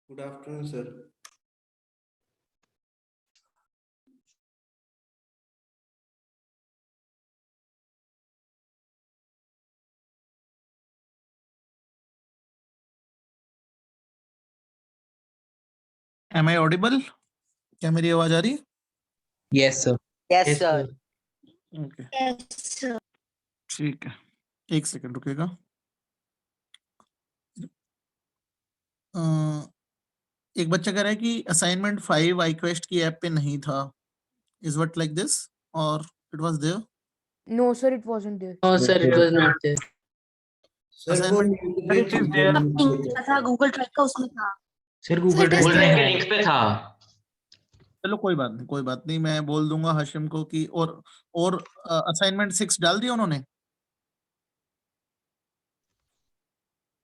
Good afternoon, sir. Am I audible? क्या मेरी आवाज आ रही है? Yes, sir. Yes, sir. Okay, Yes, sir. ठीक है, एक सेकंड रुकेगा। एक बच्चा कह रहा है कि असाइनमेंट 5 iQuest की ऐप पे नहीं था। Is what like this or it was there? No, sir, it wasn't there. No, sir, it was not there. Sir, वो Assignment link is there. था गूगल ड्राइव का उसमें था। Sir, Google it is Drive there. के link पे था। चलो कोई बात नहीं, मैं बोल दूंगा हाशिम को कि और असाइनमेंट 6 डाल दिया उन्होंने।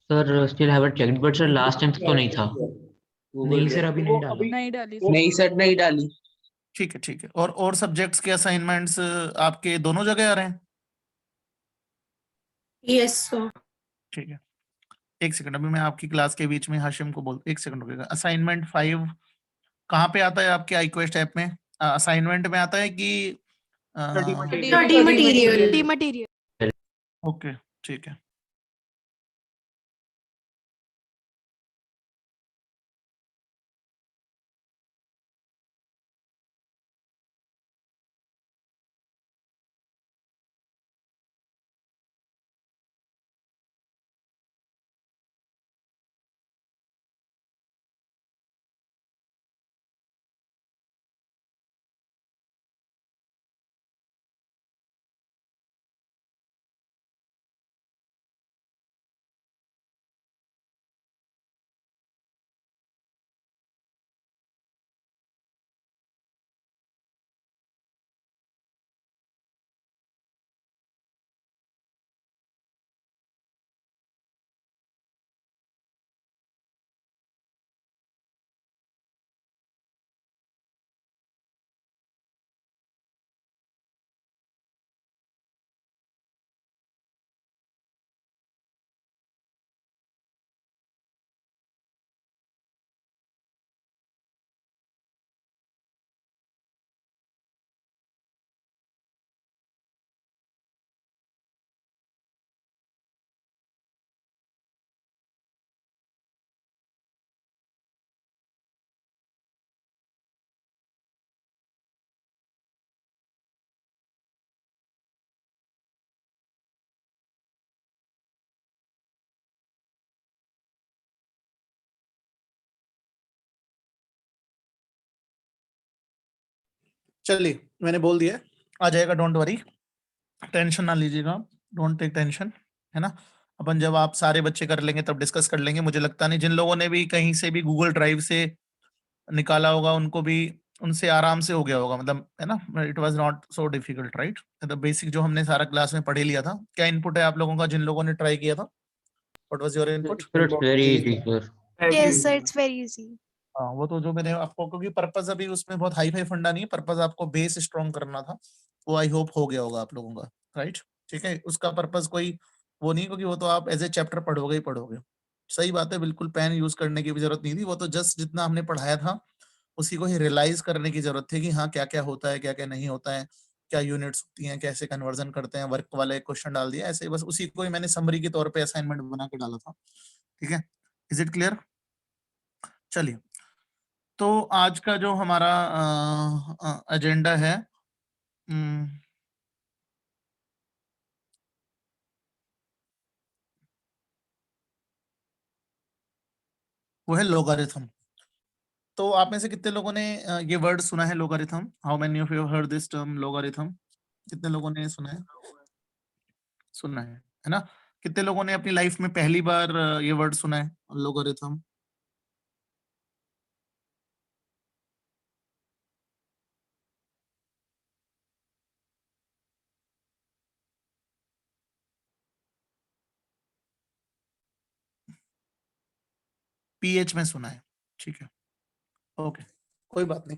Sir, still haven't checked, but sir, last time तो नहीं था। नहीं sir, अभी नहीं डाला। नहीं डाली। नहीं sir, नहीं डाली। ठीक है। और सब्जेक्ट्स के असाइनमेंट्स आपके दोनों जगह आ रहे हैं? Yes, sir. ठीक है, एक सेकंड, अभी मैं आपकी क्लास के बीच में हाशिम को बोल, एक सेकंड रुकेगा। असाइनमेंट 5 कहाँ पे आता है आपके iQuest ऐप में? असाइनमेंट में आता है कि Study material. Study material. Okay, ठीक है। चलिए, मैंने बोल दिया, आ जाएगा, डोंट वरी, टेंशन ना लीजिएगा, डोंट टेक टेंशन, है ना। अपन जब आप सारे बच्चे कर लेंगे तब डिस्कस कर लेंगे। मुझे लगता नहीं जिन लोगों ने भी कहीं से भी गूगल ड्राइव से निकाला होगा उनको भी उनसे आराम से हो गया होगा, मतलब, है ना। It was not so difficult, right. मतलब बेसिक जो हमने सारा क्लास में पढ़ ही लिया था। क्या इनपुट है आप लोगों का जिन लोगों ने ट्राई किया था? What was your input? Sir, it's very easy, sir. Yes, sir. It's very easy. हाँ, वो तो जो मैंने आपको, क्योंकि पर्पस अभी उसमें बहुत हाई फाई फंडा नहीं है, पर्पस आपको बेस स्ट्रॉन्ग करना था, वो आई होप हो गया होगा आप लोगों का, राइट। ठीक है, उसका पर्पस कोई वो नहीं, क्योंकि वो तो आप एज ए चैप्टर पढ़ोगे ही पढ़ोगे। सही बात है, बिल्कुल पेन यूज करने की भी जरूरत नहीं थी, वो तो जस्ट जितना हमने पढ़ाया था उसी को ही रियलाइज करने की जरूरत थी कि हाँ क्या क्या होता है, क्या क्या नहीं होता है, क्या यूनिट्स होती हैं, कैसे कन्वर्जन करते हैं। वर्क वाला एक क्वेश्चन डाल दिया ऐसे ही, बस उसी को ही मैंने समरी के तौर पे असाइनमेंट बना के डाला था। ठीक है, इज इट क्लियर? चलिए, तो आज का जो हमारा एजेंडा है, वो है लोगारिथम। तो आप में से कितने लोगों ने ये वर्ड सुना है, logarithm? How many of you heard this term logarithm? कितने लोगों ने सुना है? सुना है ना? कितने लोगों ने अपनी लाइफ में पहली बार ये वर्ड सुना है, लोगारिथम? पीएच में सुना है, ठीक है, ओके, कोई बात नहीं।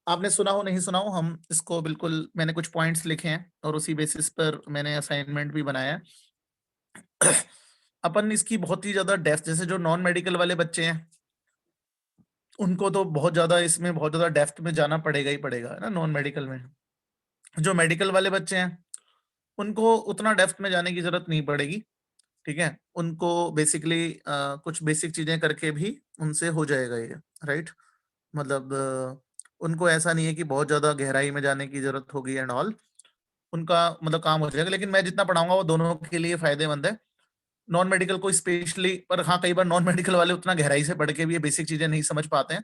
आपने सुना हो नहीं सुना हो, हम इसको बिल्कुल, मैंने कुछ पॉइंट्स लिखे हैं और उसी बेसिस पर मैंने असाइनमेंट भी बनाया है। अपन इसकी बहुत ही ज्यादा डेप्थ, जैसे जो नॉन मेडिकल वाले बच्चे हैं उनको तो बहुत ज्यादा इसमें बहुत ज्यादा डेप्थ में जाना पड़ेगा ही पड़ेगा, है ना। नॉन मेडिकल में जो मेडिकल वाले बच्चे हैं उनको उतना डेप्थ में जाने की जरूरत नहीं पड़ेगी, ठीक है। उनको बेसिकली कुछ बेसिक चीजें करके भी उनसे हो जाएगा ये, राइट। मतलब उनको ऐसा नहीं है कि बहुत ज्यादा गहराई में जाने की जरूरत होगी एंड ऑल, उनका मतलब काम हो जाएगा। लेकिन मैं जितना पढ़ाऊंगा वो दोनों के लिए फायदेमंद है, नॉन मेडिकल को स्पेशली। पर हाँ, कई बार नॉन मेडिकल वाले उतना गहराई से पढ़ के भी ये बेसिक चीजें नहीं समझ पाते हैं।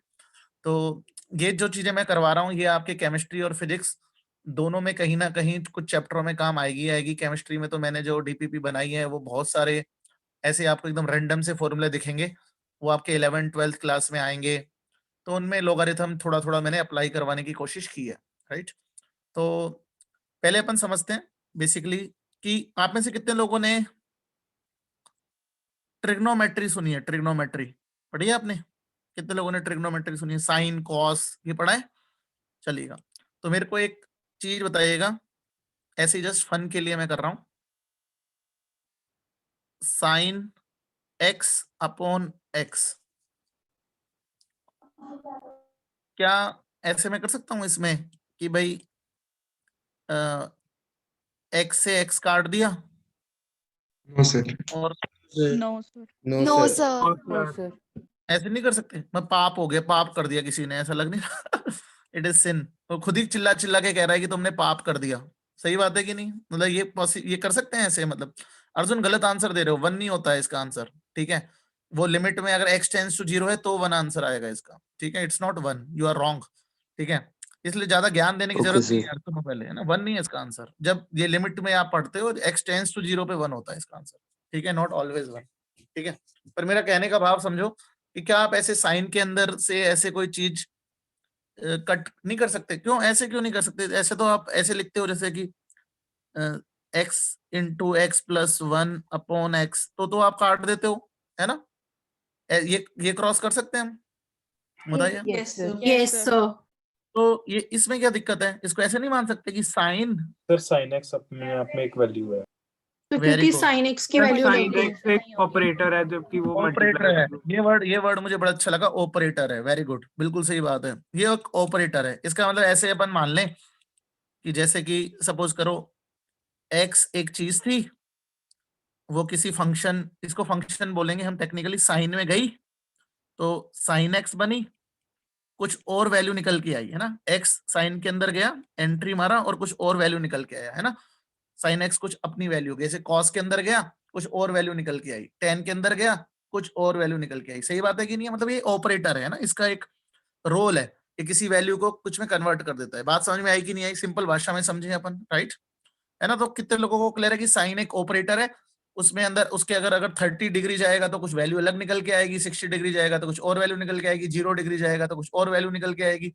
तो ये जो चीजें मैं करवा रहा हूँ ये आपके केमिस्ट्री और फिजिक्स दोनों में कहीं ना कहीं कुछ चैप्टरों में काम आएगी। केमिस्ट्री में तो मैंने जो डीपीपी बनाई है वो बहुत सारे ऐसे आपको एकदम रैंडम से फॉर्मूले दिखेंगे, वो आपके 11th-12th क्लास में आएंगे। तो उनमें लॉगरिथम थोड़ा थोड़ा मैंने अप्लाई करवाने की कोशिश की है, राइट। तो पहले अपन समझते हैं बेसिकली कि आप में से कितने लोगों ने ट्रिग्नोमेट्री सुनी है। ट्रिग्नोमेट्री पढ़ी है आपने? कितने लोगों ने ट्रिग्नोमेट्री सुनी है? साइन कॉस ये पढ़ा है? चलिएगा, तो मेरे को एक चीज बताइएगा, ऐसे जस्ट फन के लिए मैं कर रहा हूं। साइन एक्स अपॉन एक्स, क्या ऐसे मैं कर सकता हूं इसमें कि भाई एक्स से एक्स काट दिया नो सर। और no sir. No no sir. Sir. No, sir. ऐसे नहीं कर सकते? मैं पाप हो गया, पाप कर दिया किसी ने, ऐसा लग नहीं रहा? इट इज सिन। तो खुद ही चिल्ला चिल्ला के कह रहा है कि तुमने पाप कर दिया। सही बात है कि नहीं? मतलब ये कर सकते हैं ऐसे? मतलब अर्जुन गलत आंसर दे रहे हो, 1 नहीं होता है इसका आंसर, ठीक है। वो लिमिट में अगर x टेंस टू 0 है तो 1 आंसर आएगा इसका, ठीक है। It's not 1, you are wrong, ठीक है। इसलिए ज्यादा ज्ञान देने की Okay, जरूरत नहीं sir. है अर्जुन, पहले है ना। 1 नहीं है इसका आंसर, जब ये लिमिट में आप पढ़ते हो x टेंस टू 0 पे 1 होता है इसका आंसर, ठीक है। नॉट ऑलवेज 1, ठीक है। पर मेरा कहने का भाव समझो कि क्या आप ऐसे साइन के अंदर से ऐसे कोई चीज कट नहीं कर सकते? क्यों ऐसे क्यों नहीं कर सकते? ऐसे तो आप ऐसे लिखते हो जैसे कि x into x plus 1 upon x, तो आप काट देते हो, है ना। ये क्रॉस कर सकते हैं हम, बताइए। Yes, sir. Yes sir. तो ये इसमें क्या दिक्कत है? इसको ऐसे नहीं मान सकते कि साइन सर साइन एक्स अपने आप में एक वैल्यू है। तो Very क्योंकि good. साइन एक्स की Sir, वैल्यू साइन एक्स एक ऑपरेटर है जबकि वो ऑपरेटर मल्टीप्लाई है। ये वर्ड मुझे बड़ा अच्छा लगा, ऑपरेटर है। वेरी गुड, बिल्कुल सही बात है, ये एक ऑपरेटर है। इसका मतलब ऐसे अपन मान लें कि जैसे कि सपोज करो एक्स एक चीज थी, वो किसी फंक्शन, इसको फंक्शन बोलेंगे हम टेक्निकली, साइन में गई तो साइन एक्स बनी, कुछ और वैल्यू निकल के आई, है ना। एक्स साइन के अंदर गया, एंट्री मारा और कुछ और वैल्यू निकल के आया, है ना। साइन एक्स कुछ अपनी वैल्यू, जैसे कॉस के अंदर गया कुछ और वैल्यू निकल के आई, टेन के अंदर गया कुछ और वैल्यू निकल के आई। सही बात है कि नहीं है? मतलब ये ऑपरेटर है ना, इसका एक रोल है कि किसी वैल्यू को कुछ में कन्वर्ट कर देता है। बात समझ में आई कि नहीं आई? सिंपल भाषा में समझे अपन, राइट, है ना। तो कितने लोगों को क्लियर है कि साइन एक ऑपरेटर है, उसमें अंदर उसके अगर अगर 30 डिग्री जाएगा तो कुछ वैल्यू अलग निकल के आएगी, 60 डिग्री जाएगा तो कुछ और वैल्यू निकल के आएगी, 0 डिग्री जाएगा तो कुछ और वैल्यू निकल के आएगी।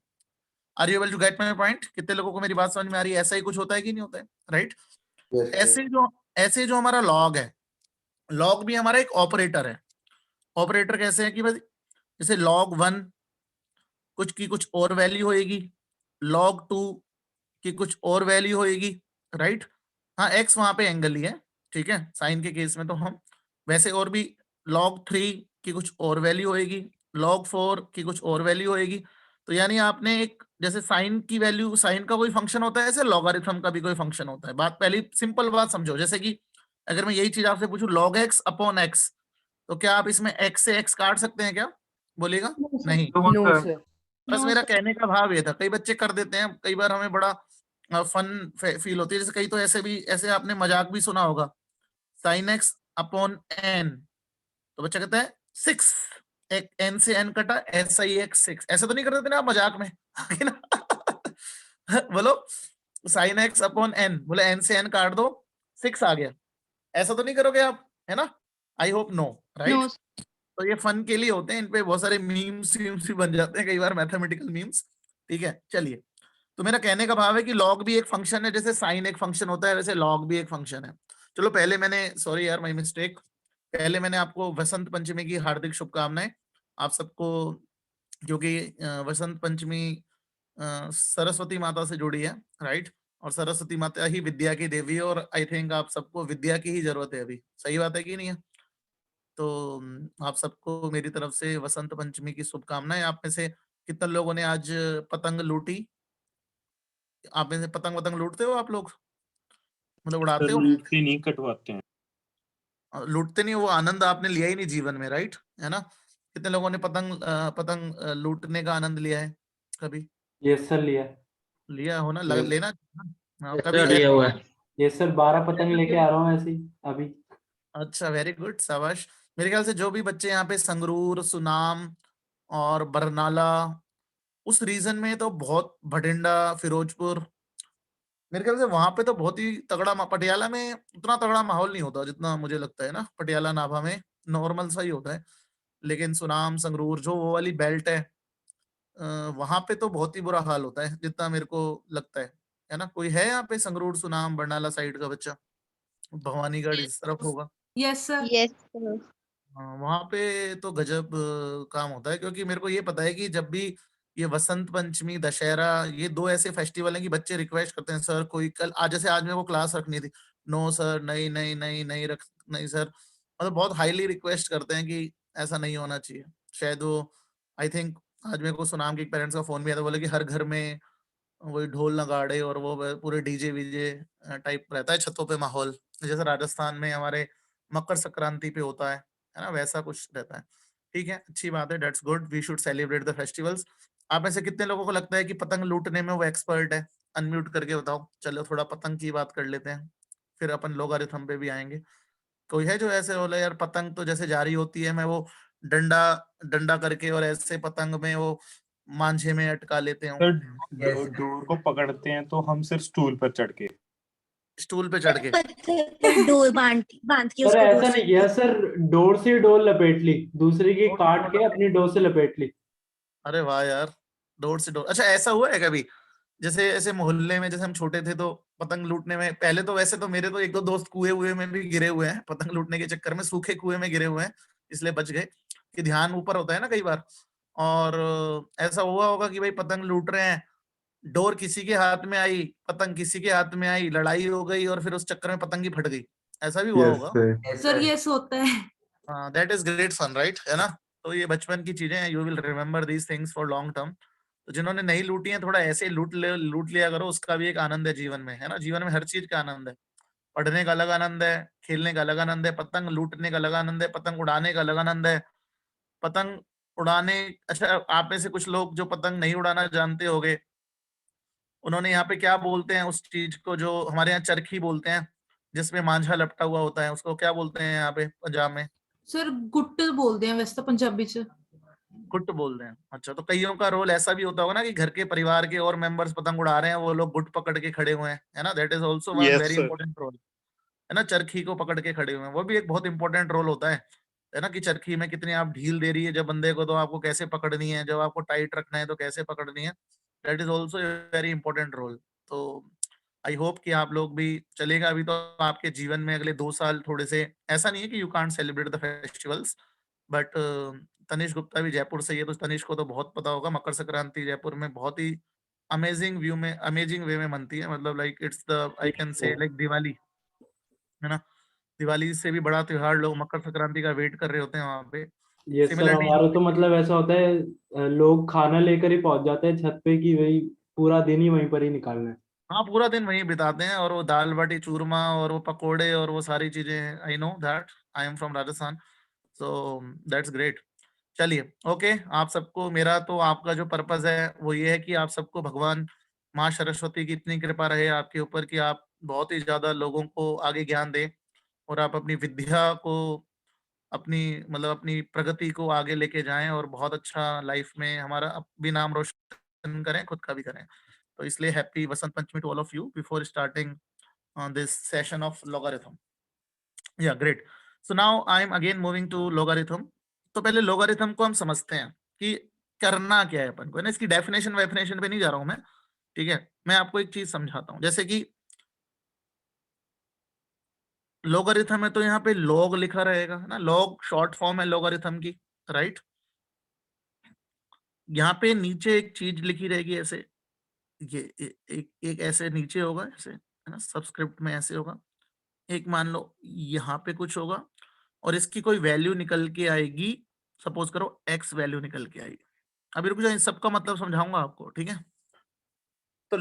Are you able to get my point? कितने लोगों को मेरी बात समझ में आ रही है? ऐसा ही कुछ होता है कि नहीं होता है, राइट। ऐसे जो हमारा लॉग है, लॉग भी हमारा एक ऑपरेटर है। ऑपरेटर कैसे है कि बस जैसे log 1 कुछ की कुछ और वैल्यू होएगी, log 2 की कुछ और वैल्यू होएगी, राइट। हाँ, x वहां पे एंगल ही है, ठीक है, साइन के केस में तो हम वैसे, और भी log 3 की कुछ और वैल्यू होएगी, log 4 की कुछ और वैल्यू होएगी। तो यानी आपने एक जैसे साइन की वैल्यू, साइन का कोई फंक्शन होता है, ऐसे लॉगरिथम का भी कोई फंक्शन होता है। बात पहली सिंपल बात समझो, जैसे कि अगर मैं यही चीज आपसे पूछूं log x अपॉन x, तो क्या आप इसमें x से x काट सकते हैं क्या? बोलिएगा नहीं। No, sir. बस मेरा कहने का भाव ये था, कई बच्चे कर देते हैं, कई बार हमें बड़ा फन फील होती है। जैसे कई तो ऐसे भी, ऐसे आपने मजाक भी सुना होगा, साइन एक्स अपॉन एन, तो बच्चा कहता है 6, एक एन से एन कटा, ऐसा ही एक 6। ऐसा तो नहीं कर देते ना आप मजाक में? है ना? बोलो, साइन एक्स अपॉन एन, बोले एन से एन काट दो 6 आ गया, ऐसा तो नहीं करोगे आप, है ना? I hope no, right. तो ये फन के लिए होते हैं, इन पे बहुत सारे मीम्स भी बन जाते हैं कई बार, मैथमेटिकल मीम्स, ठीक है। चलिए, तो मेरा कहने का भाव है कि लॉग भी एक फंक्शन है, जैसे साइन एक फंक्शन होता है वैसे लॉग भी एक फंक्शन है। चलो पहले मैंने, सॉरी यार माय मिस्टेक, पहले मैंने आपको वसंत पंचमी की हार्दिक शुभकामनाएं आप सबको, क्योंकि वसंत पंचमी सरस्वती माता से जुड़ी है, राइट। और सरस्वती माता ही विद्या की देवी है, और आई थिंक आप सबको विद्या की ही जरूरत है अभी। सही बात है कि नहीं है? तो आप सबको मेरी तरफ से वसंत पंचमी की शुभकामनाएं। आप में से कितने लोगों ने आज पतंग लूटी? आप में से पतंग वतंग लूटते हो आप लोग, मतलब उड़ाते हो? लूटते नहीं, कटवाते हैं। लूटते नहीं, वो आनंद आपने लिया ही नहीं जीवन में, राइट? है ना? कितने लोगों ने पतंग लूटने का आनंद लिया है कभी? यस सर लिया। लिया हो ना, Yes. लेना हाँ, Yes, कभी sir, लिया हुआ है। यस सर 12 पतंग लेके आ रहा हूँ ऐसे ही अभी। अच्छा, वेरी गुड, शाबाश। मेरे ख्याल से जो भी बच्चे यहाँ पे संगरूर, सुनाम और बरनाला, उस रीजन में तो बहुत, भटिंडा, फिरोजपुर, मेरे ख्याल से वहां पे तो बहुत ही तगड़ा पटियाला में उतना तगड़ा माहौल नहीं होता जितना मुझे लगता है ना, पटियाला नाभा में नॉर्मल सा ही होता है। लेकिन सुनाम, संगरूर, जो वो वाली बेल्ट है, वहां पे तो बहुत ही बुरा हाल होता है जितना मेरे को लगता है ना? कोई है यहाँ पे संगरूर, सुनाम, बरनाला साइड का बच्चा? भवानीगढ़ इस तरफ होगा। Yes sir. हाँ, वहां पे तो गजब काम होता है, क्योंकि मेरे को ये पता है कि जब भी ये वसंत पंचमी, दशहरा, ये दो ऐसे फेस्टिवल हैं कि बच्चे रिक्वेस्ट करते हैं, सर कोई कल आज, जैसे आज मेरे को क्लास रखनी थी, नो सर, नहीं नहीं नहीं नहीं रख, नहीं सर, मतलब बहुत हाईली रिक्वेस्ट करते हैं कि ऐसा नहीं होना चाहिए। शायद वो, आई थिंक आज मेरे को सुनाम के पेरेंट्स का फोन भी आया था, बोले कि हर घर में वही ढोल नगाड़े और वो पूरे डीजे वीजे टाइप रहता है छतों पे माहौल, जैसे राजस्थान में हमारे मकर संक्रांति पे होता है ना, वैसा कुछ रहता है। ठीक है, अच्छी बात है, that's good, we should celebrate the festivals. आप में से कितने लोगों को लगता है कि पतंग लूटने में वो एक्सपर्ट है? अनम्यूट करके बताओ। चलो थोड़ा पतंग की बात कर लेते हैं, फिर अपन लोगारिथम पे भी आएंगे। कोई है जो ऐसे बोले यार पतंग तो जैसे जारी होती है, मैं वो डंडा डंडा करके और ऐसे पतंग में वो मांझे में अटका लेते हूँ, सर डोर को पकड़ते हैं तो हम सिर्फ स्टूल पर चढ़ के। स्टूल पे चढ़ के? डोर बांध बांध के सर उसको डोर ऐसा से नहीं किया सर, डोर से डोर लपेट ली, दूसरी की काट के अपनी डोर से लपेट ली। अरे वाह यार, डोर से डोर। अच्छा, ऐसा हुआ है कभी, जैसे ऐसे मोहल्ले में, जैसे हम छोटे थे तो पतंग लूटने में, पहले तो वैसे तो मेरे तो एक दो दोस्त कुएं में भी गिरे हुए हैं, पतंग लूटने के चक्कर में सूखे कुएं में गिरे हुए हैं, इसलिए बच गए, कि ध्यान ऊपर होता है ना कई बार। और ऐसा हुआ होगा कि भाई पतंग लूट रहे हैं, डोर किसी के हाथ में आई, पतंग किसी के हाथ में आई, लड़ाई हो गई और फिर उस चक्कर में पतंग ही फट गई, ऐसा भी हुआ यस होगा। सर। सर यस होता है। That is great fun, right? है ना? तो ये बचपन की चीजें हैं, you will remember these things for long term. तो जिन्होंने नहीं लूटी है, थोड़ा ऐसे लूट लिया करो, उसका भी एक आनंद है जीवन में, है ना? जीवन में हर चीज का आनंद है, पढ़ने का अलग आनंद है, खेलने का अलग आनंद है, पतंग लूटने का अलग आनंद है, पतंग उड़ाने का अलग आनंद है। पतंग उड़ाने, अच्छा आप में से कुछ लोग जो पतंग नहीं उड़ाना जानते होंगे, उन्होंने यहाँ पे क्या बोलते हैं उस चीज को, जो हमारे यहाँ चरखी बोलते हैं, जिसमें मांझा लपटा हुआ होता है, उसको क्या बोलते हैं यहाँ पे पंजाब में? सर गुट्ट बोलते हैं वैसे तो पंजाबी च। गुट बोल रहे हैं। अच्छा, तो कईयों का रोल ऐसा भी होता होगा ना कि घर के परिवार के और मेंबर्स पतंग उड़ा रहे हैं, वो लोग गुट पकड़ के खड़े हुए हैं, है ना? That is also one Yes, very sir. Important role, है ना? चरखी को पकड़ के खड़े हुए हैं, वो भी एक बहुत इंपॉर्टेंट रोल होता है ना? कि चरखी में कितनी आप ढील दे रही है जब बंदे को, तो आपको कैसे पकड़नी है, जब आपको टाइट रखना है तो कैसे पकड़नी है, that is also very important role. तो आई होप कि आप लोग भी, चलेगा अभी तो आपके जीवन में अगले 2 साल थोड़े से, ऐसा नहीं है कि you can't celebrate the festivals, but Tanish Gupta भी जयपुर से ही है, तो तनिष को तो बहुत पता होगा, मकर संक्रांति जयपुर में बहुत ही अमेजिंग वे में मनती है, मतलब like it's the, I can say like Diwali, है ना? दिवाली से भी बड़ा त्योहार लोग मकर संक्रांति का वेट कर रहे होते हैं वहां पे। यस सर, सिमिलरली हमारा तो मतलब ऐसा होता है, लोग खाना लेकर ही पहुंच जाते हैं छत पे कि वही पूरा दिन ही वहीं पर ही निकालना है। हाँ, पूरा दिन वहीं बिताते हैं, और वो दाल बाटी चूरमा और वो पकोड़े और वो सारी चीजें, I know that, I am from Rajasthan, so that's great. चलिए, ओके, आप सबको मेरा, तो आपका जो पर्पस है वो ये है कि आप सबको भगवान माँ सरस्वती की इतनी कृपा रहे आपके ऊपर कि आप बहुत ही ज्यादा लोगों को आगे ज्ञान दें, और आप अपनी विद्या को, अपनी मतलब अपनी प्रगति को आगे लेके जाएं, और बहुत अच्छा लाइफ में हमारा भी नाम रोशन करें, खुद का भी करें। तो इसलिए happy Vasant Panchami to all of you before starting this session of logarithm. या great. So now I am again moving to logarithm. तो पहले logarithm को हम समझते हैं कि करना क्या है अपन को, है ना? इसकी डेफिनेशन वेफिनेशन पे नहीं जा रहा हूं मैं, ठीक है? मैं आपको एक चीज समझाता हूं, जैसे कि लोगारिथम है तो यहाँ पे लॉग लिखा रहेगा, है ना? लॉग शॉर्ट फॉर्म है लोगारिथम की, राइट? यहाँ पे नीचे एक चीज लिखी रहेगी ऐसे, ये एक ऐसे नीचे होगा ऐसे, है ना? सबस्क्रिप्ट में ऐसे होगा, एक मान लो यहाँ पे कुछ होगा, और इसकी कोई वैल्यू निकल के आएगी, सपोज करो x वैल्यू निकल के आएगी। अभी रुक जाओ, इन सबका मतलब समझाऊंगा आपको, ठीक है। तो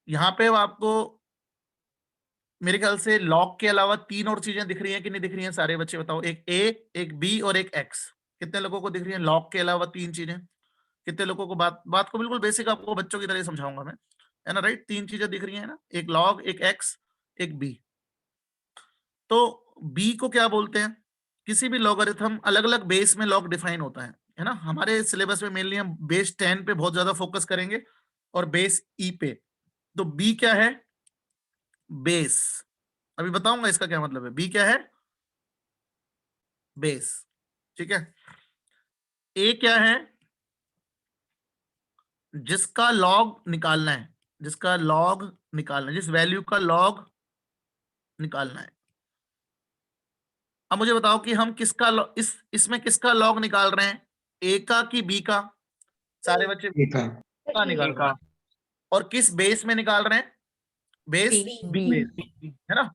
यहाँ पे आपको मेरे ख्याल से लॉग के अलावा 3 और चीजें दिख रही हैं कि नहीं दिख रही हैं? सारे बच्चे बताओ, एक a, एक b और एक x। कितने लोगों को दिख रही है लॉग के अलावा 3 चीजें? कितने लोगों को बात को बिल्कुल बेसिक आपको बच्चों की तरह समझाऊंगा मैं, है ना, राइट? 3 चीजें दिख रही है ना, एक लॉग, एक x, एक b। तो b को क्या बोलते हैं? किसी भी लॉगरिथम अलग अलग बेस में लॉग डिफाइन होता है ना। हमारे सिलेबस में मेनली हम बेस 10 पे बहुत ज्यादा फोकस करेंगे और बेस e पे। तो b क्या है? बेस। अभी बताऊंगा इसका क्या मतलब है। b क्या है? बेस, ठीक है। a क्या है? जिसका लॉग निकालना है, जिसका लॉग निकालना है, जिस वैल्यू का लॉग निकालना है। अब मुझे बताओ कि हम किसका इसमें किसका लॉग निकाल रहे हैं, ए का कि बी का? सारे बच्चे एक है। का निकाल रहे हैं। और किस बेस में निकाल रहे हैं? Base B B. है ना।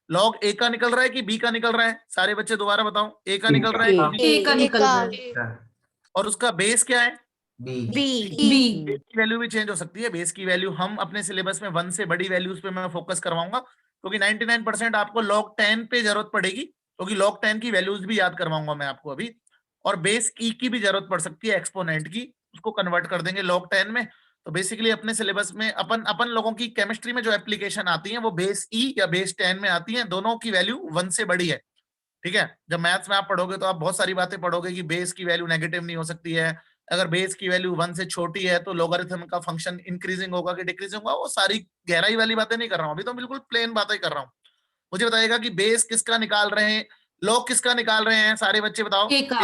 लॉग ए का निकल रहा है कि बी का निकल रहा है? सारे बच्चे दोबारा बताओ, ए का निकल रहा है कि बी? ए का निकल रहा है। और उसका बेस क्या है? बी। बेस की वैल्यू भी चेंज हो सकती है। बेस की वैल्यू हम अपने सिलेबस में 1 से बड़ी वैल्यूज पे मैं फोकस करवाऊंगा, क्योंकि 99% आपको log 10 पे जरूरत पड़ेगी, क्योंकि log 10 की वैल्यूज भी याद करवाऊंगा मैं आपको अभी। और बेस की भी जरूरत पड़ सकती है, एक्सपोनेंट की, उसको कन्वर्ट कर देंगे log 10 में। तो बेसिकली अपने सिलेबस में अपन लोगों की केमिस्ट्री में जो एप्लीकेशन आती है वो बेस ई या बेस 10 में आती है। दोनों की वैल्यू 1 से बड़ी है, ठीक है। जब मैथ्स में आप पढ़ोगे तो आप बहुत सारी बातें पढ़ोगे कि बेस की वैल्यू नेगेटिव नहीं हो सकती है, अगर बेस की वैल्यू 1 से छोटी है तो लोगारिथम का फंक्शन इंक्रीजिंग होगा कि डिक्रीजिंग होगा। वो सारी गहराई वाली बातें नहीं कर रहा हूं अभी, तो बिल्कुल प्लेन बातें कर रहा हूँ। मुझे बताइएगा कि बेस किसका निकाल रहे हैं, लॉग किसका निकाल रहे हैं? सारे बच्चे बताओ। ए का।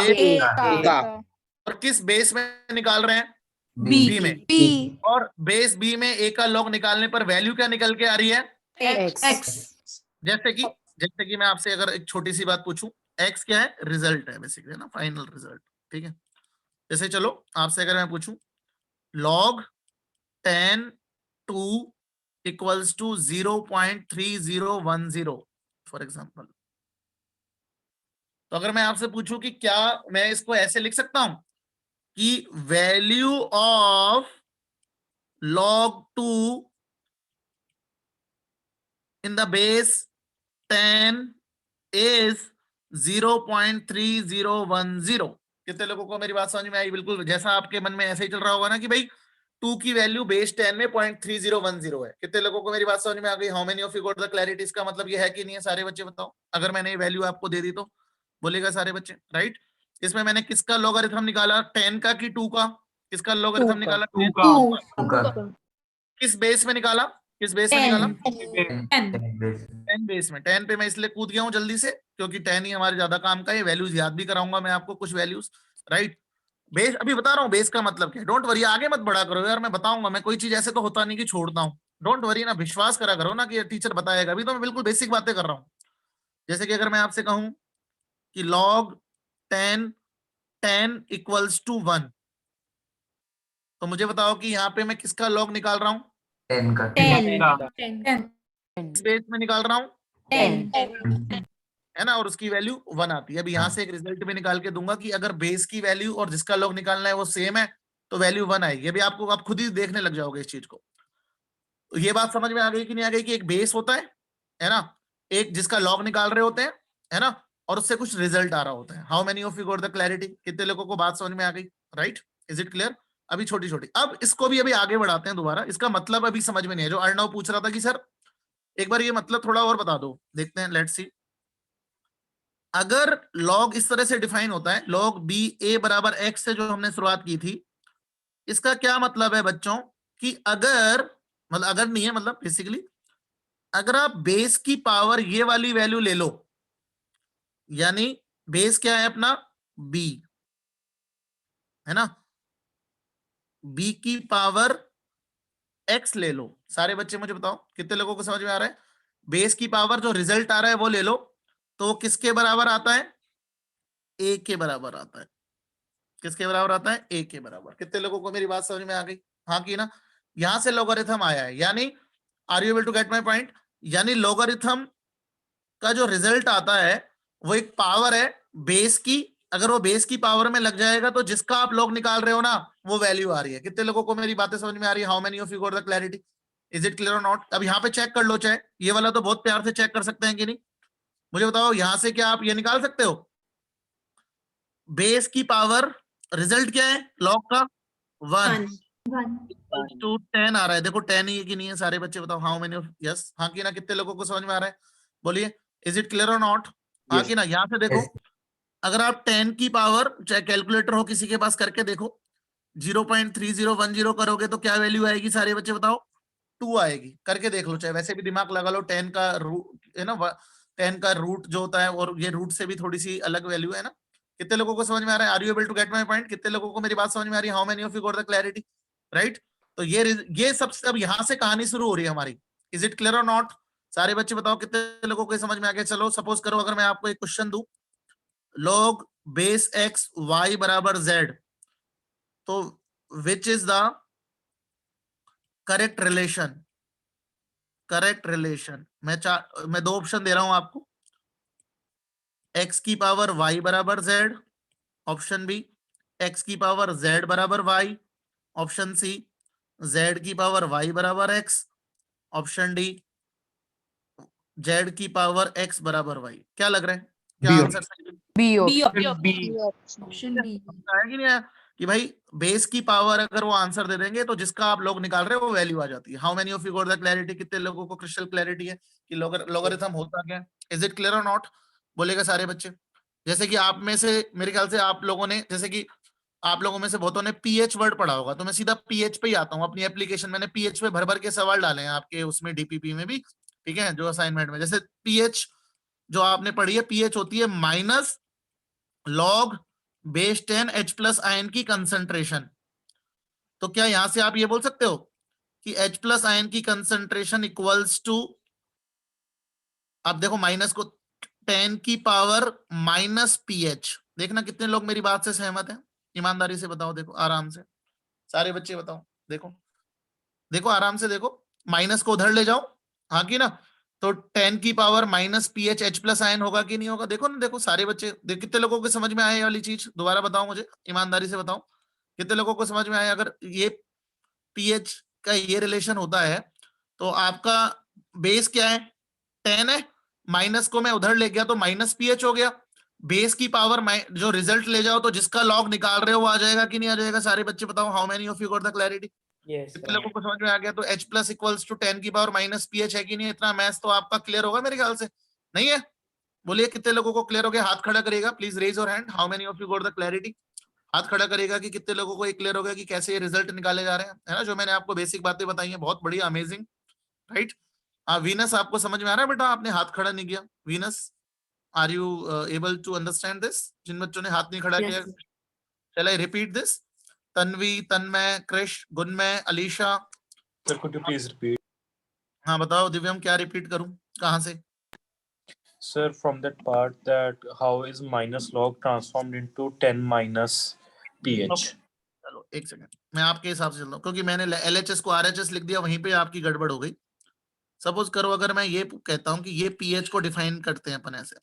का। और किस बेस में निकाल रहे हैं? बी बी में। और बेस बी में ए का लॉग निकालने पर वैल्यू क्या निकल के आ रही है? एक्स। जैसे कि मैं आपसे अगर एक छोटी सी बात पूछूं, एक्स क्या है? रिजल्ट है बेसिकली, है ना, फाइनल रिजल्ट, ठीक है। जैसे चलो आपसे अगर मैं पूछूं log 10 2 equals to 0.3010 for example, तो अगर मैं आपसे पूछूं कि क्या मैं इसको ऐसे लिख सकता हूं कि value of log 2 in the base 10 is 0.3010? कितने लोगों को मेरी बात समझ में आई? बिल्कुल जैसा आपके मन में ऐसे ही चल रहा होगा ना कि भाई 2 की वैल्यू बेस 10 में 0.3010 है। कितने लोगों को मेरी बात समझ में आ गई? How many of you got the clarity? इसका मतलब ये है कि नहीं है? सारे बच्चे बताओ, अगर मैंने ये वैल्यू आपको दे दी तो बोलेगा सारे बच्चे, राइट। इसमें मैंने किसका लॉगरिथम निकाला? 10 का कि 2 का? किसका लॉगरिथम निकाला? 2 का। किस बेस में निकाला? किस बेस में निकाला? 10 बेस में। 10 पे मैं इसलिए कूद गया हूं जल्दी से क्योंकि 10 ही हमारे ज्यादा काम का है। वैल्यूज याद भी कराऊंगा मैं आपको, कुछ वैल्यूज, राइट। बेस अभी बता रहा हूँ बेस का मतलब क्या है। डोंट वरी, आगे मत बढ़ा करो यार, मैं बताऊंगा। मैं कोई चीज ऐसे तो होता नहीं कि छोड़ता हूँ। डोंट वरी ना, विश्वास करा करो ना कि टीचर बताएगा। अभी तो मैं बिल्कुल बेसिक बातें कर रहा हूँ। जैसे कि अगर मैं आपसे कहूं कि log 10 इक्वल्स टू 1, तो मुझे बताओ कि यहाँ पे मैं किसका लॉग निकाल रहा हूँ? 10 किस बेस में निकाल रहा हूँ? 10 है ना, और उसकी वैल्यू 1 आती है। अभी यहाँ से एक रिजल्ट भी निकाल के दूंगा कि अगर बेस की वैल्यू और जिसका लॉग निकालना है वो सेम है तो वैल्यू 1 आएगी। अभी आपको, आप खुद ही देखने लग जाओगे इस चीज को। तो ये बात समझ में आ गई कि नहीं आ गई कि एक बेस होता है ना, एक जिसका लॉग निकाल रहे होते हैं, है ना, और उससे कुछ रिजल्ट आ रहा होता है। How many of you got the clarity? कितने लोगों को बात समझ में आ गई? Right, is it clear? अभी छोटी छोटी, अब इसको भी अभी आगे बढ़ाते हैं दोबारा। इसका मतलब अभी समझ में नहीं है। जो अर्णव पूछ रहा था कि सर एक बार ये मतलब थोड़ा और बता दो, देखते हैं, लेट्स सी। अगर log इस तरह से डिफाइन होता है, log b a बराबर x से जो हमने शुरुआत की थी, इसका क्या मतलब है बच्चों कि अगर, मतलब अगर नहीं है, मतलब बेसिकली अगर आप बेस की पावर ये वाली वैल्यू ले लो, यानी बेस क्या है अपना? b, है ना, b की पावर x ले लो। सारे बच्चे मुझे बताओ कितने लोगों को समझ में आ रहा है? बेस की पावर जो रिजल्ट आ रहा है वो ले लो, तो किसके बराबर आता है? a के बराबर आता है। किसके बराबर आता है? a के बराबर। कितने लोगों को मेरी बात समझ में आ गई? हाँ की ना। यहां से लोगारिथम आया है, यानी are you able to get my point? यानी लोगारिथम का जो रिजल्ट आता है वो एक पावर है बेस की, अगर वो बेस की पावर में लग जाएगा तो जिसका आप लॉग निकाल रहे हो ना वो वैल्यू आ रही है। कितने लोगों को मेरी बातें समझ में आ रही है? How many of you got the clarity? Is it clear और नॉट? अब यहाँ पे चेक कर लो, चाहे ये वाला तो बहुत प्यार से चेक कर सकते हैं कि नहीं, मुझे बताओ यहां से क्या आप ये निकाल सकते हो? बेस की पावर, रिजल्ट क्या है लॉग का? 1 टू 10 आ रहा है। देखो 10 ही है कि नहीं है? सारे बच्चे बताओ हाउ मेनी ऑफ, यस हाँ कि ना? कितने लोगों को समझ में आ रहा है? बोलिए, इज इट क्लियर और नॉट? हाँ कि ना? यहाँ से देखो, अगर आप 10 की पावर, चाहे कैलकुलेटर हो किसी के पास, करके देखो 0.3010 करोगे तो क्या वैल्यू आएगी? सारे बच्चे बताओ 2 आएगी। करके देख लो, चाहे वैसे भी दिमाग लगा लो। 10 का रूट है ना, 10 का रूट जो होता है, और ये रूट से भी थोड़ी सी अलग वैल्यू है ना। कितने लोगों को समझ में आ रहा है? Are you able to get my point? कितने लोगों को मेरी बात समझ में आ रही है? How many of you got the clarity? Right, तो ये सब अब यहाँ से कहानी शुरू हो रही है हमारी। इज इट क्लियर और नॉट? सारे बच्चे बताओ कितने लोगों को समझ में आ गया? चलो सपोज करो अगर मैं आपको एक क्वेश्चन दूं, log बेस एक्स वाई बराबर जेड, तो which is the correct relation? Correct relation मैं 2 ऑप्शन दे रहा हूं आपको, x की पावर y बराबर z, ऑप्शन बी x की पावर z बराबर y, ऑप्शन सी z की पावर y बराबर x, ऑप्शन डी z की पावर x बराबर y। क्या लग रहा है? क्या B आंसर सही है? B B option. option. Option B. आया कि नहीं आया? कि भाई बेस की पावर अगर वो आंसर दे देंगे तो जिसका आप लोग निकाल रहे हो वो वैल्यू आ जाती है। How many of you got the clarity? कितने लोगों को क्रिस्टल क्लैरिटी है कि लॉगरिथम होता क्या है? इज इट क्लियर और नॉट? बोलेगा सारे बच्चे। जैसे कि आप में से, मेरे ख्याल से आप लोगों ने, जैसे कि आप लोगों में से बहुतों ने पीएच वर्ड पढ़ा होगा, तो मैं सीधा पीएच पे ही आता हूँ। अपनी एप्लीकेशन मैंने पीएच पे भर भर के सवाल डाले हैं आपके उसमें डीपीपी में भी, ठीक है, जो असाइनमेंट में। जैसे पीएच जो आपने पढ़ी है, पीएच होती है minus log base 10 H plus ion की कंसंट्रेशन। तो क्या यहां से आप ये बोल सकते हो कि H प्लस आयन की कंसंट्रेशन इक्वल्स टू, आप देखो माइनस को, 10 की पावर माइनस पीएच। देखना कितने लोग मेरी बात से सहमत हैं, ईमानदारी से बताओ। देखो आराम से सारे बच्चे बताओ, देखो देखो आराम से देखो, माइनस को उधर ले जाओ, हाँ की ना? तो 10 की power minus pH H plus ion होगा कि नहीं होगा? देखो ना, देखो सारे बच्चे, कितने लोगों को समझ में आए ये वाली चीज? दोबारा बताओ मुझे, ईमानदारी से बताओ, कितने लोगों को समझ में आया? अगर ये पीएच का ये रिलेशन होता है तो आपका बेस क्या है? 10 है, माइनस को मैं उधर ले गया तो माइनस पीएच हो गया। बेस की पावर जो रिजल्ट ले जाओ तो जिसका लॉग निकाल रहे हो वो आ जाएगा कि नहीं आ जाएगा? सारे बच्चे बताओ, how many of you got the clarity? कितने लोगों को समझ में आ गया? तो H प्लस इक्वल्स टू 10 की पावर माइनस पीएच है कि नहीं? इतना मैथ्स तो आपका क्लियर होगा मेरे ख्याल से, नहीं है? बोलिए कितने लोगों को क्लियर हो गया? हाथ खड़ा करेगा please, raise your hand. How many of you got the clarity? हाथ खड़ा करेगा कि कितने लोगों को ये क्लियर हो गया कि कैसे ये रिजल्ट निकाले जा रहे हैं, है ना? जो मैंने आपको बेसिक बातें बताई हैं, बहुत बढ़िया, अमेजिंग, राइट? वीनस आपको समझ में आ रहा है बेटा? आपने हाथ खड़ा नहीं किया। Venus, are you able to understand this? जिन बच्चों ने हाथ नहीं खड़ा किया, shall I repeat this? Tanvi, Tanmay, Krish, Gunmay, Alisha. Sir, could you please repeat? हाँ बताओ दिव्यम, क्या रिपीट करूं? कहाँ से? Sir, from that part, that how is minus log transformed into 10 minus pH? चलो एक सेकंड, मैं आपके हिसाब से चल रहा हूँ, क्योंकि मैंने एलएचएस को आरएचएस लिख दिया, वहीं पे आपकी गड़बड़ हो गई। सपोज करो अगर मैं ये कहता हूँ कि ये पीएच को डिफाइन करते हैं अपन ऐसे,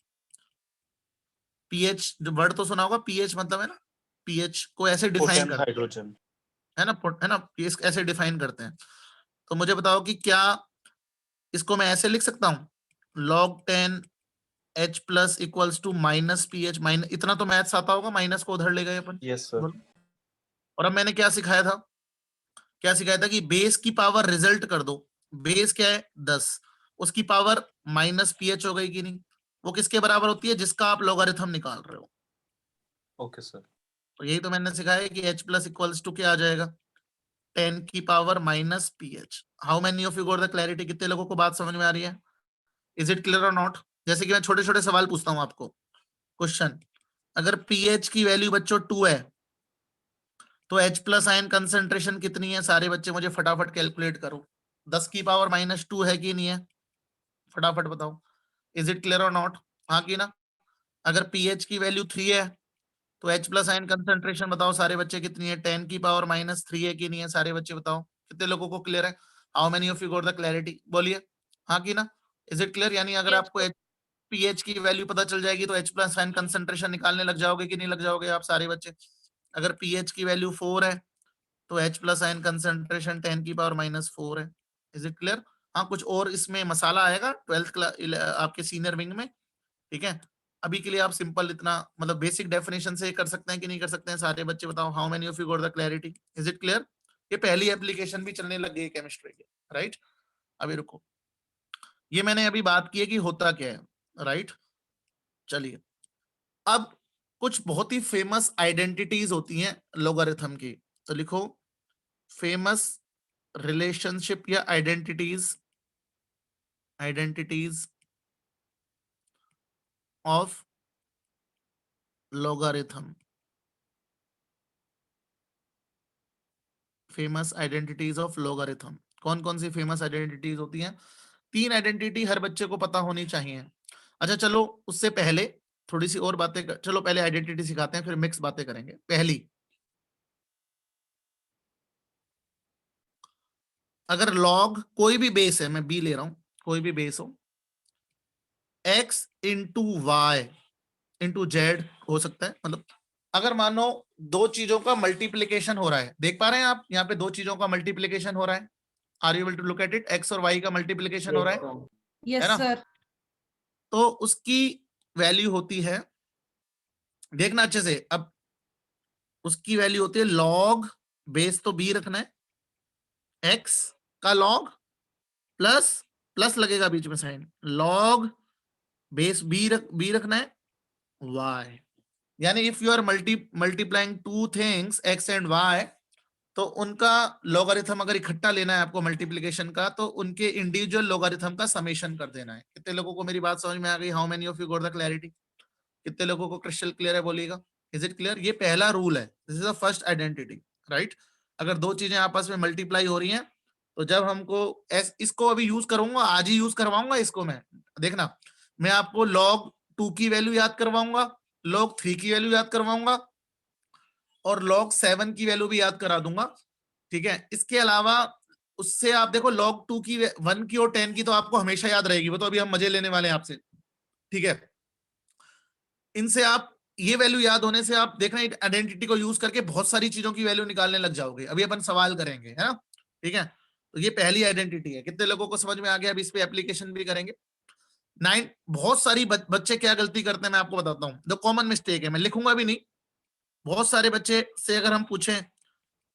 पीएच जो वर्ड तो सुना होगा, पीएच मतलब है ना, पीएच को ऐसे डिफाइन Potent करते hydrogen. हैं है ना, पीएच ऐसे डिफाइन करते हैं। तो मुझे बताओ कि क्या इसको मैं ऐसे लिख सकता हूँ, log 10 H plus equals to minus pH, minus, इतना तो मैथ्स आता होगा, माइनस को उधर ले गए अपन। Yes, sir. और अब मैंने क्या सिखाया था? क्या सिखाया था कि बेस की पावर रिजल्ट कर दो। बेस क्या है? 10, उसकी पावर माइनस पीएच हो गई कि नहीं? वो किसके बराबर होती है? जिसका आप लॉगरिथम निकाल रहे हो। Okay, sir. तो यही तो मैंने सिखाया कि H प्लस इक्वल्स टू क्या आ जाएगा? 10 की power minus pH. How many of you got the clarity? कितने लोगों को बात समझ में आ रही है? इज इट क्लियर और नॉट? जैसे कि मैं छोटे छोटे सवाल पूछता हूँ आपको। क्वेश्चन, अगर पीएच की वैल्यू बच्चों 2 है तो H प्लस आयन कंसेंट्रेशन कितनी है? सारे बच्चे मुझे फटाफट कैलकुलेट करो। 10 की पावर माइनस 2 है कि नहीं है? फटाफट बताओ, इज इट क्लियर और नॉट? हाँ कि ना? अगर पीएच की वैल्यू 3 है तो H प्लस आयन कंसेंट्रेशन बताओ सारे बच्चे कितनी है? 10 की पावर माइनस 3 है कि नहीं है? सारे बच्चे बताओ, कितने लोगों को क्लियर है? How many of you got the clarity? बोलिए हाँ कि ना? Is it clear? यानी अगर आपको पीएच की वैल्यू पता चल जाएगी तो H प्लस आयन कंसंट्रेशन निकालने लग जाओगे कि नहीं लग जाओगे आप सारे बच्चे? अगर पीएच की वैल्यू 4 है तो H प्लस आयन कंसंट्रेशन 10⁻⁻⁴ है। Is it clear? हाँ, कुछ और इसमें मसाला आएगा 12th क्लास आपके सीनियर विंग में, ठीक है। अभी के लिए आप सिंपल इतना मतलब बेसिक डेफिनेशन से कर सकते हैं कि नहीं कर सकते हैं सारे बच्चे? बताओ, how many of you got the clarity? Is it clear? ये पहली एप्लीकेशन भी चलने लग गई केमिस्ट्री की, राइट? अभी रुको, ये मैंने अभी बात की है कि होता क्या है, राइट? चलिए, अब कुछ बहुत ही फेमस आइडेंटिटीज होती हैं लॉगरिथम की, तो लिखो फेमस रिलेशनशिप या identities of logarithm. Famous identities of logarithm, कौन कौन सी फेमस आइडेंटिटीज होती हैं? 3 आइडेंटिटी हर बच्चे को पता होनी चाहिए। अच्छा चलो, उससे पहले थोड़ी सी और बातें चलो पहले आइडेंटिटी सिखाते हैं, फिर मिक्स बातें करेंगे। पहली, अगर लॉग कोई भी बेस है, मैं बी ले रहा हूं, कोई भी बेस हो, x into Y into Z हो सकता है, मतलब अगर मानो दो चीजों का मल्टीप्लीकेशन हो रहा है, देख पा रहे हैं आप यहाँ पे दो चीजों का मल्टीप्लीकेशन हो रहा है, are you able to look at it? X और वाई का मल्टीप्लीकेशन हो रहा है, Yes, है ना? sir. तो उसकी वैल्यू होती है, देखना अच्छे से, अब उसकी वैल्यू होती है लॉग, बेस तो बी रखना है, एक्स का लॉग प्लस प्लस लगेगा बीच में साइन, लॉग बेस बी रखना है वाई। यानी if you are multiplying two things X and Y, तो उनका लॉगरिथम अगर इकट्ठा लेना है आपको मल्टीप्लिकेशन का, तो उनके इंडिविजुअल लॉगरिथम का समेशन कर देना है। कितने लोगों को मेरी बात समझ में आ गई? How many of you got the clarity? कितने लोगों को क्रिस्टल क्लियर है बोलिएगा? Is it clear? ये पहला रूल है, this is the first identity, right? अगर दो चीजें आपस में मल्टीप्लाई हो रही हैं, तो जब हमको इसको अभी यूज करूंगा, आज ही यूज करवाऊंगा इसको मैं, देखना, मैं आपको log 2 की वैल्यू याद करवाऊंगा, log 3 की वैल्यू याद करवाऊंगा और log 7 की वैल्यू भी याद करा दूंगा, ठीक है? इसके अलावा उससे आप देखो log 2 की 1 की और 10 की तो आपको हमेशा याद रहेगी, वो तो अभी हम मजे लेने वाले हैं आपसे, ठीक है? इनसे आप ये वैल्यू याद होने से आप देखना आइडेंटिटी को यूज करके बहुत सारी चीजों की वैल्यू निकालने लग जाओगे। अभी अपन सवाल करेंगे, है ना? ठीक है, तो ये पहली आइडेंटिटी है। कितने लोगों को समझ में आ गया? अभी इस पे एप्लीकेशन भी करेंगे। 9 बहुत सारी बच्चे क्या गलती करते हैं मैं आपको बताता हूँ, जो कॉमन मिस्टेक है, मैं लिखूंगा भी नहीं। बहुत सारे बच्चे से अगर हम पूछें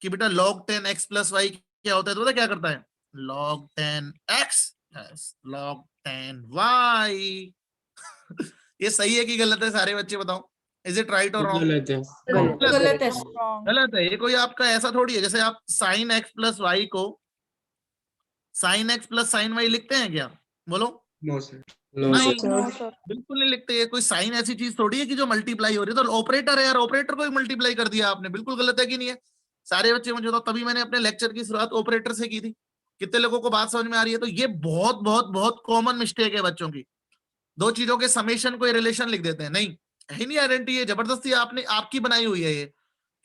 कि बेटा log 10 x प्लस वाई क्या होता है, तो पता क्या करता है? log 10 x log 10 y ये सही है कि गलत है? सारे बच्चे बताओ, इज इट राइट और रॉन्ग? गलत है। गलत है। गलत है। ये कोई आपका ऐसा थोड़ी है जैसे आप साइन एक्स प्लस वाई को sine x plus sine y लिखते हैं क्या? बोलो। No sir. नहीं, No, sir. बिल्कुल नहीं लिखते। कोई साइन ऐसी चीज थोड़ी है कि जो मल्टीप्लाई हो रही है, तो ऑपरेटर है यार, ऑपरेटर को मल्टीप्लाई कर दिया आपने, बिल्कुल गलत है कि नहीं है? सारे बच्चे मुझे तो, तभी मैंने अपने लेक्चर की शुरुआत ऑपरेटर से की थी। कितने लोगों को बात समझ में आ रही है? तो ये बहुत बहुत बहुत कॉमन मिस्टेक है बच्चों की, दो चीजों के समेशन को रिलेशन लिख देते हैं। नहीं है, नहीं आइडेंटिटी, है जबरदस्ती आपने आपकी बनाई हुई है ये।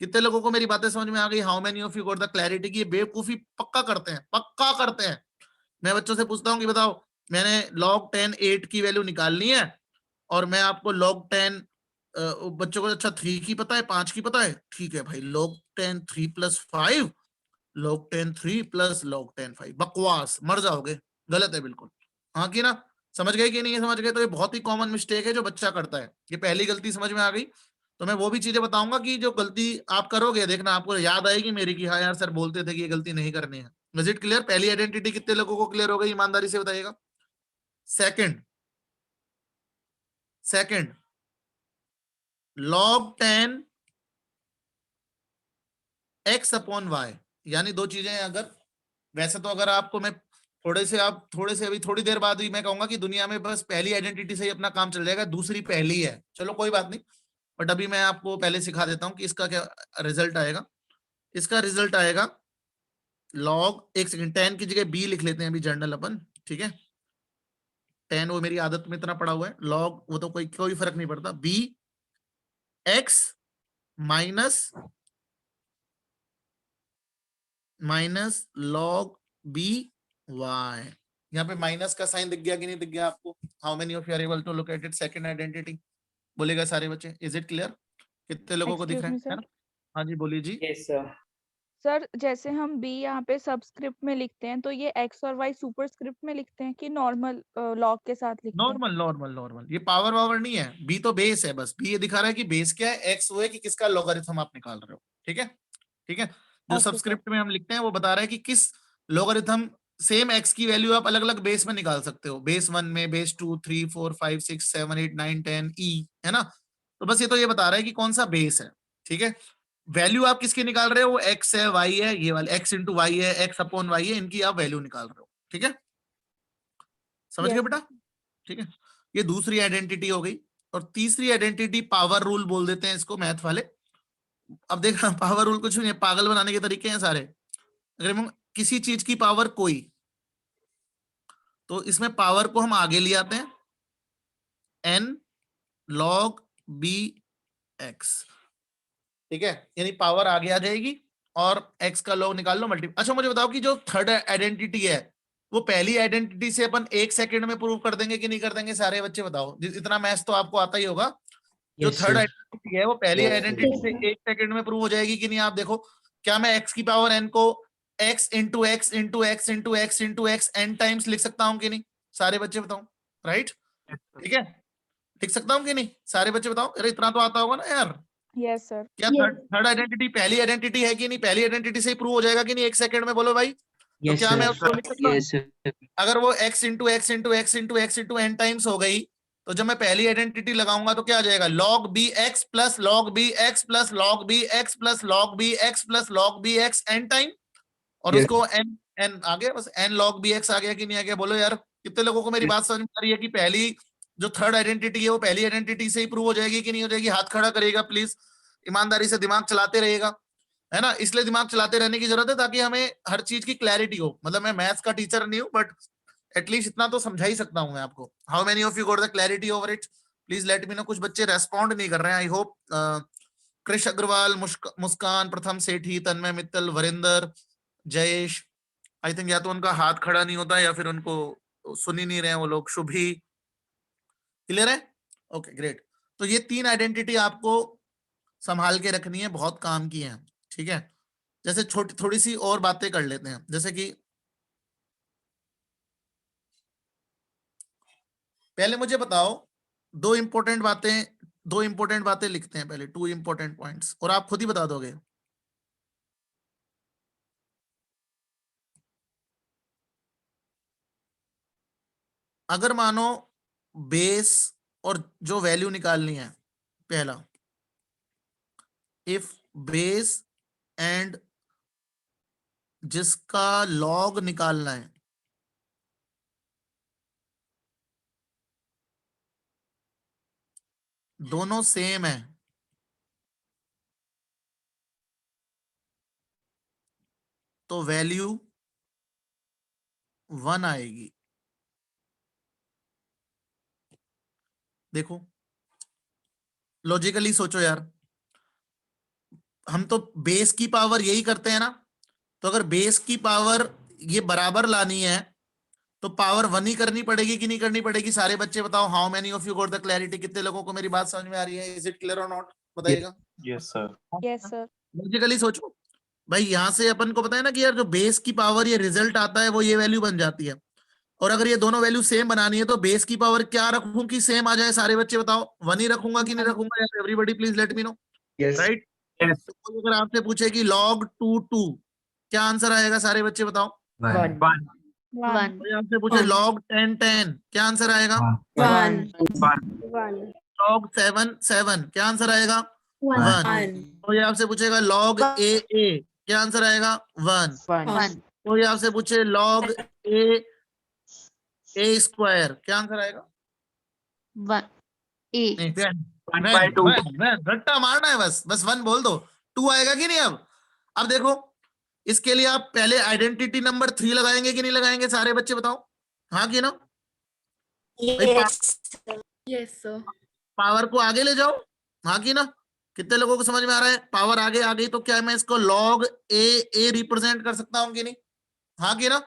कितने लोगों को मेरी बातें समझ में आ गई? How many of you got the clarity? की ये बेवकूफी पक्का करते हैं, पक्का करते हैं। मैं बच्चों से पूछता हूँ कि बताओ, मैंने log 10 8 की वैल्यू निकालनी है और मैं आपको log 10 बच्चों को अच्छा 3 की पता है, 5 की पता है, ठीक है भाई, log 10 3 plus 5 log 10 3 plus log 10 5। बकवास, मर जाओगे, गलत है बिल्कुल। हाँ कि ना? समझ गए कि नहीं समझ गए? तो ये बहुत ही कॉमन मिस्टेक है जो बच्चा करता है। ये पहली गलती समझ में आ गई, तो मैं वो भी चीजें बताऊंगा कि जो गलती आप करोगे, देखना आपको याद आएगी मेरी कि हाँ यार सर बोलते थे कि ये गलती नहीं करनी है। Is it clear? पहली आइडेंटिटी कितने लोगों को क्लियर हो गई? ईमानदारी से बताइएगा। Second log 10 x upon y, यानी दो चीजें अगर, वैसे तो अगर आपको मैं थोड़े से अभी थोड़ी देर बाद ही मैं कहूंगा कि दुनिया में बस पहली आइडेंटिटी से ही अपना काम चल जाएगा, दूसरी पहली है, चलो कोई बात नहीं, बट अभी मैं आपको पहले सिखा देता हूं कि इसका क्या रिजल्ट आएगा। इसका रिजल्ट आएगा log, एक सेकंड, 10 की जगह b लिख लेते हैं अभी जर्नल अपन, ठीक है? 10 वो मेरी आदत में इतना पड़ा हुआ है, log वो तो कोई फर्क नहीं पड़ता, b x minus log b y। यहाँ पे माइनस का साइन दिख गया कि नहीं दिख गया आपको? How many of you are able to look at it second identity? बोलेगा सारे बच्चे, इज इट क्लियर? कितने लोगों को दिख रहा Excuse me, है ना? हाँ जी बोलिए जी। Yes sir. सर जैसे हम बी यहाँ पे सबस्क्रिप्ट में लिखते हैं तो ये एक्स और वाई सुपरस्क्रिप्ट में लिखते हैं कि नॉर्मल लॉग के साथ लिखते हैं? नॉर्मल, ये पावर वावर नहीं है, बी तो बेस है, बस बी ये दिखा रहा है कि बेस क्या है, एक्स वो है कि किसका लॉगरिथम आप निकाल रहे हो। ठीक है, ठीक है। जो Okay, sir. सबस्क्रिप्ट में हम लिखते हैं वो बता रहा है कि किस लॉगरिथम सेम एक्स की वैल्यू आप अलग अलग बेस में निकाल सकते हो, बेस 1 में, बेस 2, 3, 4, 5, 6, 7, 8, 9, 10 ई, है ना? तो बस ये तो ये बता रहा है कि कौन सा बेस है। ठीक है, वैल्यू आप किसकी निकाल रहे हो, वो एक्स है, वाई है, ये वाले एक्स इंटू वाई है, एक्स अपॉन वाई है, इनकी आप वैल्यू निकाल रहे हो। ठीक है, समझ गए Yes. बेटा? ठीक है, ये दूसरी आइडेंटिटी हो गई। और तीसरी आइडेंटिटी पावर रूल बोल देते हैं इसको मैथ वाले। अब देखा, पावर रूल कुछ नहीं है, पागल बनाने के तरीके हैं सारे। अगर हम किसी चीज की पावर कोई, तो इसमें पावर को हम आगे ले आते हैं, एन लॉग बी एक्स। ठीक है, यानी पावर आगे आ जाएगी और एक्स का लॉग निकाल लो, मल्टी। अच्छा मुझे बताओ कि जो थर्ड आइडेंटिटी है वो पहली आइडेंटिटी से अपन 1 सेकंड में प्रूव कर देंगे कि नहीं कर देंगे? सारे बच्चे बताओ, इतना मैथ्स तो आपको आता ही होगा। जो Yes, थर्ड sir. आइडेंटिटी है वो पहली Yes, आइडेंटिटी से 1 सेकंड में प्रूव हो जाएगी कि नहीं? आप देखो, क्या मैं एक्स की पावर एन को x into x into x into x into x n times लिख सकता हूँ कि नहीं? सारे बच्चे बताओ, राइट? ठीक है, लिख सकता हूँ कि नहीं? सारे बच्चे बताओ, अरे इतना तो आता होगा ना यार। Yes, sir. क्या थर्ड आइडेंटिटी पहली आइडेंटिटी है कि नहीं? पहली आइडेंटिटी से ही प्रूव हो जाएगा कि नहीं 1 सेकंड में? बोलो भाई। तो Yes, क्या मैं sir. उसको लिख सकता हूँ? Yes, sir. अगर वो x into x into x into x into n times हो गई, तो जब मैं पहली आइडेंटिटी लगाऊंगा तो क्या आ जाएगा? log b x plus log b x plus log b x plus log b x plus log b x n time, और Yes. उसको एन एन आ गया, बस एन log बी एक्स आ गया कि नहीं आ गया? बोलो यार, कितने लोगों को मेरी बात समझ में आ रही है कि पहली जो थर्ड आइडेंटिटी है वो पहली आइडेंटिटी से ही प्रूव हो जाएगी कि नहीं हो जाएगी? हाथ खड़ा करेगा प्लीज, ईमानदारी से दिमाग चलाते रहेगा, है ना? इसलिए दिमाग चलाते रहने की जरूरत है ताकि हमें हर चीज की क्लैरिटी हो। मतलब मैं मैथ्स का टीचर नहीं हूं, बट एटलीस्ट इतना तो समझा ही सकता हूं मैं आपको। How many of you got the clarity over it? Please let me know. कुछ बच्चे रेस्पॉन्ड नहीं कर रहे हैं। आई होप कृष अग्रवाल, मुस्कान, प्रथम सेठी, तन्मय मित्तल, वरिंदर, जयेश, आई थिंक या तो उनका हाथ खड़ा नहीं होता या फिर उनको सुन ही नहीं रहे हैं वो लोग। शुभी, क्लियर है? Okay great. तो ये 3 आइडेंटिटी आपको संभाल के रखनी है, बहुत काम की है। ठीक है, जैसे छोटी थोड़ी सी और बातें कर लेते हैं, जैसे कि पहले मुझे बताओ, दो इंपॉर्टेंट बातें लिखते हैं पहले, 2 इंपॉर्टेंट पॉइंट्स, और आप खुद ही बता दोगे। अगर मानो बेस और जो वैल्यू निकालनी है, पहला, इफ बेस एंड जिसका लॉग निकालना है दोनों सेम है, तो वैल्यू 1 आएगी। देखो लॉजिकली सोचो यार, हम तो बेस की पावर यही करते हैं ना, तो अगर बेस की पावर ये बराबर लानी है तो पावर 1 ही करनी पड़ेगी कि नहीं करनी पड़ेगी? सारे बच्चे बताओ, how many of you got the clarity? कितने लोगों को मेरी बात समझ में आ रही है? इज इट क्लियर और नॉट? बताइएगा। Yes, sir. Yes, sir. Logically सोचो भाई, यहां से अपन को पता है ना कि यार जो बेस की पावर ये रिजल्ट आता है वो ये वैल्यू बन जाती है, और अगर ये दोनों वैल्यू सेम बनानी है तो बेस की पावर क्या रखूं कि सेम आ जाए? सारे बच्चे बताओ, 1 ही रखूंगा कि नहीं रखूंगा यार? Everybody please let me know, Yes. Right? Yes. तो कोई अगर आपसे पूछे कि log 2 क्या आंसर आएगा? सारे बच्चे बताओ। 1. 1. 1. कोई आपसे पूछे log 10 क्या आंसर आएगा? 1. 1. log 7 क्या आंसर आएगा? 1. कोई आपसे पूछेगा log a क्या आंसर आएगा? 1. 1. कोई आपसे पूछे log a स्क्वायर क्या आंसर आएगा? 1. A. नहीं, 1/2. रट्टा मारना है, बस 1 बोल दो, 2 आएगा कि नहीं? अब देखो, इसके लिए आप पहले आइडेंटिटी नंबर 3 लगाएंगे कि नहीं लगाएंगे? सारे बच्चे बताओ, हाँ कि ना? Yes. Yes, sir. पावर को आगे ले जाओ, हाँ कि ना? कितने लोगों को समझ में आ रहा है? पावर आगे आ गई तो क्या मैं इसको log a रिप्रेजेंट कर सकता हूँ कि नहीं? हाँ कि ना?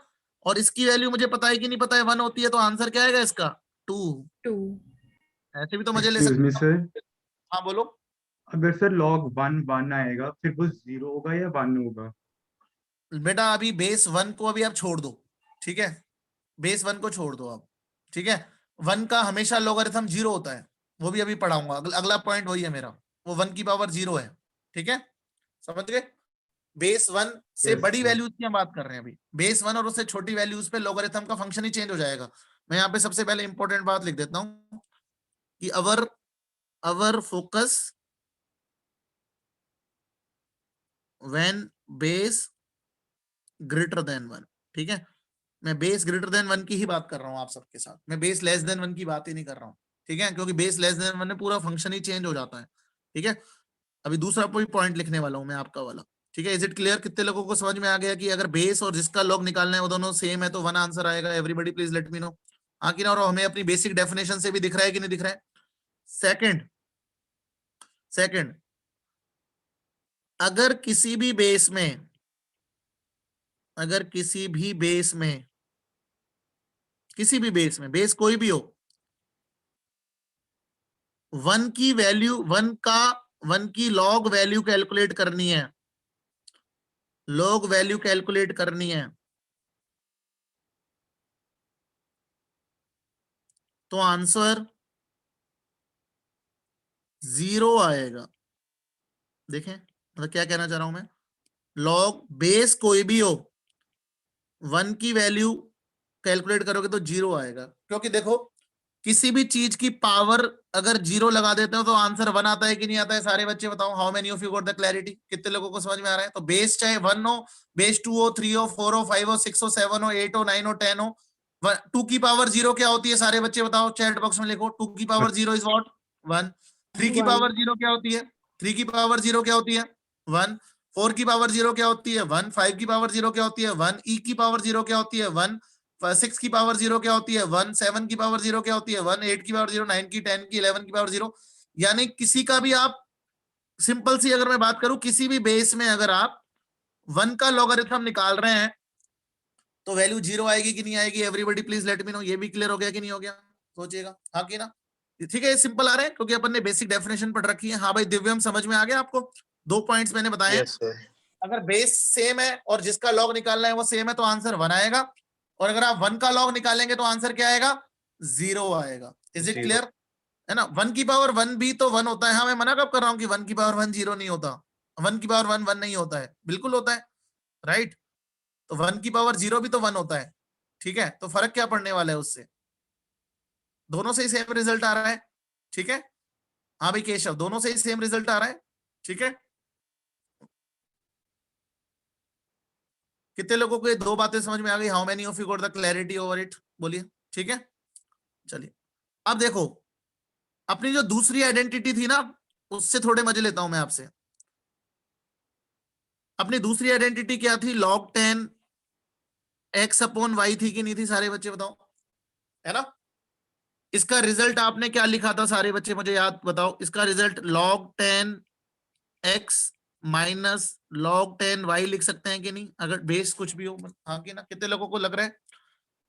और इसकी वैल्यू मुझे पता है कि नहीं पता है, 1 होती है, तो आंसर क्या आएगा इसका? 1 होगा। कोई आपसे पूछे कि log 2 क्या आंसर आएगा? 1. Yes. कोई आपसे पूछे log a 2? 2. ऐसे भी तो मजे ले एक्सक्यूज मी सकते हो। सर, हाँ बोलो। अगर सर log 1 आएगा फिर वो 0 होगा या 1 होगा? बेटा अभी बेस 1 को अभी आप छोड़ दो, ठीक है, बेस 1 को छोड़ दो आप, ठीक है। 1 का हमेशा लॉगरिथम 0 होता है, वो भी अभी पढ़ाऊंगा। अगला पॉइंट वही है मेरा, वो 1 की पावर 0 है, ठीक है, समझ गए। बेस 1 से Yes, बड़ी sir. वैल्यूज की हम बात कर रहे हैं अभी, बेस 1 और उससे छोटी वैल्यूज पे लॉगरिथम का फंक्शन ही चेंज हो जाएगा। मैं यहाँ पे सबसे पहले इंपॉर्टेंट बात लिख देता हूँ कि अवर focus when base greater than 1, ठीक है। मैं बेस ग्रेटर देन 1 की ही बात कर रहा हूँ आप सबके साथ, मैं बेस लेस देन 1 की बात ही नहीं कर रहा हूँ, ठीक है, क्योंकि बेस लेस देन 1 में पूरा फंक्शन ही चेंज हो जाता है, ठीक है। अभी दूसरा कोई पॉइंट लिखने वाला हूं मैं आपका वाला, ठीक है। Is it clear? कितने लोगों को समझ में आ गया कि अगर बेस और जिसका लॉग निकालना है वो दोनों सेम है तो 1 आंसर आएगा? Everybody please let me know. हाँ कि ना? और हमें अपनी बेसिक डेफिनेशन से भी दिख रहा है कि नहीं दिख रहा है? सेकंड, अगर किसी भी बेस में बेस कोई भी हो, 1 की वैल्यू 1 की लॉग वैल्यू कैलकुलेट करनी है, तो आंसर 0 आएगा। देखें मतलब क्या कहना चाह रहा हूं मैं, लॉग बेस कोई भी हो, 1 की वैल्यू कैलकुलेट करोगे तो 0 आएगा, क्योंकि देखो किसी भी चीज की पावर अगर 0 लगा देते हो तो आंसर 1 आता है कि नहीं आता है? सारे बच्चे बताओ, how many of you got the clarity? कितने लोगों को समझ में आ रहा है? तो बेस चाहे 1 हो, बेस 2 हो, 3 हो, 4 हो, 5 हो, 6 हो, 7 हो, 8 हो, 9 हो, 10 हो, 2 की पावर 0 क्या होती है? सारे बच्चे बताओ, चैट बॉक्स में लिखो, 2 की पावर 0 इज व्हाट? 1। 3 की पावर 0 क्या होती है? 3 की पावर 0 क्या होती है? 1। 4 की पावर 0 क्या होती है? 1। 5 की पावर 0 क्या होती है? 1। ई की पावर 0 क्या होती है? 1। 6 की पावर 0 क्या होती है? 1। 7 की पावर 0 क्या होती है? 1। 8 की पावर 0, 9 की, 10 की, 11 की पावर 0। यानी किसी का भी आप सिंपल सी अगर मैं बात करूं, किसी भी बेस में अगर आप 1 का लॉगरिथम निकाल रहे हैं तो वैल्यू 0 आएगी कि नहीं आएगी? Everybody please let me know. ये भी क्लियर हो गया कि नहीं हो गया? सोचिएगा, हाँ कि ना? ठीक है, सिंपल आ रहा है क्योंकि अपन ने बेसिक डेफिनेशन पढ़ रखी है। हाँ भाई दिव्यम, समझ में आ गया आपको? 2 पॉइंट्स मैंने बताए हैं। Yes, sir. अगर बेस सेम है और जिसका लॉग निकालना है वो सेम है तो आंसर 1 आएगा, और अगर आप 1 का लॉग निकालेंगे तो आंसर क्या आएगा? 0 आएगा। Is it Zero. क्लियर? है ना? 1 की पावर 1 भी तो 1 होता है। हाँ मैं मना कब कर रहा हूँ कि 1 की पावर 1 0 नहीं होता? 1 की पावर 1 1 नहीं होता है, बिल्कुल होता है, राइट। तो 1 की पावर 0 भी तो 1 होता है, ठीक है। तो फर्क क्या पड़ने वाला है उससे? दोनों से ही सेम रिजल्ट आ रहा है, ठीक है। हाँ भाई केशव, दोनों से ही सेम रिजल्ट आ रहा है, ठीक है। कितने लोगों को ये 2 बातें समझ में आ गई? How many of you got the clarity over it? बोलिए, ठीक है। चलिए अब देखो, अपनी जो दूसरी आइडेंटिटी थी ना, उससे थोड़े मजे लेता हूं मैं आपसे। अपनी दूसरी आइडेंटिटी क्या थी? log 10 x अपॉन y थी कि नहीं थी? सारे बच्चे बताओ, है ना? इसका रिजल्ट आपने क्या लिखा था? सारे बच्चे मुझे याद बताओ। इसका result log 10 x minus log 10 y लिख सकते हैं कि नहीं, अगर बेस कुछ भी हो? हाँ कि ना? कितने लोगों को लग रहा है?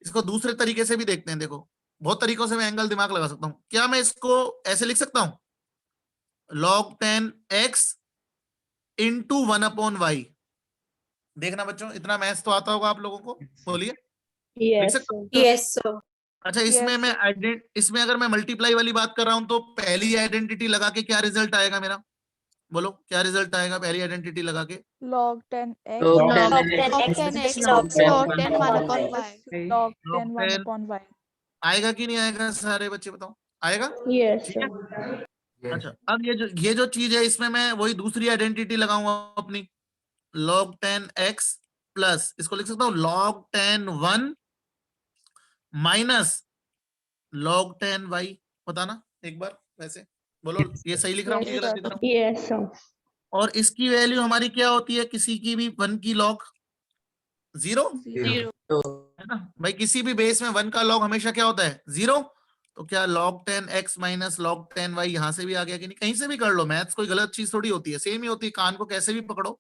इसको दूसरे तरीके से भी देखते हैं। देखो बहुत तरीकों से मैं एंगल दिमाग लगा सकता हूं। क्या मैं इसको ऐसे लिख सकता हूं? log 10 x into 1 upon y. देखना बच्चों, इतना मैथ्स तो आता होगा आप लोगों को, बोलिए। लिख सकता हूं? Yes, sir. अच्छा, इसमें Yes, मैं इसमें अगर मैं मल्टीप्लाई वाली बात कर रहा हूं तो पहली आइडेंटिटी लगा के क्या रिजल्ट आएगा मेरा? बोलो क्या रिजल्ट आएगा पहली आइडेंटिटी लगा के? log 10x Log Log 10 10x, log 10 log 10 1 upon y. log 10 log 1 10 upon y. आएगा कि नहीं आएगा? सारे बच्चे बताओ, आएगा? Yes, ठीक है। Yes. अच्छा, अब ये जो चीज है इसमें मैं वही दूसरी आइडेंटिटी लगाऊंगा अपनी, log 10x प्लस, इसको लिख सकता हूँ log 10 1 माइनस log 10 y। बताना एक बार वैसे, बोलो ये सही लिख रहा हूँ कि Yes, गलत sir. लिख रहा हूँ? Yes, sir. और इसकी वैल्यू हमारी क्या होती है? किसी की भी 1 की log 0, तो है ना भाई? किसी भी बेस में 1 का log हमेशा क्या होता है? 0। तो क्या log 10 x minus log 10 y यहां से भी आ गया कि नहीं? कहीं से भी कर लो, मैथ्स कोई गलत चीज थोड़ी होती है, सेम ही होती है, कान को कैसे भी पकड़ो।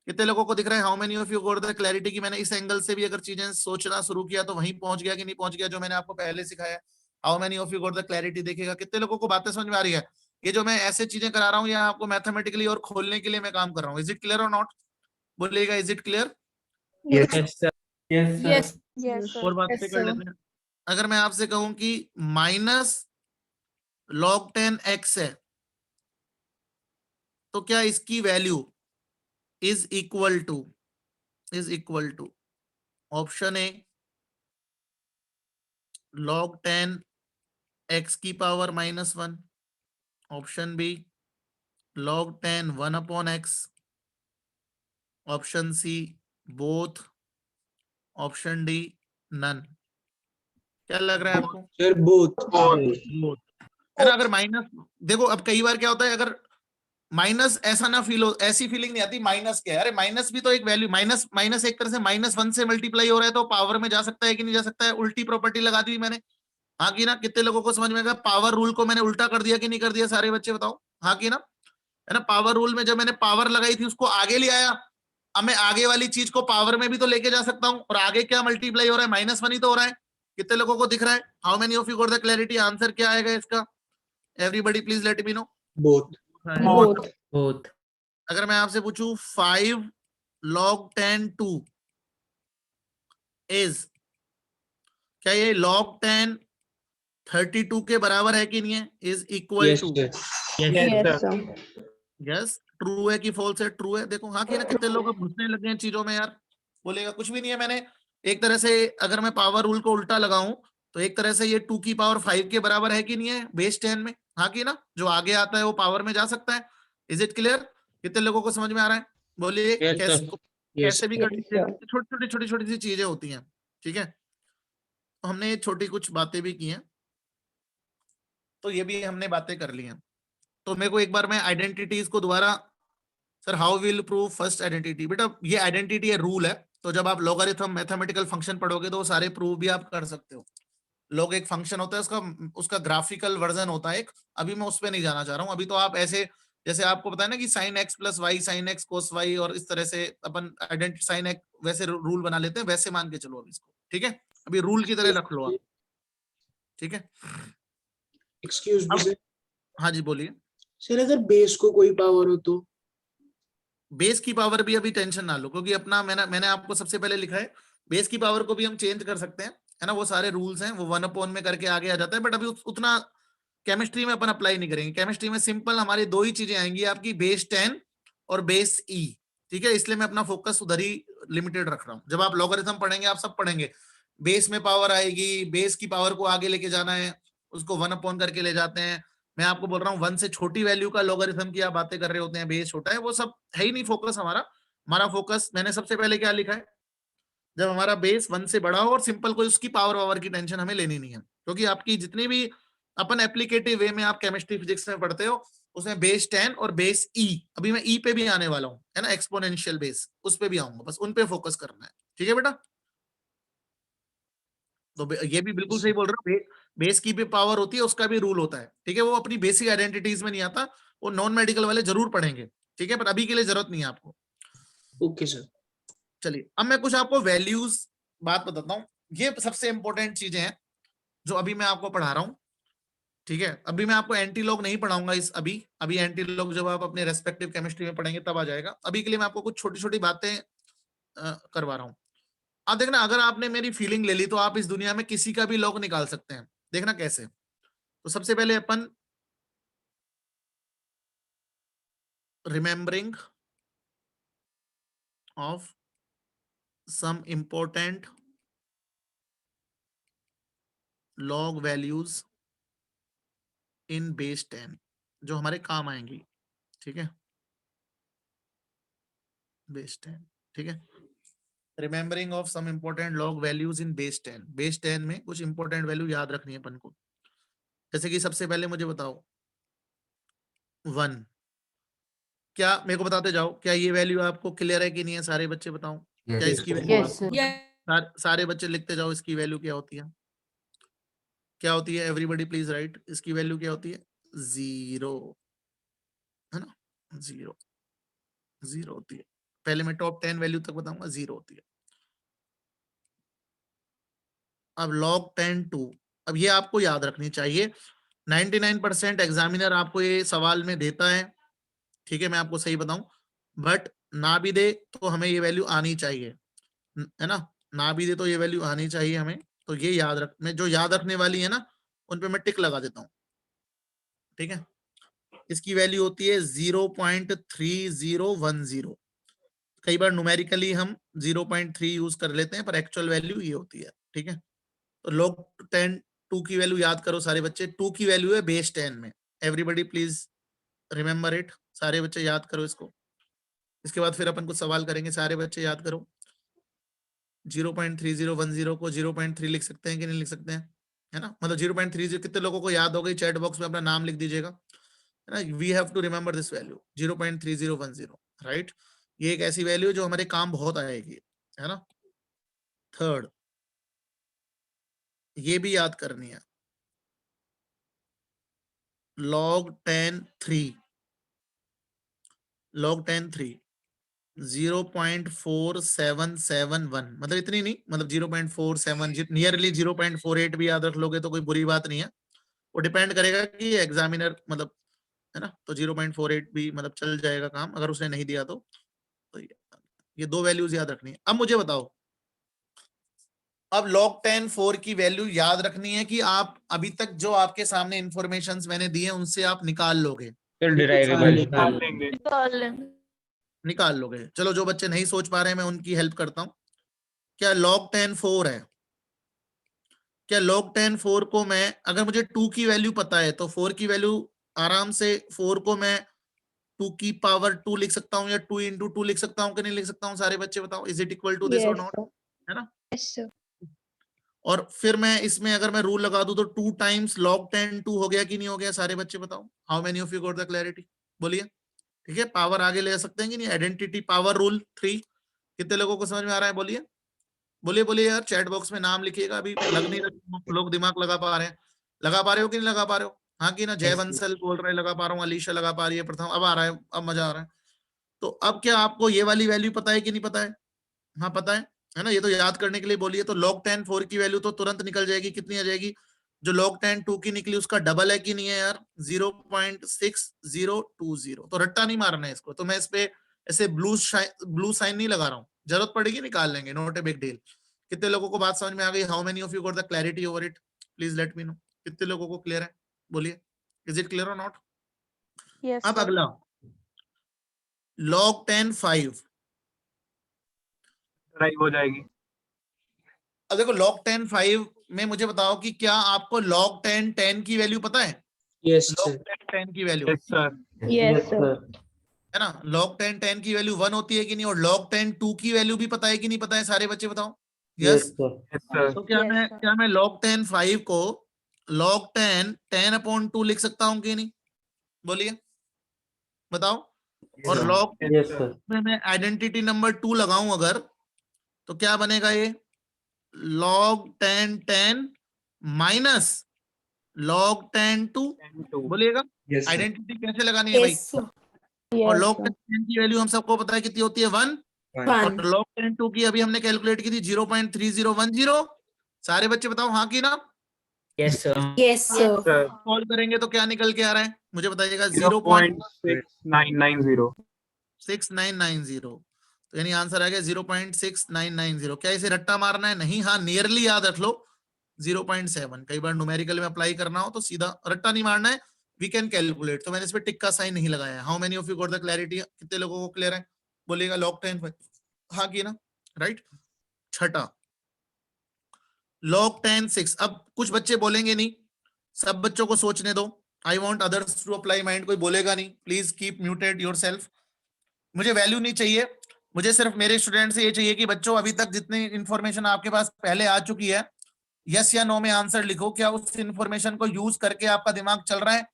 कितने लोगों को दिख रहा है? How many of you got the clarity? कि मैंने इस एंगल से भी अगर चीजें सोचना शुरू किया तो वहीं पहुंच गया कि नहीं पहुंच गया, जो मैंने आपको पहले सिखाया? How many of you got the clarity देखेगा कितने लोगों को बातें समझ में आ रही है। ये जो मैं ऐसे चीजें करा रहा हूँ या आपको मैथमेटिकली और खोलने के लिए मैं काम कर रहा हूँ। इज इट क्लियर और नॉट? बोलिएगा is it clear? Yes sir. Yes और सर। बात पे कर लेते हैं। अगर मैं आपसे कहूं कि माइनस log 10x है तो क्या इसकी value is equal to option a log 10 x की power -1, option b log 10 1/x, option c both, option d none. क्या लग रहा है आपको? Sir both. बोथ है ना। अगर माइनस देखो, अब कई बार क्या होता है, अगर माइनस ऐसा ना फील हो, ऐसी फीलिंग नहीं आती माइनस क्या है, अरे माइनस भी तो एक वैल्यू, माइनस माइनस एक तरह से -1 से मल्टीप्लाई हो रहा है तो पावर में जा सकता है कि नहीं जा सकता है। उल्टी प्रॉपर्टी लगा दी मैंने, हाँ की ना। कितने लोगों को समझ में आएगा? पावर रूल को मैंने उल्टा कर दिया कि नहीं कर दिया? सारे बच्चे बताओ, हाँ की ना। है ना, पावर रूल में जब मैंने पावर लगाई थी उसको आगे ले आया, अब मैं आगे वाली चीज को पावर में भी तो लेके जा सकता हूँ, और आगे क्या मल्टीप्लाई हो रहा है? -1 ही तो हो रहा है। कितने लोगों को दिख रहा है? How many of you got the clarity? Answer क्या आएगा इसका? Everybody please let me know. Both. both अगर मैं आपसे पूछूं 5 log 10 2 इज, क्या ये log 10 32 के बराबर है कि नहीं है? Is equal to, yes true है कि फॉल्स है? ट्रू है। देखो हाँ कि ना, कितने लोग अब घुसने लगे हैं चीजों में यार। बोलेगा कुछ भी नहीं है। मैंने एक तरह से अगर मैं पावर रूल को उल्टा लगाऊं तो एक तरह से ये 2 की पावर 5 के बराबर है कि नहीं है बेस 10 में? हाँ कि ना, जो आगे आता है वो पावर में जा सकता है। Is it clear? कितने लोगों को समझ में आ रहा है? बोलिए कैसे भी कर लीजिए। छोटी छोटी सी चीजें होती हैं, ठीक है। तो हमने ये छोटी कुछ बातें भी की हैं, तो ये भी हमने बातें कर ली हैं। तो मेरे को एक बार मैं आइडेंटिटीज को दोबारा, sir how will prove first identity? बेटा ये आइडेंटिटी है, रूल है, तो जब आप लॉगरिथम मैथमेटिकल फंक्शन पढ़ोगे तो वो सारे प्रूव भी आप कर सकते हो। लॉग एक फंक्शन होता है, उसका ग्राफिकल वर्जन होता है एक, अभी मैं उस पर नहीं जाना चाह रहा हूँ। अभी तो आप ऐसे, जैसे आपको पता है ना कि sin x + y sin x cos y, और इस तरह से अपन आइडेंटिटी sin x वैसे रूल बना लेते हैं, वैसे मान के चलो अब इसको, ठीक है। अभी रूल की तरह रख लो आप, ठीक है। एक्सक्यूज मी अब सर। हाँ जी बोलिए। सर अगर बेस को कोई पावर हो तो? बेस की पावर भी अभी टेंशन ना लो, क्योंकि अपना मैंने आपको सबसे पहले लिखा है, बेस की पावर को भी हम चेंज कर सकते हैं, है ना। वो सारे रूल्स हैं, वो 1/, में करके आगे आ जाता है, बट अभी उतना केमिस्ट्री में अपन अप्लाई नहीं करेंगे। केमिस्ट्री में सिंपल हमारी 2 ही चीजें आएंगी, आपकी बेस 10 और बेस ई, ठीक है। इसलिए मैं अपना फोकस उधर ही लिमिटेड रख रहा हूँ। जब आप लॉगरिथम पढ़ेंगे आप सब पढ़ेंगे, बेस में पावर आएगी, बेस की पावर को आगे लेके जाना है, उसको 1/, करके ले जाते हैं। मैं आपको बोल रहा हूँ 1 से छोटी वैल्यू का लॉगरिथम की आप बातें कर रहे होते हैं, बेस छोटा है, वो सब है ही नहीं फोकस हमारा। हमारा फोकस, मैंने सबसे पहले क्या लिखा है, जब हमारा बेस 1 से बड़ा हो और सिंपल, कोई उसकी पावर की टेंशन हमें लेनी नहीं है, क्योंकि आपकी जितनी भी अपन एप्लीकेटिव वे में आप केमिस्ट्री फिजिक्स में पढ़ते हो, उसमें बेस 10 और बेस ई, अभी मैं ई पे भी आने वाला हूँ, है ना, एक्सपोनेंशियल बेस, उस पे भी आऊंगा, बस उन पे फोकस करना है, ठीक है बेटा। तो ये भी बिल्कुल सही बोल रहे हो, बेस की भी पावर होती है, उसका भी रूल होता है, ठीक है। वो अपनी बेसिक आइडेंटिटीज में नहीं आता, वो नॉन मेडिकल वाले जरूर पढ़ेंगे, ठीक है, पर अभी के लिए जरूरत नहीं है आपको। Okay sir. चलिए अब मैं कुछ आपको वैल्यूज बात बताता हूँ, ये सबसे इंपॉर्टेंट चीजें हैं जो अभी मैं आपको पढ़ा रहा हूँ, ठीक है। अभी मैं आपको एंटी लॉग नहीं पढ़ाऊंगा इस अभी एंटी लॉग जब आप अपने रेस्पेक्टिव केमिस्ट्री में पढ़ेंगे तब आ जाएगा। अभी के लिए मैं आपको कुछ छोटी छोटी बातें करवा रहा हूँ। आप देखना, अगर आपने मेरी फीलिंग ले ली तो आप इस दुनिया में किसी का भी लॉग निकाल सकते हैं। देखना कैसे। तो सबसे पहले अपन remembering of some important log values in base 10 जो हमारे काम आएंगी, ठीक है, बेस 10, ठीक है। Remembering of some important log values in base 10, base 10 में कुछ इंपॉर्टेंट वैल्यू याद रखनी है अपन को। जैसे कि सबसे पहले मुझे बताओ 1, क्या मेरे को बताते जाओ, क्या ये वैल्यू आपको क्लियर है कि नहीं है? सारे बच्चे बताओ क्या इसकी वैल्यू, Yes, sir. सारे बच्चे लिखते जाओ इसकी वैल्यू क्या होती है, क्या होती है? एवरीबॉडी प्लीज राइट, इसकी वैल्यू क्या होती है? 0, है ना, 0 0 होती है। पहले मैं टॉप 10 वैल्यू तक बताऊंगा, 0 होती है। अब log 10 2, अब ये आपको याद रखनी चाहिए। 99% एग्जामिनर आपको ये सवाल में देता है, ठीक है, मैं आपको सही बताऊं, बट ना भी दे तो हमें ये वैल्यू आनी चाहिए, है ना भी दे तो ये वैल्यू आनी चाहिए हमें। तो ये याद रख, मैं जो याद रखने वाली है ना उन पे मैं टिक लगा देता हूँ, ठीक है। इसकी वैल्यू होती है 0.3010। कई बार न्यूमेरिकली हम 0.3 यूज कर लेते हैं, पर एक्चुअल वैल्यू ये होती है, ठीक है। तो log 10 2 की वैल्यू याद करो सारे बच्चे। 2 की वैल्यू है बेस 10 में। एवरीबडी प्लीज रिमेम्बर इट, सारे बच्चे याद करो इसको। इसके बाद फिर अपन कुछ सवाल करेंगे, सारे बच्चे याद करो। 0.3010 को 0.3 लिख सकते हैं कि नहीं लिख सकते हैं, है ना। मतलब 0.30 कितने लोगों को याद हो गई, चैट बॉक्स में अपना नाम लिख दीजिएगा, है ना। We have to remember this value 0.3010, right. ये एक ऐसी वैल्यू जो हमारे काम बहुत आएगी, है ना। थर्ड, ये भी याद करनी है, log 10 3, log 10 3 0.4771, मतलब इतनी नहीं, मतलब 0.47, नियरली 0.48 भी याद रख लोगे तो कोई बुरी बात नहीं है। वो डिपेंड करेगा कि एग्जामिनर मतलब, है ना, तो 0.48 भी मतलब चल जाएगा काम, अगर उसने नहीं दिया तो ये दो वैल्यूज याद रखनी है। अब मुझे बताओ, अब log 10 4 की वैल्यू याद रखनी है कि आप अभी तक जो आपके सामने इंफॉर्मेशंस मैंने दिए उनसे आप निकाल लोगे, फिर डिराइवेबल निकाल लेंगे। निकाल लोगे। चलो जो बच्चे नहीं सोच पा रहे हैं मैं उनकी हेल्प करता हूं। क्या log 10 4 है? क्या log 10 4 को मैं, अगर मुझे 2 की वैल्यू पता है तो 4 की वैल्यू आराम से 4 को मैं 2 की पावर 2 लिख सकता हूँ, या 2 into 2 लिख सकता हूँ कि नहीं लिख सकता हूँ, सारे बच्चे बताओ। Is it equal to this और नॉट, है ना। और फिर मैं इसमें अगर मैं रूल लगा दूं तो 2 times log 10 2 हो गया कि नहीं हो गया, सारे बच्चे बताओ। How many of you got the clarity, बोलिए। ठीक है, पावर आगे ले सकते हैं कि नहीं, आइडेंटिटी पावर रूल 3 कितने लोगों को समझ में आ रहा है, बोलिए बोलिए बोलिए यार, चैट बॉक्स में नाम लिखिएगा। अभी लग नहीं रहा, लोग दिमाग लगा पा रहे हैं, लगा पा रहे हो कि नहीं लगा पा रहे हो? हाँ कि ना, जय बंसल बोल रहे हैं लगा पा रहा हूँ, अलीशा लगा पा रही है, प्रथम अब आ रहा है, अब मजा आ रहा है। तो अब क्या आपको ये वाली वैल्यू पता है कि नहीं पता है? हाँ पता है ना, ये तो याद करने के लिए बोलिए। तो log 10 4 की वैल्यू तो तुरंत निकल जाएगी, कितनी आ जाएगी? जो log 10 2 की निकली उसका डबल है कि नहीं है यार, 0.6020। तो रट्टा नहीं मारना है इसको, तो मैं इस पे ऐसे ब्लू साइन नहीं लगा रहा हूँ, जरूरत पड़ेगी निकाल लेंगे, नॉट ए बिग डील। कितने लोगों को बात समझ में आ गई? How many of you got the clarity over it, please let me know. कितने लोगों को क्लियर है, बोलिए। इज इट क्लियर और नॉट? यस अब अगला log 10 5। ड्राइव हो जाएगी। अब देखो log 10 5 में मुझे बताओ कि क्या आपको log 10 10 की वैल्यू पता है? Yes log sir. 10 10 की value, yes sir. Yes sir. है ना। log 10 10 की वैल्यू 1 होती है कि नहीं? और log 10 2 की वैल्यू भी पता है कि नहीं पता है, सारे बच्चे बताओ। यस। सर। Yes sir. तो क्या मैं log 10 5 को log 10 10/2 लिख सकता हूँ कि नहीं, बोलिए बताओ। और log यस सर। में मैं आइडेंटिटी नंबर 2 लगाऊं अगर, तो क्या बनेगा ये? log 10 10 माइनस log 10 2, बोलिएगा। आइडेंटिटी कैसे लगानी है भाई? और log 10 की वैल्यू हम सबको पता है कितनी होती है, 1। और log 10 2 की अभी हमने कैलकुलेट की थी 0.3010। सारे बच्चे बताओ हाँ की ना। Yes sir. सर सॉल्व करेंगे तो क्या निकल के आ रहा है, मुझे बताइएगा। 0.6990। 0.6990, तो यानी आंसर आ गया 0.6990। क्या इसे रट्टा मारना है? नहीं, हाँ नियरली याद रख लो 0.7। कई बार न्यूमेरिकल में अप्लाई करना हो तो सीधा रट्टा नहीं मारना है, वी कैन कैलकुलेट। तो मैंने इस पे टिक का साइन नहीं लगाया है। How many of you got the clarity, कितने लोगों को क्लियर है, बोलिएगा। log 10 हाँ की ना, राइट। छठा log 10 6। अब कुछ बच्चे बोलेंगे नहीं, सब बच्चों को सोचने दो। I want others to apply mind, कोई बोलेगा नहीं, प्लीज कीप म्यूटेड योरसेल्फ। मुझे वैल्यू नहीं चाहिए, मुझे सिर्फ मेरे स्टूडेंट से ये चाहिए कि बच्चों अभी तक जितनी इंफॉर्मेशन आपके पास पहले आ चुकी है, यस या नो में आंसर लिखो। क्या उस इंफॉर्मेशन को यूज करके आपका दिमाग चल रहा है?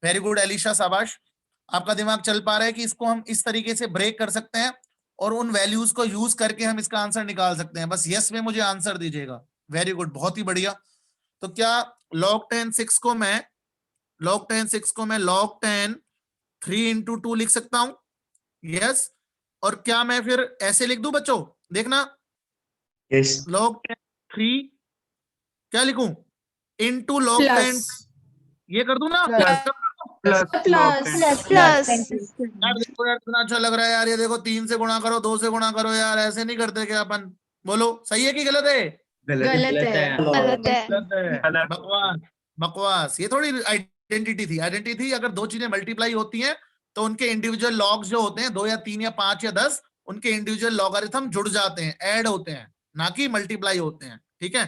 वेरी गुड एलिशा, शाबाश। आपका दिमाग चल पा रहा है कि इसको हम इस तरीके से ब्रेक कर सकते हैं और उन वैल्यूज को यूज करके हम इसका आंसर निकाल सकते हैं। बस यस में मुझे आंसर दीजिएगा। वेरी गुड, बहुत ही बढ़िया। तो क्या log 10 6 को मैं log 10 3 into 2 लिख सकता हूं? यस। और क्या मैं फिर ऐसे लिख दूं बच्चों, देखना। log 10 3 क्या लिखूं? इनटू log 10 ये कर दूं ना प्लस प्लस यार देखो यार कितना अच्छा लग रहा है यार, ये देखो 3 से गुणा करो, 2 से गुणा करो यार, ऐसे नहीं करते क्या अपन? बोलो सही है कि गलत है? गलत है गलत है। बकवास बकवास, ये थोड़ी आइडेंटिटी थी। आइडेंटिटी थी अगर दो चीजें मल्टीप्लाई होती हैं तो उनके इंडिविजुअल लॉग्स जो होते हैं 2 या 3 या 5 या 10 उनके इंडिविजुअल लॉगरिथम जुड़ जाते हैं, ऐड होते हैं, ना कि मल्टीप्लाई होते हैं। ठीक है,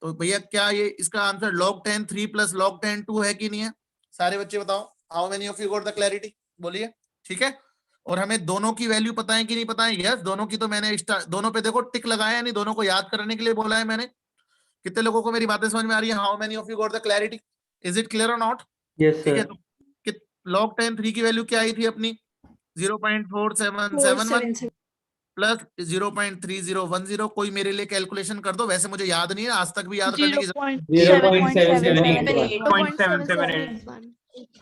तो भैया क्या ये इसका आंसर log 10 3 प्लस log 10 2 है कि नहीं है? सारे बच्चे बताओ, how many of you got the clarity? बोलिए। ठीक है, और हमें दोनों की वैल्यू पता है कि नहीं पता है? यस, दोनों की तो मैंने दोनों पे देखो टिक लगाया, नहीं दोनों को याद करने के लिए बोला है मैंने। कितने लोगों को मेरी बातें समझ में आ रही है? How many of you got the clarity? Is it clear और नॉट? यस ठीक है, सर। तो log 10 3 की वैल्यू क्या आई थी अपनी? 0.4771 प्लस 0.3010। कोई मेरे लिए कैलकुलेशन कर दो, वैसे मुझे याद नहीं है, आज तक भी याद करने की जरूरत 0.778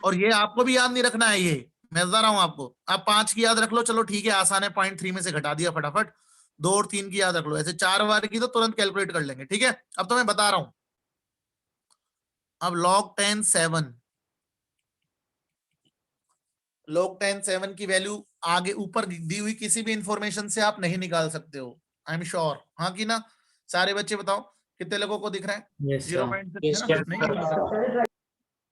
और ये आपको भी याद नहीं रखना है। ये मैं बता रहा हूँ आपको, आप 5 की याद रख लो, चलो ठीक है, आसान है, 0.3 में से घटा दिया फटाफट। 2 और 3 की याद रख लो, ऐसे 4 बार की तो तुरंत कैलकुलेट कर लेंगे। ठीक है, अब तो मैं बता रहा हूं, अब log 10 7 log 10 7 की वैल्यू आगे ऊपर दी हुई किसी भी इंफॉर्मेशन से आप नहीं निकाल सकते हो, आई एम श्योर। हाँ कि ना? सारे बच्चे बताओ, कितने लोगों को दिख रहा है? Yes sir. 0.6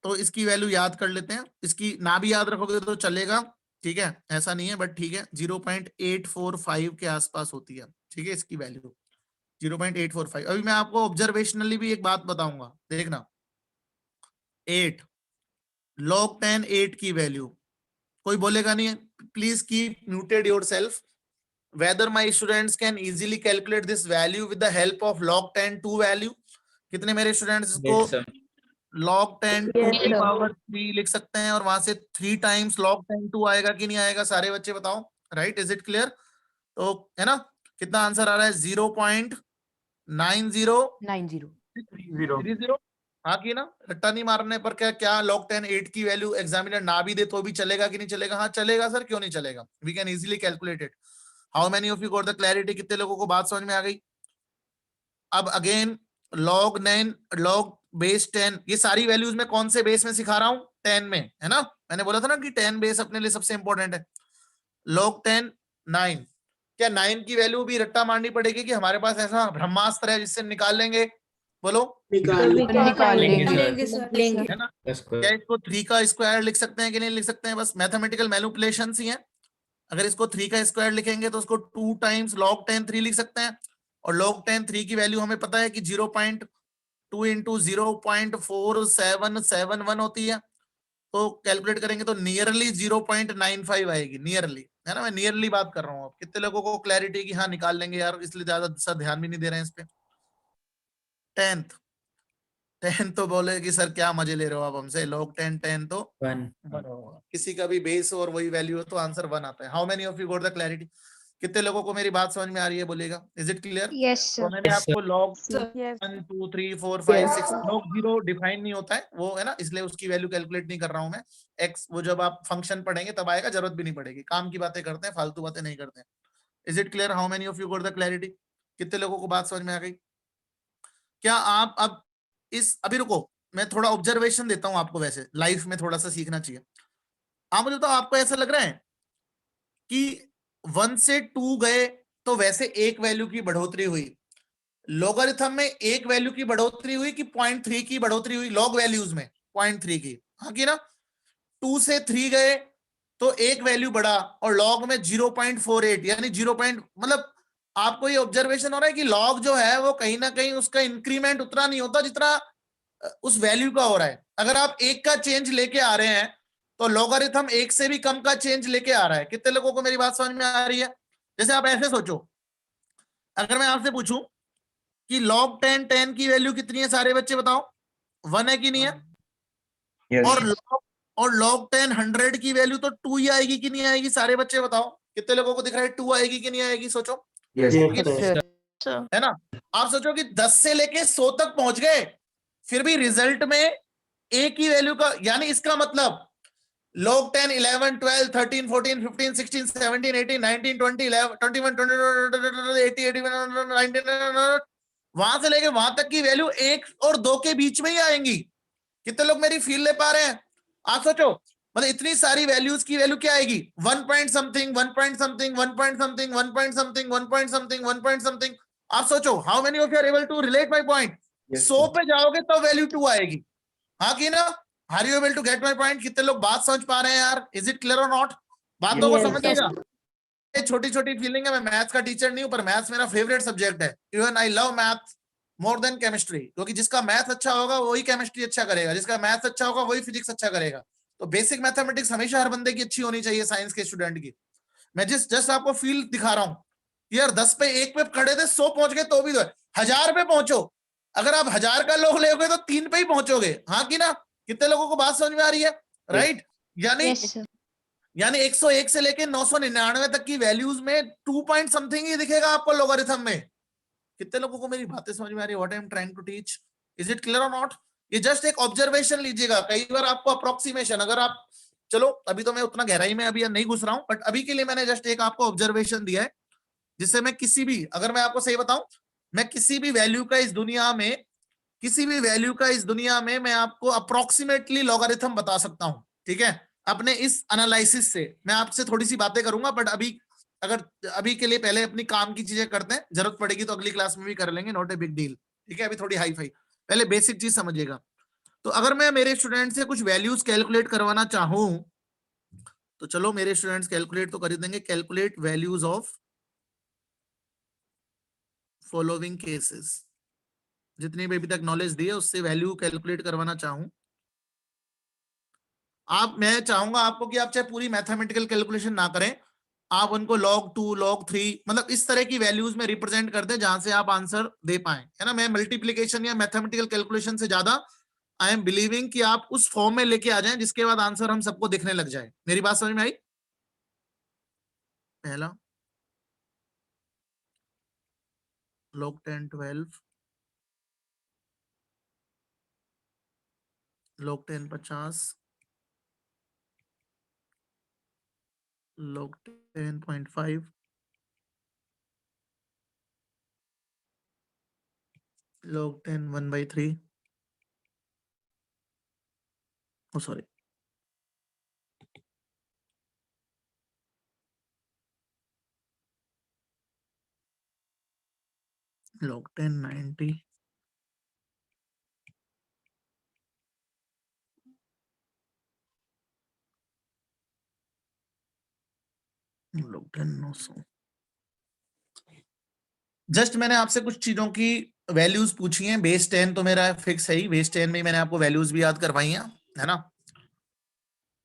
तो इसकी वैल्यू याद कर लेते हैं। इसकी ना भी याद रखोगे तो चलेगा, ठीक है, ऐसा नहीं है, बट ठीक है, 0.845 के आसपास होती है। ठीक है, इसकी वैल्यू 0.845। अभी मैं आपको ऑब्जर्वेशनली भी एक बात बताऊंगा, देखना। 8 log 10 8 की वैल्यू कोई बोलेगा नहीं है, please keep muted yourself. whether my students can easily calculate this value with the help of log 10 2 value? कितने मेरे स्टूडेंट्स इसको log 10 2 की पावर 3 लिख सकते हैं और वहां से 3 टाइम्स log 10 2 आएगा कि नहीं आएगा? सारे बच्चे बताओ, राइट? Is it clear? तो है ना, कितना आंसर आ रहा है? 0.9030। हाँ की ना? रट्टा नहीं मारने पर क्या log 10 8 की वैल्यू एग्जामिनर ना भी दे तो भी चलेगा कि नहीं चलेगा? हाँ चलेगा सर, क्यों नहीं चलेगा? We can easily calculate it. How many of you got the clarity? कितने लोगों को बात समझ में आ गई? अब अगेन log 9 log बेस 10, ये सारी वैल्यूज में कौन से बेस में सिखा रहा हूं? 10 में, है ना? मैंने बोला था ना कि 10 बेस अपने लिए सबसे इंपॉर्टेंट है। log 10 9, क्या 9 की वैल्यू भी रट्टा मारनी पड़ेगी कि हमारे पास ऐसा ब्रह्मास्त्र है जिससे निकाल लेंगे? बोलो, निकाल लेंगे है ना? क्या इसको 3 का स्क्वायर लिख सकते हैं कि नहीं लिख सकते हैं? बस मैथमेटिकल मैनिपुलेशंस ही हैं। अगर इसको 3 का स्क्वायर लिखेंगे तो उसको 2 टाइम्स log 10 3 लिख सकते हैं, और log 10 3 की वैल्यू हमें पता है कि 0.2 इंटू 0.4771 होती है। तो कैलकुलेट करेंगे तो नियरली 0.95 आएगी, नियरली, है ना? मैं नियरली बात कर रहा हूँ। कितने लोगों को क्लैरिटी कि हाँ निकाल लेंगे यार, इसलिए ज्यादा सा ध्यान भी नहीं दे रहे हैं इस पे। 10th तो बोले कि सर क्या मजे ले रहे हो आप हमसे? log 10 तो 1 होगा, किसी का भी बेस और वही वैल्यू हो तो आंसर 1 आता है। How many of you got the clarity? कितने लोगों को मेरी बात समझ में आ रही है? बोलेगा, इज इट क्लियर? यस तो मैंने आपको log Yes. 1 2 3 4 5 6 log 0 डिफाइन नहीं होता है वो, है ना, इसलिए उसकी वैल्यू कैलकुलेट नहीं कर रहा हूं मैं। x वो जब आप फंक्शन पढ़ेंगे तब आएगा, जरूरत भी नहीं पड़ेगी। काम की बातें करते हैं, फालतू बातें नहीं करते हैं। Is it clear? How many of you got the clarity? कितने लोगों को बात समझ में आ गई? क्या आप अब इस अभी रुको, मैं थोड़ा ऑब्जर्वेशन देता हूं आपको, वैसे लाइफ में थोड़ा सा सीखना चाहिए। आप मुझे बताओ, आपको ऐसा लग रहा है कि 1 से 2 गए तो वैसे एक वैल्यू की बढ़ोतरी हुई, लॉगरिथम में एक वैल्यू की बढ़ोतरी हुई कि 0.3 की बढ़ोतरी हुई? लॉग वैल्यूज में 0.3 की, हाँ की ना? 2 से 3 गए तो एक वैल्यू बढ़ा और लॉग में 0.48 यानी 0. मतलब आपको ये ऑब्जर्वेशन हो रहा है कि लॉग जो है वो कहीं ना कहीं उसका इंक्रीमेंट उतना नहीं होता जितना उस वैल्यू का हो रहा है। अगर आप एक का चेंज लेके आ रहे हैं तो लॉगरिथम एक से भी कम का चेंज लेके आ रहा है। कितने लोगों को मेरी बात समझ में आ रही है? जैसे आप ऐसे सोचो, अगर मैं आपसे पूछूं कि log 10 की वैल्यू कितनी है, सारे बच्चे बताओ, 1 है कि नहीं है? और log 10 100 की वैल्यू तो 2 ही आएगी कि नहीं आएगी? सारे बच्चे बताओ, कितने लोगों को दिख रहा है 2 आएगी कि नहीं आएगी? सोचो, है ना? आप सोचो कि 10 से लेके 100 तक पहुंच गए, फिर भी रिजल्ट में एक ही वैल्यू का, यानी इसका मतलब log 10 11 12 13 14 15 16 17 18 19 20 11 21 22 80 81 19 वहां से लेके वहां तक की वैल्यू 1 और 2 के बीच में ही आएंगी। कितने लोग मेरी फील ले पा रहे हैं? आप सोचो, मतलब इतनी सारी वैल्यूज की वैल्यू क्या आएगी? 1 point something, 1 point something, 1 point something, 1 point something, 1 point something, 1 point something. आप सोचो, how many of you are able to relate my point? 100 पे जाओगे तो वैल्यू 2 आएगी। हाँ कि ना? Are you able to get my point? कितने लोग बात समझ पा रहे हैं यार? इज इट क्लियर और नॉट? बातों को समझिएगा। छोटी छोटी फीलिंग है, मैं मैथ्स का टीचर नहीं हूं, पर मैथ्स मेरा फेवरेट सब्जेक्ट है। Even I love math more than chemistry, क्योंकि जिसका मैथ अच्छा होगा वही केमिस्ट्री अच्छा करेगा, जिसका मैथ अच्छा होगा वही फिजिक्स अच्छा करेगा। तो बेसिक मैथमेटिक्स हमेशा हर बंदे की अच्छी होनी चाहिए, साइंस के स्टूडेंट की। मैं जस्ट आपको फील दिखा रहा हूं यार। 10 पे 1 पे खड़े थे, 100 पहुंच गए तो भी 1000 पे पहुंचो। अगर आप 1000 का लोग लेोगे तो 3 पे ही पहुंचोगे। हाँ कि ना? कितने लोगों को बात समझ में आ रही है? राइट? यानी 101 से लेके 999 तक की वैल्यूज में 2 पॉइंट समथिंग ही दिखेगा आपको लोगारिथम में। कितने लोगों को मेरी बातें समझ में आ रही है? What I am trying to teach, is it clear और नॉट? ये जस्ट एक ऑब्जर्वेशन लीजिएगा। कई बार आपको अप्रोक्सीमेशन, अगर आप, चलो अभी तो मैं उतना गहराई में अभी नहीं घुस रहा हूं, बट अभी के लिए मैंने जस्ट एक आपको ऑब्जर्वेशन दिया है, जिससे मैं किसी भी, अगर मैं आपको सही बताऊं, मैं किसी भी वैल्यू का इस दुनिया में, किसी भी वैल्यू का इस दुनिया में मैं आपको अप्रोक्सीमेटली लॉगरिथम बता सकता हूं। ठीक है? अपने इस एनालिसिस से मैं आपसे थोड़ी सी बातें करूंगा, बट अभी के लिए पहले अपनी काम की चीजें करते हैं। जरूरत पड़ेगी तो अगली क्लास में भी कर लेंगे, नॉट ए बिग डील। ठीक है? अभी थोड़ी हाई फाई, पहले बेसिक चीज समझिएगा। तो अगर मैं मेरे स्टूडेंट से कुछ वैल्यूज कैलकुलेट करवाना चाहूं, तो चलो मेरे स्टूडेंट्स कैलकुलेट तो कर ही देंगे। Calculate values of following cases, जितनी भी अभी तक नॉलेज दी है उससे वैल्यू कैलकुलेट करवाना चाहूं मैं चाहूंगा आपको कि आप चाहे पूरी मैथमेटिकल कैलकुलेशन ना करें, आप उनको log 2, log 3, मतलब इस तरह की वैल्यूज में रिप्रेजेंट कर दें जहां से आप आंसर दे पाए, है ना? मैं मल्टीप्लीकेशन या मैथमेटिकल कैलकुलेशन से ज्यादा आई एम बिलीविंग कि आप उस फॉर्म में लेके आ जाएं जिसके बाद आंसर हम सबको दिखने लग जाए। मेरी बात समझ में आई? पहला log 10, 12, log 10, 50, log 10.5, log 10 1/3, oh sorry, log 10 90, log 10 900। Just मैंने आपसे कुछ चीजों की वैल्यूज पूछी हैं। बेस 10 तो मेरा फिक्स है ही, बेस 10 में मैंने आपको वैल्यूज भी याद करवाई हैं, है ना?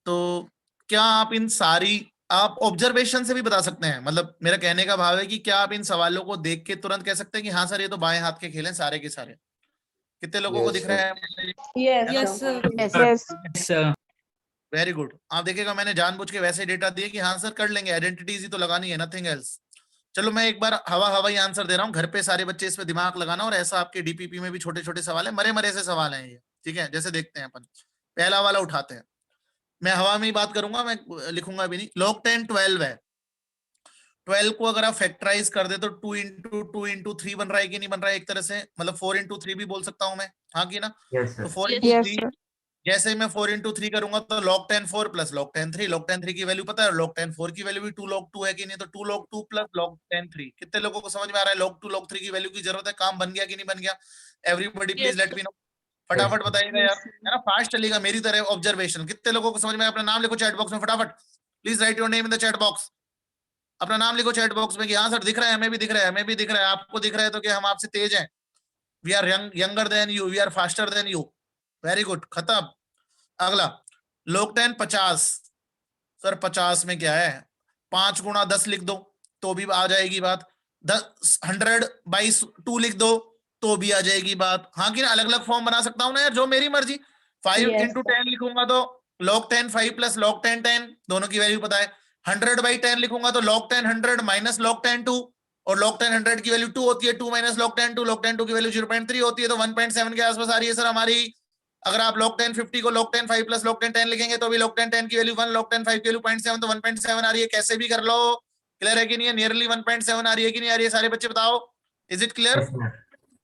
तो क्या आप इन सारी, आप ऑब्जर्वेशन से भी बता सकते हैं, मतलब मेरा कहने का भाव है कि क्या आप इन सवालों को देख के तुरंत कह सकते हैं कि हाँ सर ये तो बाएं हाथ के खेल हैं सारे के सारे? कितने लोगों को दिख रहा है? Yes very good. आप देखिएगा मैंने जानबूझ के वैसे डेटा दिए कि हाँ सर कर लेंगे, आइडेंटिटीज ही तो लगानी है, नथिंग एल्स। चलो मैं एक बार हवाई आंसर दे रहा हूँ, घर पे सारे बच्चे इस पे दिमाग लगाना, और ऐसा आपके डीपीपी में भी छोटे छोटे सवाल है, मरे मरे से सवाल हैं ये। ठीक है? जैसे देखते हैं अपन, पहला वाला उठाते हैं, मैं हवा में ही बात करूंगा, मैं लिखूंगा भी नहीं। log 10 12 है, 12 को अगर आप फैक्टराइज कर दे तो 2 into 3 बन रहा है कि नहीं बन रहा है? एक तरह से मतलब 4 into 3 भी बोल सकता हूं मैं, हाँ कि ना? तो 4 into 3, जैसे ही मैं 4 into 3 करूंगा तो log 10 4 प्लस log 10 3, log 10 3 की वैल्यू पता है, log 10 4 की वैल्यू भी 2 log 2 है कि नहीं? तो 2 log 2 प्लस log 10 3। कितने लोगों को समझ में आ रहा है log 2 log 3 की वैल्यू की जरूरत है? काम बन गया कि नहीं बन गया? Everybody please let me know, फटाफट बताइएगा यार, है ना? फास्ट चलेगा मेरी तरह ऑब्जर्वेशन। कितने लोगों को समझ में? अपना नाम लिखो चैट बॉक्स में फटाफट, please right your name in the chat box. अपना नाम लिखो चैट बॉक्स में कि हाँ सर दिख रहा है, हमें भी दिख रहा है, हमें भी दिख रहा है। आपको दिख रहा है तो क्या हम आपसे तेज हैं? We are younger than you, we are faster than you. Very good, खत्म। अगला log 10 50, सर 50 में क्या है? 5 गुणा 10 लिख दो तो भी आ जाएगी बात, 100/2 लिख दो तो भी आ जाएगी बात, हाँ कि ना? अलग अलग फॉर्म बना सकता हूं ना यार, जो मेरी मर्जी। 5 into 10 लिखूंगा तो log 10 5 प्लस log 10 10, दोनों की वैल्यू पता है। 100/10 लिखूंगा तो log 10 100 माइनस log 10 2, और log 10 100 की वैल्यू 2 होती है, 2 माइनस log 10 2, log 10 2 की वैल्यू 0.3 होती है, तो 1.7 के आसपास आ रही है सर हमारी। अगर आप log 10 50 को log 10 5 प्लस log 10 10 लिखेंगे तो भी log 10 10 की वैल्यू 1, log 10 5 की वैल्यू 0.7, तो 1.7 आ रही है। कैसे भी कर लो, क्लियर है कि नहीं है? नियरली 1.7 आ रही है कि नहीं आ रही है? सारे बच्चे बताओ, is it clear?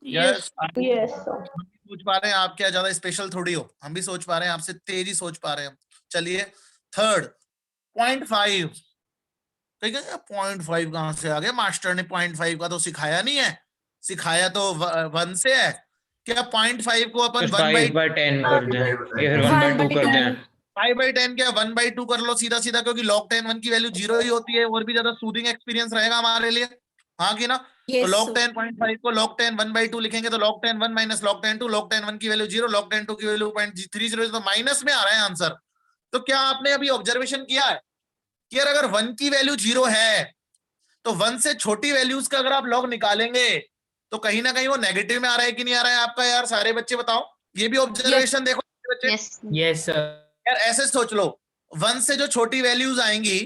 Yes Yes, sir. हम भी सोच पा रहे हैं आप क्या ज्यादा स्पेशल थोड़ी हो, हम भी सोच पा रहे हैं आपसे तेजी सोच पा रहे हैं। चलिए थर्ड 0.5, कहीं 0.5 कहां से आ गया, मास्टर ने 0.5 का तो सिखाया नहीं है, सिखाया तो 1 से है। क्या 0.5 को अपन 5/10 कर दें या फिर 1/2 कर दें? 5/10 क्या 1/2 कर लो सीधा सीधा, क्योंकि log 10 1 की वैल्यू 0 ही होती है, और भी ज्यादा सूदिंग एक्सपीरियंस रहेगा हमारे लिए, हाँ कि ना। तो log 10 0.5 को log 10 1/2 लिखेंगे तो log 10 1 माइनस log 10 2, log 10 1 की वैल्यू 0, log 10 2 की वैल्यू 0.30, तो माइनस में आ रहा है आंसर। तो क्या आपने अभी ऑब्जर्वेशन किया है कि यार अगर 1 की वैल्यू 0 है तो 1 से छोटी वैल्यूज का अगर आप log निकालेंगे तो कहीं ना कहीं वो नेगेटिव में आ रहा है कि नहीं आ रहा है आपका, यार सारे बच्चे बताओ, ये भी ऑब्जर्वेशन देखो बच्चे। Yes sir. यार ऐसे सोच लो, 1 से जो छोटी वैल्यूज आएंगी,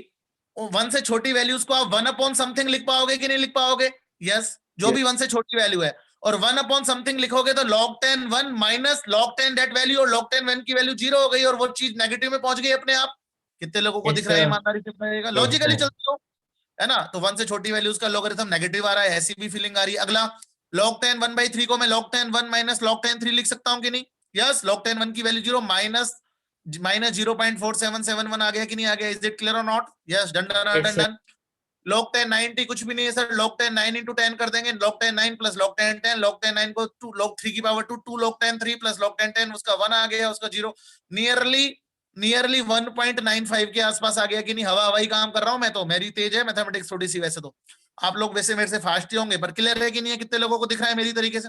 1 से छोटी वैल्यूज को आप 1 अपॉन समथिंग लिख पाओगे कि नहीं लिख पाओगे? यस, जो भी 1 से छोटी वैल्यू है, और 1 अपॉन समथिंग लिखोगे तो log 10 1 minus log 10 that value, और log 10 1 की वैल्यू 0 हो गई, और वो चीज नेगेटिव में पहुंच गई अपने आप। कितने लोगों को Yes, दिख रहा है, sir. ईमानदारी से बताइएगा, Yes, लॉजिकली sir. चलते हो, है ना। तो 1 से छोटी वैल्यूज का लॉगरिथम नेगेटिव आ रहा है, ऐसी भी फीलिंग आ रही है। अगला log 10 1/3 को मैं log 10 1 माइनस log 10 3 लिख सकता हूं कि नहीं? यस, log 10 1 की वैल्यू 0 माइनस 0.4771 आ गया कि नहीं आ गया? इज इट क्लियर और not? Yes, done done Yes, done sir. Done. log 10 90 कुछ भी नहीं है सर, log 10 9 into 10 कर देंगे, log 10 9 प्लस log 10 10, log 10 9 को 2 log 3 की पावर 2 log 10 3 प्लस log 10 10, उसका 1 आ गया, उसका 0, नियरली 1.95 के आसपास आ गया कि नहीं? हवा हवाई काम कर रहा हूं मैं तो, मेरी तेज है मैथमेटिक्स थोड़ी सी, वैसे तो आप लोग वैसे मेरे से फास्ट ही होंगे, पर क्लियर है कि नहीं है? कितने लोगों को दिख रहा है मेरी तरीके से?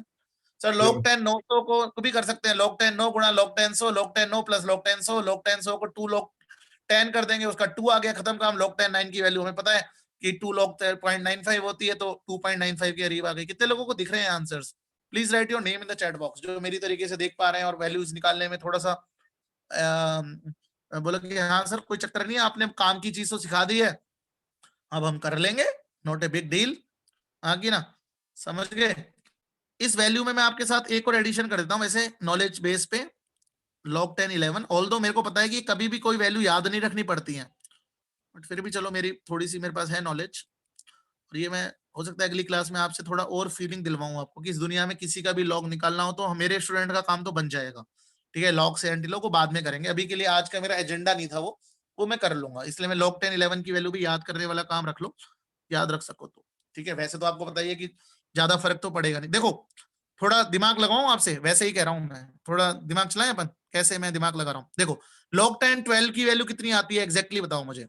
सर log 10 900 को भी कर सकते हैं, log 10 9 गुणा log 10 100, log 10 9 plus log 10 100, log 10 100 को 2 log 10 कर देंगे, उसका 2 आ गया, खत्म काम। log 10 9 की वैल्यू हमें पता है कि 2 log 0.95 होती है, तो 2.95 के करीब आ गई। कितने लोगों को दिख रहे हैं answers? Please right your name in the chat box, जो मेरी तरीके से देख पा रहे हैं और वैल्यूज निकालने में थोड़ा सा बोला कि हाँ सर कोई चक्कर नहीं है, आपने काम की चीज तो सिखा दी है, अब हम कर लेंगे, नॉट ए बिग डील, आगे ना, समझ गए। इस वैल्यू में मैं आपके साथ एक और एडिशन कर देता हूं, वैसे नॉलेज बेस पे log 10 11, ऑल्दो मेरे को पता है कि कभी भी कोई वैल्यू याद नहीं रखनी पड़ती है, बट फिर भी चलो मेरी थोड़ी सी मेरे पास है नॉलेज, और ये मैं हो सकता है अगली क्लास में आपसे थोड़ा और फीलिंग दिलवाऊं आपको कि इस दुनिया में किसी का भी लॉग निकालना हो तो मेरे स्टूडेंट का काम तो बन जाएगा, ठीक है। लॉग से एंटी लॉग को बाद में करेंगे, अभी के लिए आज का मेरा एजेंडा नहीं था वो मैं कर लूंगा, इसलिए मैं log 10 11 की वैल्यू भी याद करने वाला काम रख लो, याद रख सको तो ठीक है। वैसे तो आपको बताइए कि ज्यादा फर्क तो पड़ेगा नहीं, देखो थोड़ा दिमाग लगाऊं आपसे, वैसे ही कह रहा हूं मैं, थोड़ा दिमाग चलाएं अपन, कैसे मैं दिमाग लगा रहा हूं। देखो log 10 12 की वैल्यू कितनी आती है एग्जैक्टली बताओ मुझे,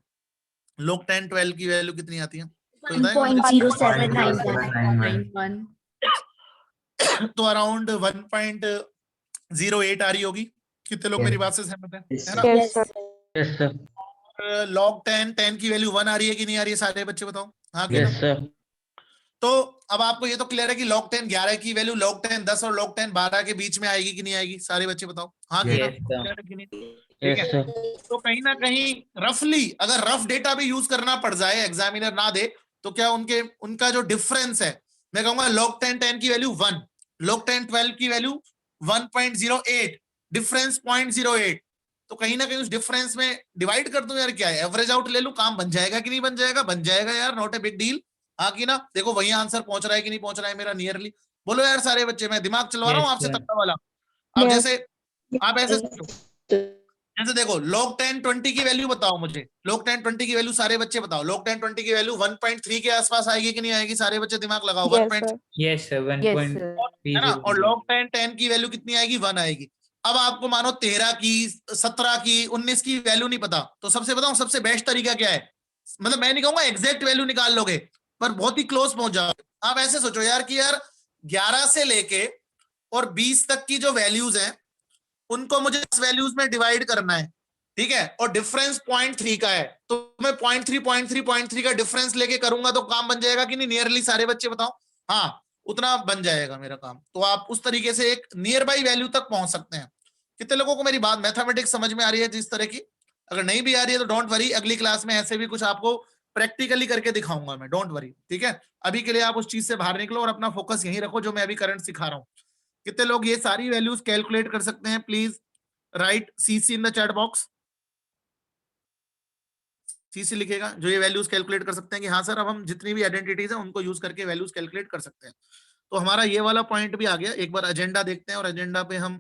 log 10 12 की वैल्यू कितनी आती है? कोई बताएगा मुझे? 1.0791. तो अराउंड 1.08 आ रही होगी, कितने लोग मेरी बात से सहमत हैं, है ना? Yes, sir. Yes, sir. log 10 10 की वैल्यू 1 आ रही है कि नहीं आ रही है? सारे बच्चे बताओ, हाँ कि Yes, ना? sir. तो अब आपको ये तो क्लियर है कि log 10 11 की वैल्यू log 10 10 और log 10 12 के बीच में आएगी कि नहीं आएगी? सारे बच्चे बताओ, हाँ कि ना? Yes, sir. Clear है कि नहीं? ठीक Yes, है। sir. तो कहीं ना कहीं रफली अगर रफ डेटा भी यूज करना पड़ जाए, एग्जामिनर ना दे, तो क्या उनका जो डिफरेंस है, मैं कहूंगा log 10 10 की वैल्यू 1, log 10 12 की वैल्यू 1.08, डिफरेंस 0.08, तो कहीं ना कहीं उस डिफरेंस में डिवाइड कर दूं यार, क्या है एवरेज आउट ले लूं, काम बन जाएगा कि नहीं बन जाएगा? बन जाएगा यार, नॉट ए बिग डील, हाँ कि ना? देखो वही आंसर पहुंच रहा है कि नहीं पहुंच रहा है मेरा नियरली, बोलो यार सारे बच्चे, मैं दिमाग चलवा रहा हूँ Yes, आपसे sir. तक्का वाला। अब जैसे आप ऐसे सोचो, जैसे देखो log 10 20 की वैल्यू बताओ मुझे, log 10 20 की वैल्यू सारे बच्चे बताओ, log 10 20 की वैल्यू 1.3 के आसपास आएगी कि नहीं आएगी? सारे बच्चे दिमाग लगाओ, 1.3, Yes, sir. Yes, 1.30. है ना? और log 10 10 की वैल्यू कितनी आएगी? 1 आएगी। अब आपको मानो 13 की 17 की 19 की वैल्यू नहीं पता, तो सबसे बताऊं सबसे बेस्ट तरीका क्या है? मतलब मैं नहीं कहूंगा एग्जैक्ट वैल्यू निकाल लोगे, पर बहुत ही क्लोज पहुंच जाओ। आप ऐसे सोचो यार कि यार 11 से लेके और 20 तक की जो वैल्यूज हैं उनको मुझे 10 वैल्यूज में डिवाइड करना है, ठीक है, और डिफरेंस 0.3 का है, तो मैं 0.3 का डिफरेंस लेके करूंगा तो काम बन जाएगा कि नहीं? नियरली सारे बच्चे बताओ, हाँ उतना बन जाएगा मेरा काम। तो आप उस तरीके से एक नियर बाई वैल्यू तक पहुंच सकते हैं। कितने लोगों को मेरी बात मैथमेटिक्स समझ में आ रही है जिस तरह की? अगर नहीं भी आ रही है तो डोंट वरी, अगली क्लास में ऐसे भी कुछ आपको प्रैक्टिकली करके दिखाऊंगा मैं, डोंट वरी, ठीक है। अभी के लिए आप उस चीज से बाहर निकलो और अपना फोकस यहीं रखो जो मैं अभी करंट सिखा रहा हूँ। कितने लोग ये सारी वैल्यूज कैलकुलेट कर सकते हैं? Please right CC in the chat box, CC लिखेगा जो ये वैल्यूज कैलकुलेट कर सकते हैं कि हाँ सर अब हम जितनी भी आइडेंटिटीज हैं उनको यूज करके वैल्यूज कैलकुलेट कर सकते हैं। तो हमारा ये वाला पॉइंट भी आ गया। एक बार एजेंडा देखते हैं और एजेंडा पे हम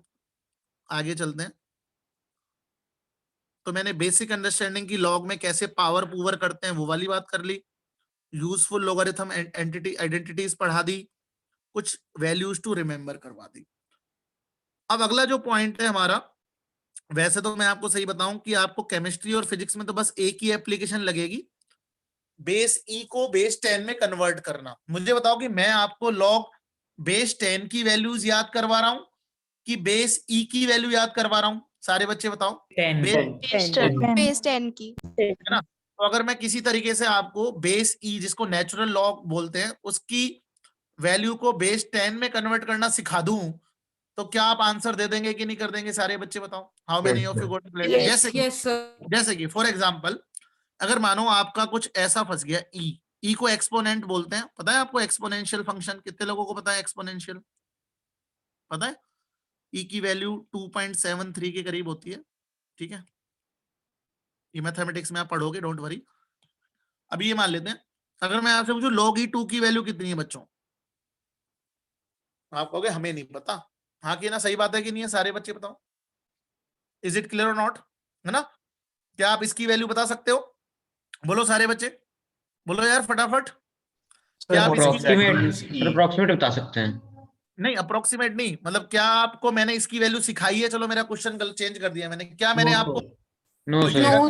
आगे चलते हैं। तो मैंने बेसिक अंडरस्टैंडिंग की लॉग में कैसे पावर पूवर करते हैं वो वाली बात कर ली, यूजफुल लोगारिथम एंटिटी आइडेंटिटीज पढ़ा दी, कुछ वैल्यूज टू रिमेंबर करवा दी। अब अगला जो पॉइंट है हमारा, वैसे तो मैं आपको सही बताऊं कि आपको केमिस्ट्री और फिजिक्स में तो बस एक ही एप्लीकेशन लगेगी, बेस ई को बेस 10 में कन्वर्ट करना। मुझे बताओ कि मैं आपको लॉग बेस 10 की वैल्यूज याद करवा रहा हूं कि बेस ई की वैल्यू याद करवा रहा हूं? सारे बच्चे बताओ। 10 बेस 10 की। है ना? तो अगर मैं किसी तरीके से आपको बेस ई, जिसको नेचुरल लॉग बोलते हैं, उसकी वैल्यू को बेस 10 में कन्वर्ट करना सिखा दूं तो क्या आप आंसर दे देंगे कि नहीं कर देंगे? सारे बच्चे बताओ। How many of you got clear? जैसे कि फॉर एग्जांपल, अगर मानो आपका कुछ ऐसा फंस गया, ई को एक्सपोनेंट बोलते हैं। पता है आपको एक्सपोनेंशियल फंक्शन? कितने लोगों को पता है एक्सपोनेंशियल? पता है? ई की वैल्यू 2.73 के करीब होती है। ठीक है, ये मैथमेटिक्स में आप पढ़ोगे, डोंट वरी। अभी ये मान लेते हैं, अगर मैं आपसे पूछूं log e2 की वैल्यू कितनी है बच्चों, आप कहोगे हमें नहीं पता। हाँ कि ना? सही बात है कि नहीं है? सारे बच्चे बताओ। इज इट क्लियर और नॉट? है ना? क्या आप इसकी वैल्यू बता सकते हो? बोलो सारे बच्चे, बोलो यार फटाफट। क्या आप इसकी अप्रोक्सीमेट बता सकते हैं। नहीं, अप्रोक्सीमेट नहीं, मतलब क्या आपको मैंने इसकी वैल्यू सिखाई है? चलो मेरा क्वेश्चन चेंज कर दिया मैंने। क्या मैंने आपको नो कोई सर। कहेगा,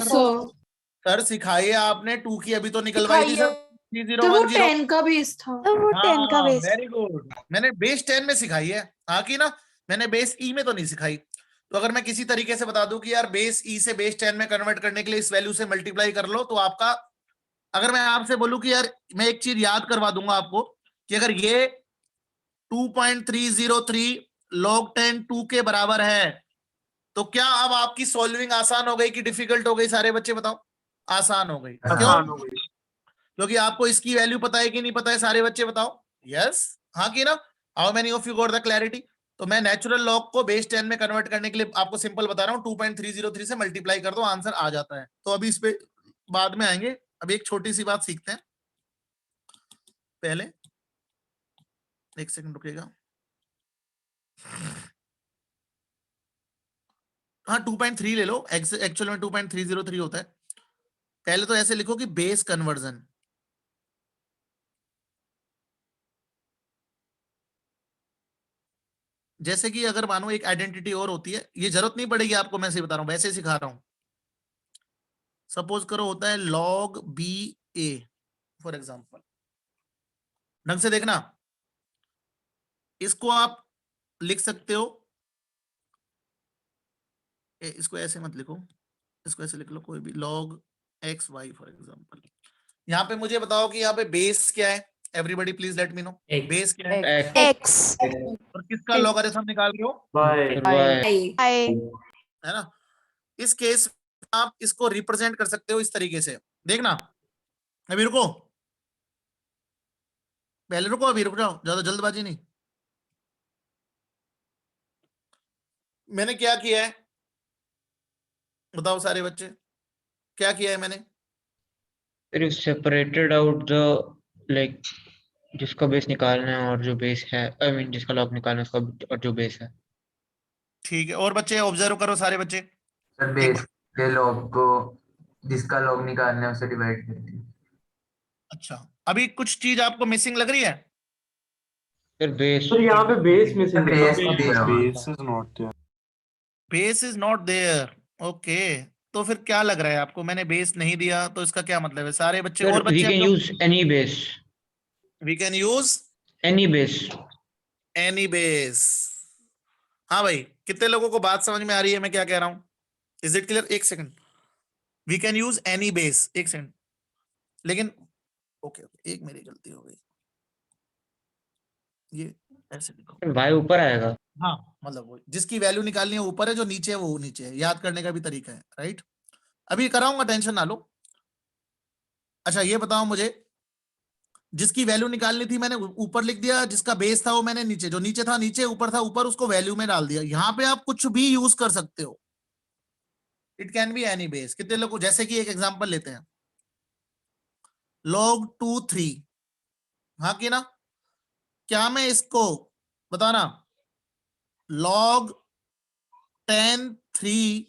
सर सिखाई है आपने 2 की, अभी तो निकलवाई थी सर 3010। 10 का बेस था। तो वो 10 का बेस। वेरी गुड, मैंने बेस 10 में सिखाई है। हाँ कि ना? मैंने बेस ई में तो नहीं सिखाई। तो अगर मैं किसी तरीके से बता दूं कि यार बेस ई से बेस 10 में कन्वर्ट करने के लिए इस वैल्यू से मल्टीप्लाई कर लो, तो आपका, अगर मैं आपसे बोलूं कि यार मैं एक चीज याद करवा दूंगा आपको कि अगर ये 2.303 log 10 2 के बराबर है, तो क्या अब आपकी सॉल्विंग आसान हो गई कि डिफिकल्ट हो गई? सारे बच्चे बताओ। आसान हो गई। क्यों? क्योंकि आपको इसकी वैल्यू पता है कि नहीं पता है? सारे बच्चे बताओ। यस, हाँ कि ना? How many of you got the clarity? तो मैं नेचुरल लॉग को बेस 10 में कन्वर्ट करने के लिए आपको सिंपल बता रहा हूं, 2.303 से मल्टीप्लाई कर दो, आंसर आ जाता है। तो अभी इस पे बाद में आएंगे, अभी एक छोटी सी बात सीखते हैं। पहले एक सेकंड रुकिएगा। हाँ 2.3 ले लो, एक्चुअल में 2.303 होता है। पहले तो ऐसे लिखो कि बेस कन्वर्जन। जैसे कि अगर मानो एक आइडेंटिटी और होती है, ये जरूरत नहीं पड़ेगी आपको, मैं से बता रहा हूं, वैसे सिखा रहा हूं। सपोज करो होता है log b a, for example. ढंग से देखना, इसको आप लिख सकते हो, इसको ऐसे मत लिखो, इसको ऐसे लिख लो कोई भी, log x y for example. यहाँ पे मुझे बताओ कि यहाँ पे बेस क्या है? Everybody please let me know, base क्या है? X और किसका लॉगरिथम निकाल रहे हो? बाय। है ना? इस केस आप इसको रिप्रेजेंट कर सकते हो इस तरीके से। देखना, अभी रुको, पहले रुको, अभी रुक जाओ, ज्यादा जल्दबाजी नहीं। मैंने क्या किया है बताओ सारे बच्चे, क्या किया है मैंने? फिर सेपरेटेड आउट द, लाइक, जिसका बेस निकालना है और जो बेस है, आई मीन जिसका लॉग निकालना है उसका और जो बेस है। ठीक है, और बच्चे ऑब्जर्व करो सारे बच्चे। सर बेस के लॉग को जिसका लॉग निकालना है उसे डिवाइड करते हैं। अच्छा, अभी कुछ चीज आपको मिसिंग लग रही है? फिर बेस, तो यहाँ पे बेस मिसिंग है। Base is not there. Base is not there. Okay, तो फिर क्या लग रहा है आपको? मैंने बेस नहीं दिया तो इसका क्या मतलब है? सारे बच्चे, और वी बच्चे, can use any base, we can use any base. Any base. हाँ भाई, कितने लोगों को बात समझ में आ रही है मैं क्या कह रहा हूं? Is it clear? एक second, we can use any base, एक सेकंड। लेकिन ओके, एक मेरी गलती हो गई, ये ऐसे लिखो। वाई ऊपर आएगा। हाँ, मतलब वो जिसकी वैल्यू निकालनी है ऊपर है, जो नीचे है वो नीचे है। याद करने का भी तरीका है, राइट? अभी कराऊंगा, टेंशन ना लो। अच्छा ये बताओ मुझे, जिसकी वैल्यू निकालनी थी मैंने ऊपर लिख दिया, जिसका बेस था वो मैंने नीचे, जो नीचे था नीचे, ऊपर था ऊपर, उसको वैल्यू में डाल दिया। यहां पे आप कुछ भी यूज कर सकते हो, it can be any base. कितने लोग, जैसे कि एक एग्जांपल लेते हैं, log 2 3, हाँ कि ना? क्या मैं इसको बताना log 10 3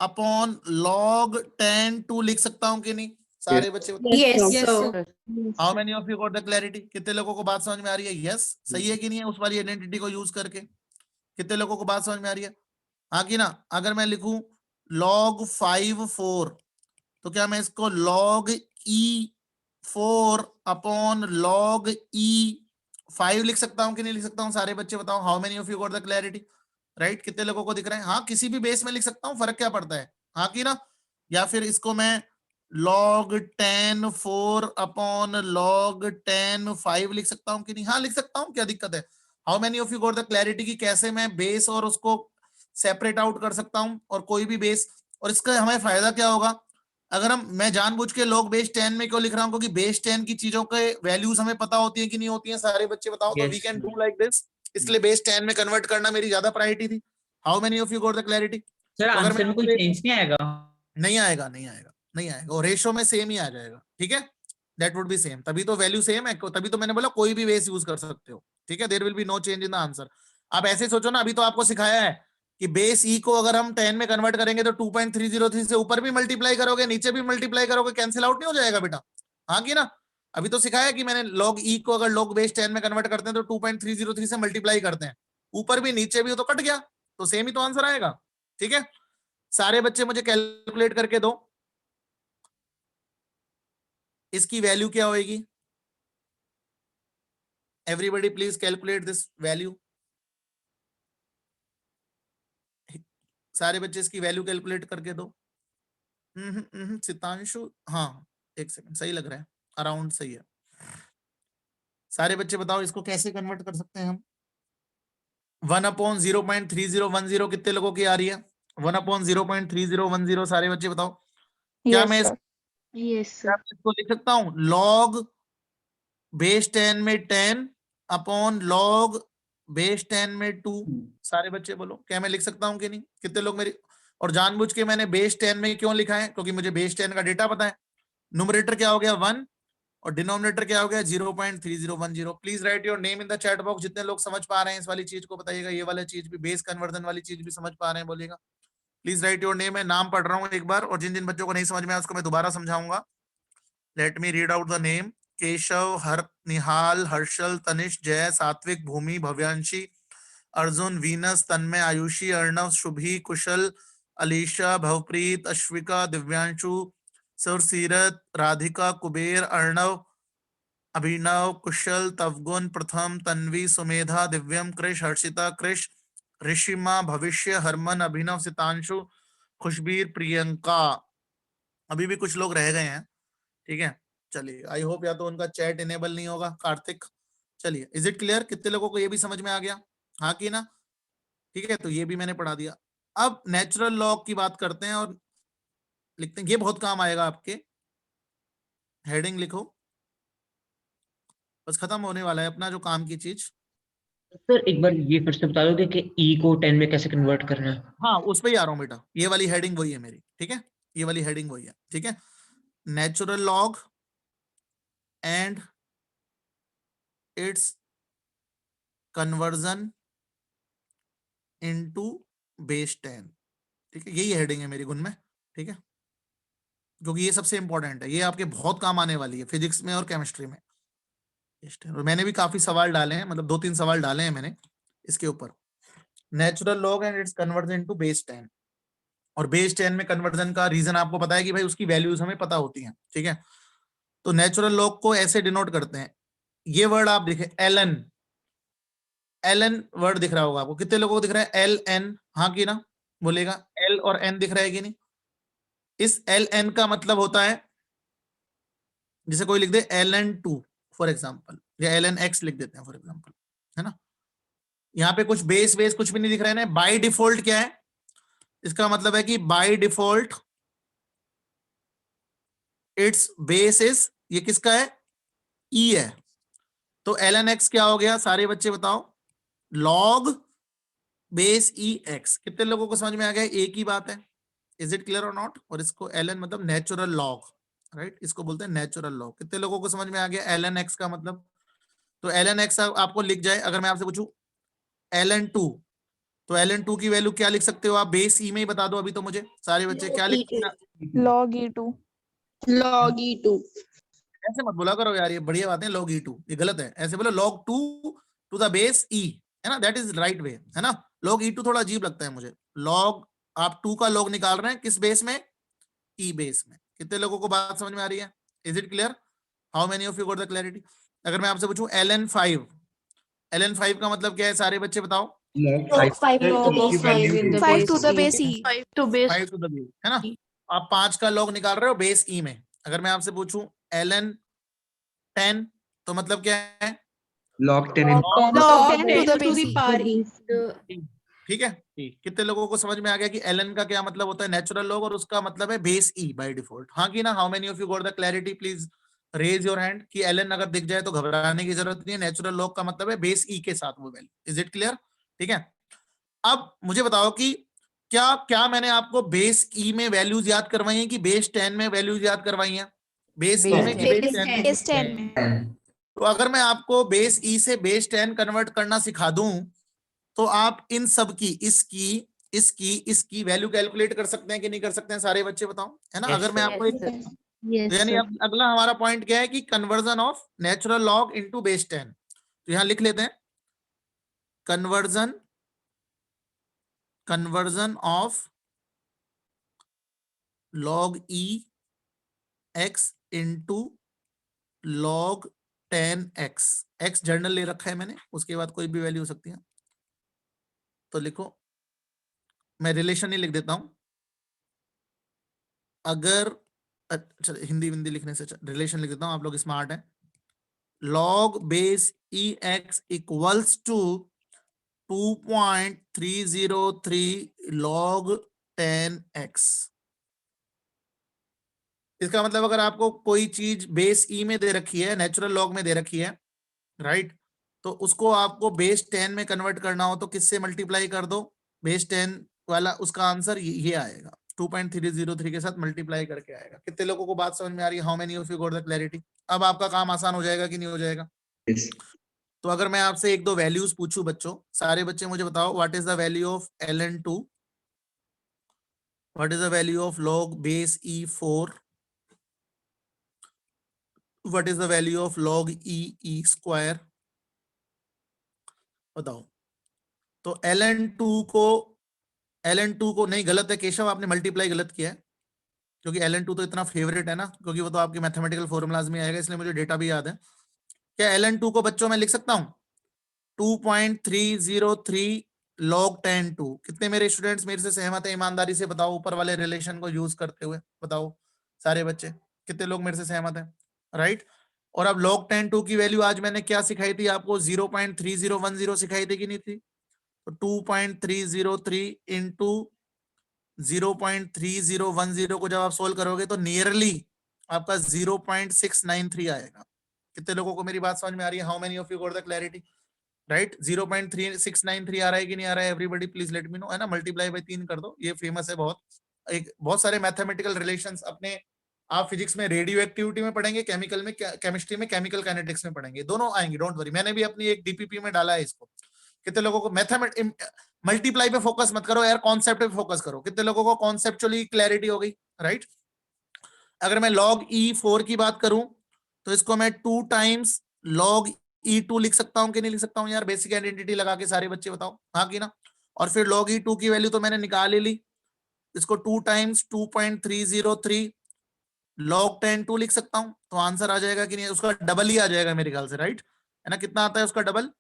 अपॉन log 10 2 लिख सकता हूं कि नहीं? सारे बच्चे how many of you got the clarity? कितने लोगों को बात समझ में आ रही है? यस, सही है कि नहीं है? उस वाली आइडेंटिटी को यूज करके कितने लोगों को बात समझ में आ रही है? हाँ कि ना? अगर मैं लिखूं log 5 4 तो क्या मैं इसको log e 4 upon log e 5 लिख सकता हूं कि नहीं लिख सकता हूं? सारे बच्चे बताओ, how many of you got the clarity? Right, कितने लोगों को दिख रहा है? हाँ, किसी भी बेस में लिख सकता हूं, फर्क क्या पड़ता है? हाँ कि ना? या फिर इसको मैं log 10 4 अपॉन log 10 5 लिख सकता हूं कि नहीं? हाँ लिख सकता हूं, क्या दिक्कत है? How many of you got the clarity की कैसे मैं बेस और उसको सेपरेट आउट कर सकता हूं और कोई भी बेस। और इसका हमें फायदा क्या होगा? अगर मैं जानबूझ के log बेस 10 में क्यों लिख रहा हूं? क्योंकि बेस 10 की चीजों के वैल्यूज हमें पता होती है कि नहीं होती है? सारे बच्चे बताओ। तो we can do like this, इसलिए बेस 10 में कन्वर्ट करना मेरी ज्यादा प्रायोरिटी थी। How many of you got the clarity? Sir answer में कोई चेंज नहीं आएगा? नहीं आएगा, नहीं आएगा, नहीं आएगा, और रेशो में सेम ही आ जाएगा। ठीक है, दैट वुड बी सेम, तभी तो वैल्यू सेम है, तभी तो मैंने बोला कोई भी बेस यूज कर सकते हो। ठीक है, there will be no change in the answer. आप ऐसे सोचो ना, अभी तो आपको सिखाया है कि बेस ई को अगर हम 10 में कन्वर्ट करेंगे तो 2.303 से ऊपर भी मल्टीप्लाई करोगे, नीचे भी मल्टीप्लाई करोगे, कैंसिल आउट नहीं हो जाएगा बेटा? हाँ कि ना? अभी तो सिखाया कि मैंने log e को अगर log बेस 10 में कन्वर्ट करते हैं तो 2.303 से मल्टीप्लाई करते हैं, ऊपर भी नीचे भी हो तो कट गया, तो सेम ही तो आंसर आएगा। ठीक है, सारे बच्चे मुझे कैलकुलेट करके दो, इसकी वैल्यू क्या होगी? Everybody please calculate this value. सारे बच्चे इसकी वैल्यू कैलकुलेट करके दो। सितांशु, हाँ एक सेकंड, सही लग रहा है, अराउंड सही है। सारे बच्चे बताओ इसको कैसे कन्वर्ट कर सकते हैं हम? 1/0.3010 कितने लोगों की आ रही है? 1/0.3010 सारे बच्चे बताओ। क्या मैं इसको लिख सकता हूं log बेस 10 में 10 अपॉन log बेस 10 में 2? सारे बच्चे बोलो, क्या मैं लिख सकता हूं कि नहीं? कितने लोग मेरी, और जानबूझ के मैंने बेस 10 में क्यों लिखा है? क्योंकि मुझे बेस 10 का डेटा पता है। न्यूमरेटर क्या हो गया 1 और डिनोमिनेटर क्या हो गया 0.3010। Please right your name in the chat box. जितने लोग समझ पा रहे हैं इस वाली चीज को बताइएगा, ये वाला चीज भी, बेस कन्वर्जन वाली चीज भी समझ पा रहे हैं बोलिएगा। Please right your name. मैं नाम पढ़ रहा हूँ एक बार, और जिन जिन बच्चों को नहीं समझ में आया उसको मैं दोबारा समझाऊंगा। Let me read out the name. Keshav, Har, Nihal, Harshal, Tanish, Jay, Satvik, Bhumi, Bhavyanshi, Arjun, Venus, Tanmay, Ayushi, Arnav, Shubhi, Kushal, Alisha, Bhavpreet, Ashvika, Divyanshu, Sursirat, Radhika, Kuber, Arnav, Abhinav, Kushal, Tavgun, Pratham, Tanvi, Sumedha, दिव्यम, कृष, हर्षिता, कृष, ऋषिमा, भविष्य, हरमन, अभिनव, सितांशु, खुशबीर, प्रियंका। अभी भी कुछ लोग रह गए हैं। ठीक है, चलिए, आई होप या तो उनका चैट इनेबल नहीं होगा। कार्तिक, चलिए, इज इट क्लियर? कितने लोगों को ये भी समझ में आ गया? हाँ कि ना? ठीक है, तो ये भी मैंने पढ़ा दिया। अब नेचुरल लॉग की बात करते हैं और लिखते हैं, ये बहुत काम आएगा आपके। हेडिंग लिखो, बस खत्म होने वाला है अपना जो काम की चीज। सर एक बार ये फिर से बता दोगे कि ई को 10 में कैसे कन्वर्ट करना है? हाँ, उस पे ही आ रहा हूँ बेटा, ये वाली हेडिंग वही है मेरी। ठीक है, ये वाली हेडिंग वही है। ठीक है, natural log and it's conversion into base 10। ठीक है, यही हेडिंग है मेरी गुण में। ठीक है, क्योंकि ये सबसे इंपॉर्टेंट है, ये आपके बहुत काम आने वाली है फिजिक्स में और केमिस्ट्री में। और मैंने भी काफी सवाल डाले हैं, मतलब 2-3 सवाल डाले हैं मैंने इसके ऊपर। Natural log and it's conversion into base 10। और बेस 10 में कन्वर्जन का रीजन आपको पता है कि भाई उसकी वैल्यूज हमें पता होती हैं। ठीक है, तो नेचुरल लॉग को ऐसे डिनोट करते हैं। ये वर्ड आप देखें, एलन, एलन वर्ड दिख रहा होगा आपको। कितने लोगों को दिख रहा है एल एन? हाँ कि ना? बोलेगा, एल और एन दिख रहा है कि नहीं? इस एल एन का मतलब होता है, जैसे कोई लिख दे LN2 फॉर एग्जाम्पल, या LNX लिख देते हैं फॉर एग्जाम्पल, है ना? यहाँ पे कुछ बेस बेस कुछ भी नहीं दिख रहा है ना। बाय डिफॉल्ट क्या है? इसका मतलब है कि by default it's base is, ये किसका है? E है। तो LNX क्या हो गया? सारे बच्चे बताओ, log बेस EX। कितने लोगों को समझ में आ गया? एक ही बात है। इज इट क्लियर और नॉट? और इसको LN मतलब नेचुरल लॉग, राइट? इसको बोलते हैं नेचुरल लॉग। कितने लोगों को समझ में आ गया LNX का मतलब? तो ln x आपको लिख जाए, अगर मैं आपसे पूछूं ln2, तो ln2 की वैल्यू क्या लिख सकते हो आप? बेस ई में ही बता दो अभी तो मुझे सारे बच्चे, क्या लिख log e2 log e2 ऐसे मत बोला करो यार, ये बढ़िया बात है log e2, ये गलत है, ऐसे बोलो log 2 to the base e, है ना, दैट इज राइट वे, है ना। log e2 थोड़ा अजीब लगता है मुझे। log, आप 2 का log निकाल रहे हैं किस बेस में? e बेस में। कितने लोगों को बात समझ में आ रही है? Is it clear? How many of you got the clarity? अगर मैं आपसे पूछूं ln5 का मतलब क्या है सारे बच्चे बताओ? log 5 to the base e 5 to base 5 to the base, है ना। आप 5 का log निकाल रहे हो बेस e में। अगर मैं आपसे पूछूं ln10 तो मतलब क्या है? log 10 log 10 to the base e ठीक है, कितने लोगों को समझ में आ गया कि ln का क्या मतलब होता है? नेचुरल लॉग, और उसका मतलब है बेस e बाय डिफॉल्ट। हाँ कि ना? How many of you got the clarity? Please raise your hand कि ln अगर दिख जाए तो घबराने की जरूरत नहीं है, नेचुरल लॉग का मतलब है बेस e के साथ वो वैल्यू। Is it clear? ठीक है, अब मुझे बताओ कि क्या क्या मैंने आपको बेस ई में वैल्यूज याद करवाई है कि बेस 10 में वैल्यूज याद करवाई है? बेस ई में कि बेस 10 में? base 10 में तो अगर मैं आपको बेस ई से बेस 10 कन्वर्ट करना सिखा दूं तो आप इन सब की, इसकी वैल्यू कैलकुलेट कर सकते हैं कि नहीं कर सकते हैं? सारे बच्चे बताओ, है ना। अगर मैं आपको तो यानी अब अगला हमारा पॉइंट क्या है कि conversion of natural log into base 10। तो यहां लिख लेते हैं conversion of log e x into log 10x। x journal ले रखा है मैंने, उसके बाद कोई भी वैल्यू हो सकती है। तो लिखो, मैं रिलेशन ही लिख देता हूं, अगर अच्छा हिंदी लिखने से रिलेशन लिख देता हूं, आप लोग स्मार्ट हैं। log base e x equals to 2.303 log 10x। इसका मतलब अगर आपको कोई चीज बेस ई में दे रखी है, नेचुरल लॉग में दे रखी है, राइट, तो उसको आपको बेस 10 में कन्वर्ट करना हो तो किससे मल्टीप्लाई कर दो? बेस 10 वाला, उसका आंसर ये आएगा, 2.303 के साथ मल्टीप्लाई करके आएगा। कितने लोगों को बात समझ में आ रही है? How many of you got the clarity? अब आपका काम आसान हो जाएगा कि नहीं हो जाएगा? तो अगर मैं आपसे एक दो वैल्यूज पूछूं बच्चों, सारे बच्चे मुझे बताओ, what is the value of ln2, what is the value of log base e4, what is the value of log e square? बताओ। तो ln2 को नहीं, गलत है केशव, आपने मल्टीप्लाई गलत किया है, क्योंकि ln2 तो इतना फेवरेट है ना, क्योंकि वो तो आपके मैथमेटिकल फॉर्मूलाज में आएगा, इसलिए मुझे डेटा भी याद है। क्या ln2 को बच्चों में लिख सकता हूं 2.303 log 10(2)? कितने मेरे स्टूडेंट्स मेरे से सहमत है? ईमानदारी से बताओ, ऊपर वाले रिलेशन को यूज करते हुए बताओ सारे बच्चे, कितने लोग मेरे से सहमत है? राइट। और अब log 10(2) की वैल्यू आज मैंने क्या सिखाई थी आपको? 0.3010 सिखाई थी कि नहीं थी? तो 2.303 इंटू 0.3010 को जब आप सोल्व करोगे तो नियरली आपका 0.693 आएगा। कितने लोगों को मेरी बात समझ में आ रही है? How many of you got the clarity? Right, 0.3693 आ रहा है कि नहीं आ रहा है? Everybody please let me know, है ना। मल्टीप्लाई बाय 3 कर दो, ये फेमस है बहुत। बहुत सारे मैथमेटिकल रिलेशंस अपने आप फिजिक्स में रेडियो एक्टिविटी में पढ़ेंगे, केमिकल में, केमिस्ट्री में केमिकल काइनेटिक्स में पढ़ेंगे, दोनों आएंगे, डोंट वरी। मैंने भी अपनी एक डीपीपी में डाला है इसको। कितने लोगों को मल्टीप्लाई पे फोकस मत करो यार, कॉन्सेप्ट पे फोकस करो। कितने लोगों को कॉन्सेप्चुअली क्लैरिटी हो गई? राइट। अगर मैं log e4 की बात करूं तो इसको मैं 2 टाइम्स log e2 लिख सकता हूं कि नहीं लिख सकता हूं यार? बेसिक आइडेंटिटी लगा के सारे बच्चे बताओ, हाँ कि ना। और फिर log e2 की वैल्यू तो मैंने निकाल ही ली, इसको 2 टाइम्स 2.303 log 10(2) लिख सकता हूं, तो आंसर आ जाएगा कि नहीं? उसका डबल ही आ जाएगा मेरे ख्याल से, राइट, है ना। कितना आता है उसका डबल?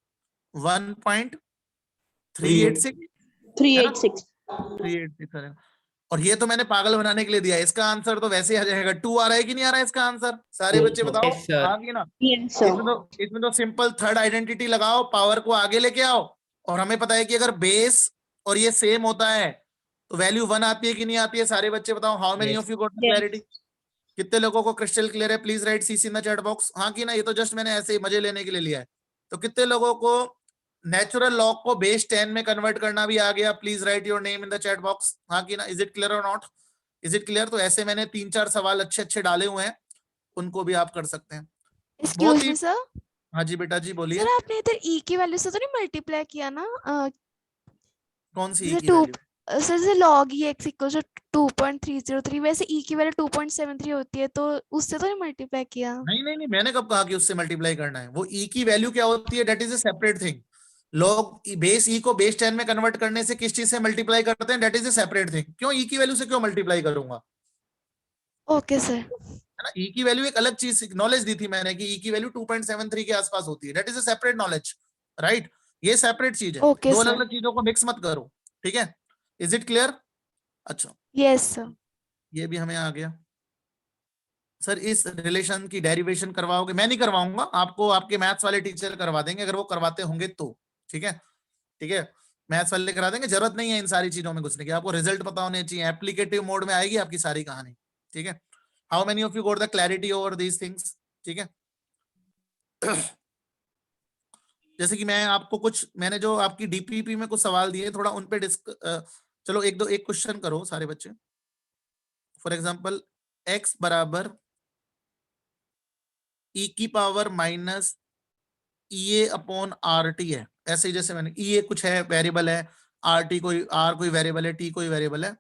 1.386 और ये तो मैंने पागल बनाने के लिए दिया है, इसका आंसर तो वैसे आ जाएगा 2 आ रहा है कि नहीं आ रहा है इसका आंसर? सारे बच्चे बताओ, हाँ कि ना। इसमें तो सिंपल थर्ड आइडेंटिटी लगाओ, पावर को आगे लेके आओ, और हमें पता है कि अगर बेस और ये सेम होता है तो वैल्यू 1 आती है कि नहीं आती है? सारे बच्चे बताओ, how many of you got the clarity? कितने लोगों को क्रिस्टल क्लियर है? Please right CC in the chat box, हाँ कि ना। ये तो जस्ट मैंने ऐसे ही मजे लेने के लिए लिया है। तो कितने लोगों को नेचुरल लॉग को बेस 10 में कन्वर्ट करना भी आ गया? Please right your name in the chat box, हाँ कि ना। इज इट क्लियर और नॉट? Is it clear? तो ऐसे मैंने 3-4 सवाल अच्छे डाले हुए हैं, उनको भी आप कर सकते हैं। Excuse me, sir. हाँ जी बेटा जी बोलिए। सर आपने इधर ई की वैल्यू से तो नहीं मल्टीप्लाई किया ना? कौन सी ई जैसे की 2 वैल्यू? सर जैसे log e x equal to 2.303, वैसे ई की वैल्यू 2.73 होती है, तो उससे तो नहीं मल्टीप्लाई किया? नहीं नहीं नहीं, मैंने कब कहा कि उससे मल्टीप्लाई करना है? वो ई की वैल्यू क्या होती है, that is a separate thing. लोग बेस ई को बेस 10 में कन्वर्ट करने से किस चीज से मल्टीप्लाई करते हैं, that is a separate thing. क्यों ई की वैल्यू से क्यों मल्टीप्लाई करूंगा? Okay sir. है ना, ई की वैल्यू एक अलग चीज, नॉलेज दी थी मैंने कि ई की वैल्यू 2.73 के आसपास होती है, that is a separate knowledge, right? ये सेपरेट चीज है, ओके दो अलग सर। अलग चीजों को मिक्स मत करो, ठीक है? Is it clear? अच्छा, यस सर। ये भी हमें आ गया। सर इस रिलेशन की डेरिवेशन करवाओगे? मैं नहीं करवाऊंगा, आपको आपके मैथ्स वाले टीचर करवा देंगे, अगर वो करवाते होंगे तो। ठीक है, ठीक है, मैथ्स वाले करा देंगे, जरूरत नहीं है इन सारी चीजों में घुसने की, आपको रिजल्ट पता होने चाहिए। एप्लीकेटिव मोड में आएगी आपकी सारी कहानी, ठीक है? How many of you got the clarity over these things? ठीक है, जैसे कि मैं आपको कुछ, मैंने जो आपकी डीपीपी में कुछ सवाल दिए, थोड़ा उन पे चलो एक क्वेश्चन करो सारे बच्चे। फॉर एग्जांपल x बराबर e की power minus EA upon RT है, ऐसे ही जैसे मैंने EA कुछ है वेरिएबल है, RT कोई R कोई वेरिएबल है, T कोई वेरिएबल है।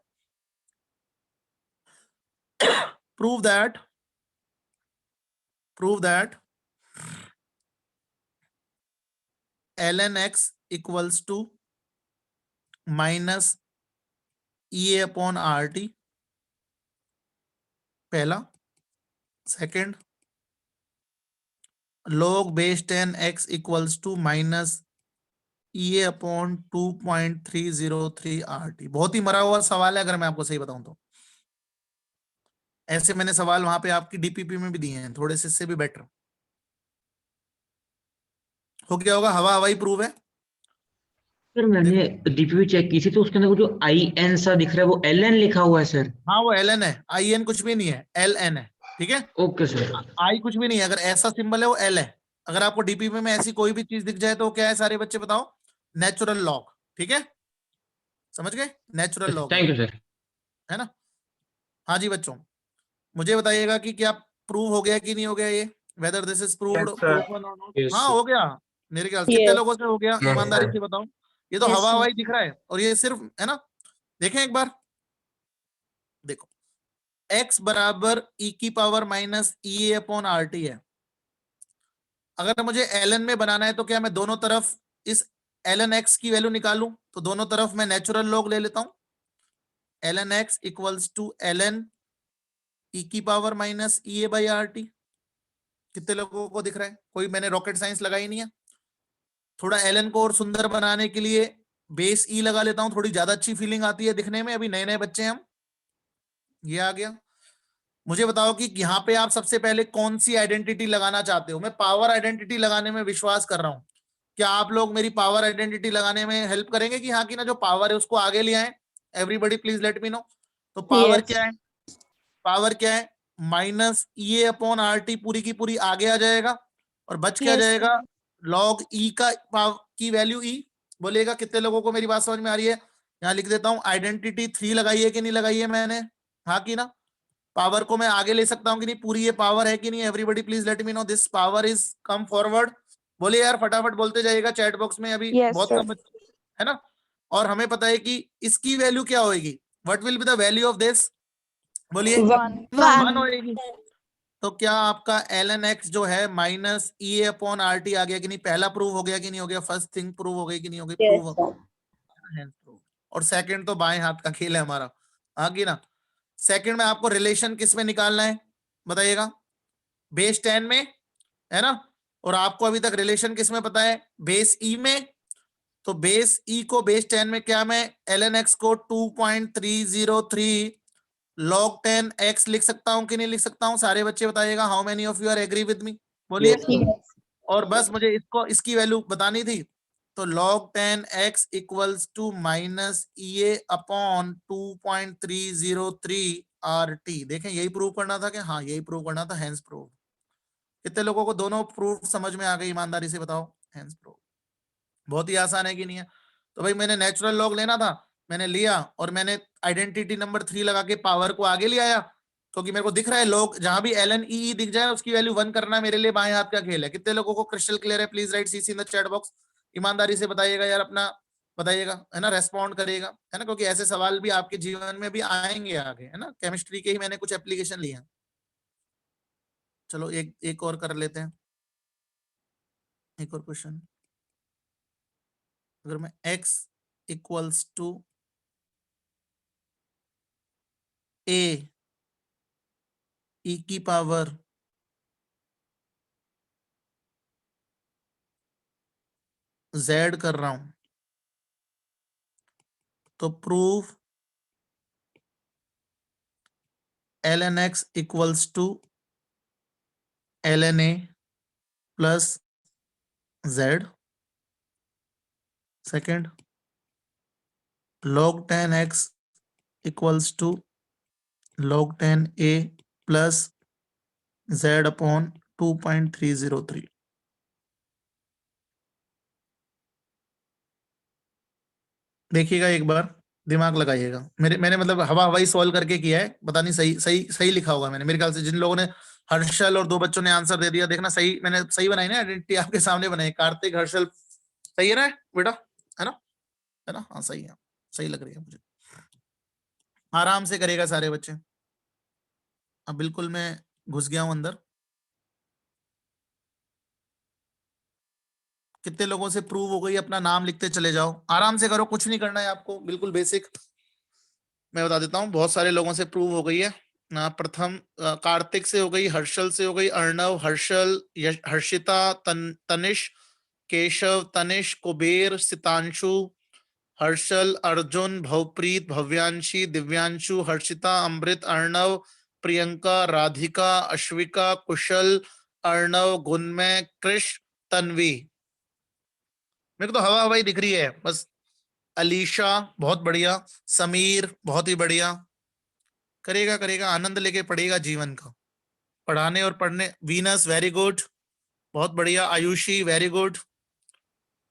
Prove that ln x equals to minus EA upon RT, पहला। Second, log base 10 x equals to minus EA upon 2.303 RT। बहुत ही मरा हुआ सवाल है अगर मैं आपको सही बताऊं तो। ऐसे मैंने सवाल वहां पे आपकी डीपीपी में भी दिए हैं, थोड़े से इससे भी बेटर हो गया होगा। हवा हवाई प्रूव है। सर मैंने डीपीपी चेक की थी तो उसके अंदर वो जो आई एन सा दिख रहा है वो एल एन लिखा हुआ है सर। हाँ वो LN है, IN कुछ भी नहीं है, LN है, ठीक है? Okay sir. आई कुछ भी नहीं है, अगर ऐसा सिंबल है वो L है। अगर आपको डीपीपी में ऐसी कोई भी चीज दिख जाए तो क्या है सारे बच्चे बताओ? नेचुरल लॉग, ठीक है? समझ गए? Natural log thank you sir. है ना? हाँ जी बच्चों, मुझे बताइएगा कि क्या प्रूव हो गया कि नहीं हो गया ये, whether this is proved Yes, sir. Proven और नॉट? Yes, हाँ sir. हो गया मेरे ख्याल से। कितने Yes. लोगों से हो गया, Yes, ईमानदारी sir. से बताओ। ये तो Yes, हवा sir. हवाई दिख रहा है, और ये सिर्फ है ना, देखें एक बार, देखो x बराबर e की power minus EA upon RT है। अगर मुझे ln में बनाना है तो क्या मैं दोनों तरफ इस ln x की वैल्यू निकालूं? तो दोनों तरफ मैं नेचुरल लॉग ले लेता हूं। ln x equals to ln e की power minus EA by RT। कितने लोगों को दिख रहा है? कोई, मैंने रॉकेट साइंस लगाई नहीं है। थोड़ा ln को और सुंदर बनाने के लिए बेस E लगा लेता हूं, थोड़ी ज्यादा अच्छी फीलिंग आती है दिखने में, अभी नए नए बच्चे हैं हम। ये आ गया। मुझे बताओ कि यहाँ पे आप सबसे पहले कौन सी आइडेंटिटी लगाना चाहते हो? मैं पावर आइडेंटिटी लगाने में विश्वास कर रहा हूं। क्या आप लोग मेरी पावर आइडेंटिटी लगाने में हेल्प करेंगे कि हाँ, कि ना जो पावर है उसको आगे ले आए? Everybody please let me know. तो पावर Yes. क्या है? पावर क्या है? माइनस EA अपॉन RT पूरी की पूरी आगे आ जाएगा, और बच क्या Yes, जाएगा? sir. लॉग E की वैल्यू E। बोलिएगा कितने लोगों को मेरी बात समझ में आ रही है? यहाँ लिख देता हूँ, आइडेंटिटी 3 लगाई है कि नहीं लगाई है मैंने? हाँ कि ना? पावर को मैं आगे ले सकता हूँ कि नहीं? पूरी ये पावर है कि नहीं? Everybody please let me know, this power is come forward. बोलिए यार, फटाफट बोलते जाइएगा चैट बॉक्स में, अभी Yes, बहुत sir. कम बच्चे है ना? और हमें पता है कि इसकी वैल्यू क्या होगी, what will be the value of this? बोलिए 1. 1 1. होएगी। तो क्या आपका ln x जो है माइनस EA अपॉन RT आ गया कि नहीं? पहला प्रूव हो गया कि नहीं हो गया? फर्स्ट थिंग प्रूव हो गई कि नहीं हो गई? Yes, prove. sir. और सेकंड तो बाएं हाथ का खेल है हमारा, आगे ना। सेकंड में आपको रिलेशन किस में निकालना है बताइएगा? बेस 10 में, है ना? और आपको अभी तक रिलेशन किस में पता है? बेस E में। तो बेस E को बेस 10 में क्या मैं ln x को 2.303 log 10 x लिख सकता हूं कि नहीं लिख सकता हूं? सारे बच्चे बताइएगा, how many of you are agree with me? बोलिए। Yes, sir. और बस मुझे इसको, इसकी वैल्यू बतानी थी। तो log 10 x equals to minus EA upon 2.303 RT। देखें, यही प्रूव करना था क्या? हाँ यही प्रूव करना था, हैंस प्रूव। कितने लोगों को दोनों प्रूफ समझ में आ गई? ईमानदारी से बताओ, हैंस प्रूव। बहुत ही आसान है कि नहीं है? तो भाई मैंने नेचुरल लॉग लेना था, मैंने लिया, और मैंने आइडेंटिटी नंबर 3 लगा के पावर को आगे ले आया। क्योंकि मेरे को दिख रहा है लोग जहां भी ln e दिख जाए उसकी वैल्यू 1 करना मेरे लिए बाएं हाथ का खेल है। कितने लोगों को क्रिस्टल क्लियर है? Please right CC in the chat box. ईमानदारी से बताइएगा यार, अपना बताइएगा, है ना, रेस्पॉन्ड करिएगा, है ना, क्योंकि ऐसे सवाल भी आपके जीवन में भी आएंगे आगे, है ना। केमिस्ट्री के ही मैंने कुछ एप्लीकेशन लिए हैं। चलो एक और कर लेते हैं, एक और क्वेश्चन। अगर मैं x equals to a e की पावर z कर रहा हूं, तो prove ln x equals to ln a plus z। Second, log 10x equals to log 10a plus z upon 2.303। देखिएगा एक बार, दिमाग लगाइएगा। मैंने मतलब हवाई सॉल्व करके किया है, पता नहीं सही लिखा होगा मैंने। मेरे ख्याल से जिन लोगों ने, हर्षल और 2 बच्चों ने आंसर दे दिया, देखना सही मैंने सही बनाई ना, आइडेंटिटी आपके सामने बनाई। कार्तिक, हर्षल, सही है ना बेटा? है ना? हाँ सही है, सही लग रही है मुझे। आराम से करेगा सारे बच्चे। अब बिल्कुल मैं घुस गया हूं अंदर। कितने लोगों से प्रूव हो गई? अपना नाम लिखते चले जाओ, आराम से करो, कुछ नहीं करना है आपको, बिल्कुल बेसिक मैं बता देता हूं। बहुत सारे लोगों से प्रूव हो गई है। प्रथम कार्तिक से हो गई, हर्षल से हो गई, अर्णव, हर्षल, हर्षिता, तनिष, केशव, तनिष, कुबेर, सितांशु, हर्षल, अर्जुन, भवप्रीत, भव्यांशी, दिव्यांशु, हर्षिता, अमृत, अर्णव, प्रियंका, राधिका, अश्विका, कुशल, अर्णव, गुणमय, कृष, तन्वी। मेरे को तो हवा हवाई दिख रही है बस। अलीशा बहुत बढ़िया, समीर बहुत ही बढ़िया। करेगा, आनंद लेके पढ़ेगा जीवन का, पढ़ाने और पढ़ने। वीनस वेरी गुड, बहुत बढ़िया। आयुषी वेरी गुड,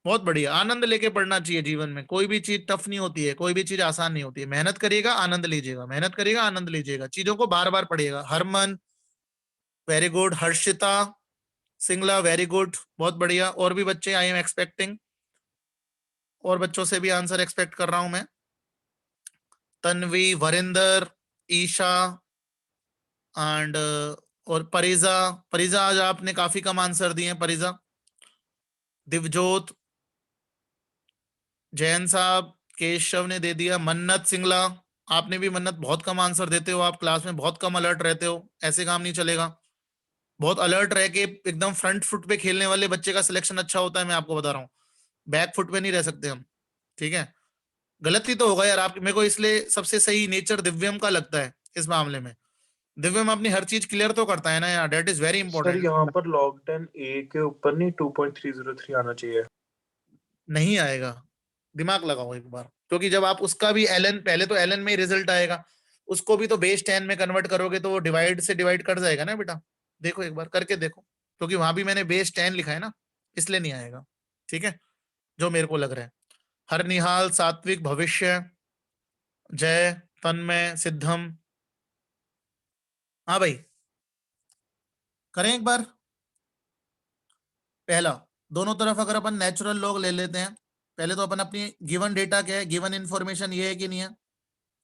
बहुत बढ़िया। आनंद लेके पढ़ना चाहिए जीवन में, कोई भी चीज टफ नहीं होती है, कोई भी चीज आसान नहीं होती है। मेहनत करिएगा, आनंद लीजिएगा, मेहनत करिएगा, आनंद लीजिएगा, चीजों को बार बार पढ़िएगा। Harman very good, Harshita Singla very good, बहुत बढ़िया। और भी बच्चे, आई एम एक्सपेक्टिंग, और बच्चों से भी आंसर एक्सपेक्ट कर रहा हूं मैं। तन्वी, वरिंदर, ईशा एंड और परिजा आज आपने काफी कम आंसर दिए हैं। परिजा, दिवजोत, जैन साहब, केशव ने दे दिया। मन्नत सिंगला, आपने भी। मन्नत बहुत कम आंसर देते हो आप, क्लास में बहुत कम अलर्ट रहते हो, ऐसे काम नहीं चलेगा। बहुत अलर्ट रह के एकदम फ्रंट फुट पे खेलने वाले बच्चे का सिलेक्शन अच्छा होता है, मैं आपको बता रहा हूँ। बैक फुट पे नहीं रह सकते हम, ठीक है। गलती तो होगा यार आप, मेरे को इसलिए सबसे सही नेचर दिव्यम का लगता है इस मामले में। दिव्यम अपनी हर चीज क्लियर तो करता है ना यार, that is very sir important. यहाँ पर log 10 a के ऊपर नहीं 2.303 आना चाहिए। नहीं आएगा, दिमाग लगाओ एक बार, क्योंकि जब आप उसका भी ln, पहले तो ln में ही रिजल्ट आएगा, उसको भी तो बेस 10 में कन्वर्ट करोगे तो वो डिवाइड से डिवाइड कर जाएगा ना बेटा। देखो एक बार करके देखो, क्योंकि वहां भी मैंने बेस 10 लिखा है ना, इसलिए नहीं आएगा, ठीक है, जो मेरे को लग रहा है। हर निहाल, सात्विक, भविष्य, जय, तन्मय, सिद्धम। हाँ भाई करें एक बार। पहला, दोनों तरफ अगर अपन नेचुरल लॉग ले लेते हैं, पहले तो अपन अपनी गिवन डेटा क्या है, गिवन इंफॉर्मेशन ये है कि नहीं है?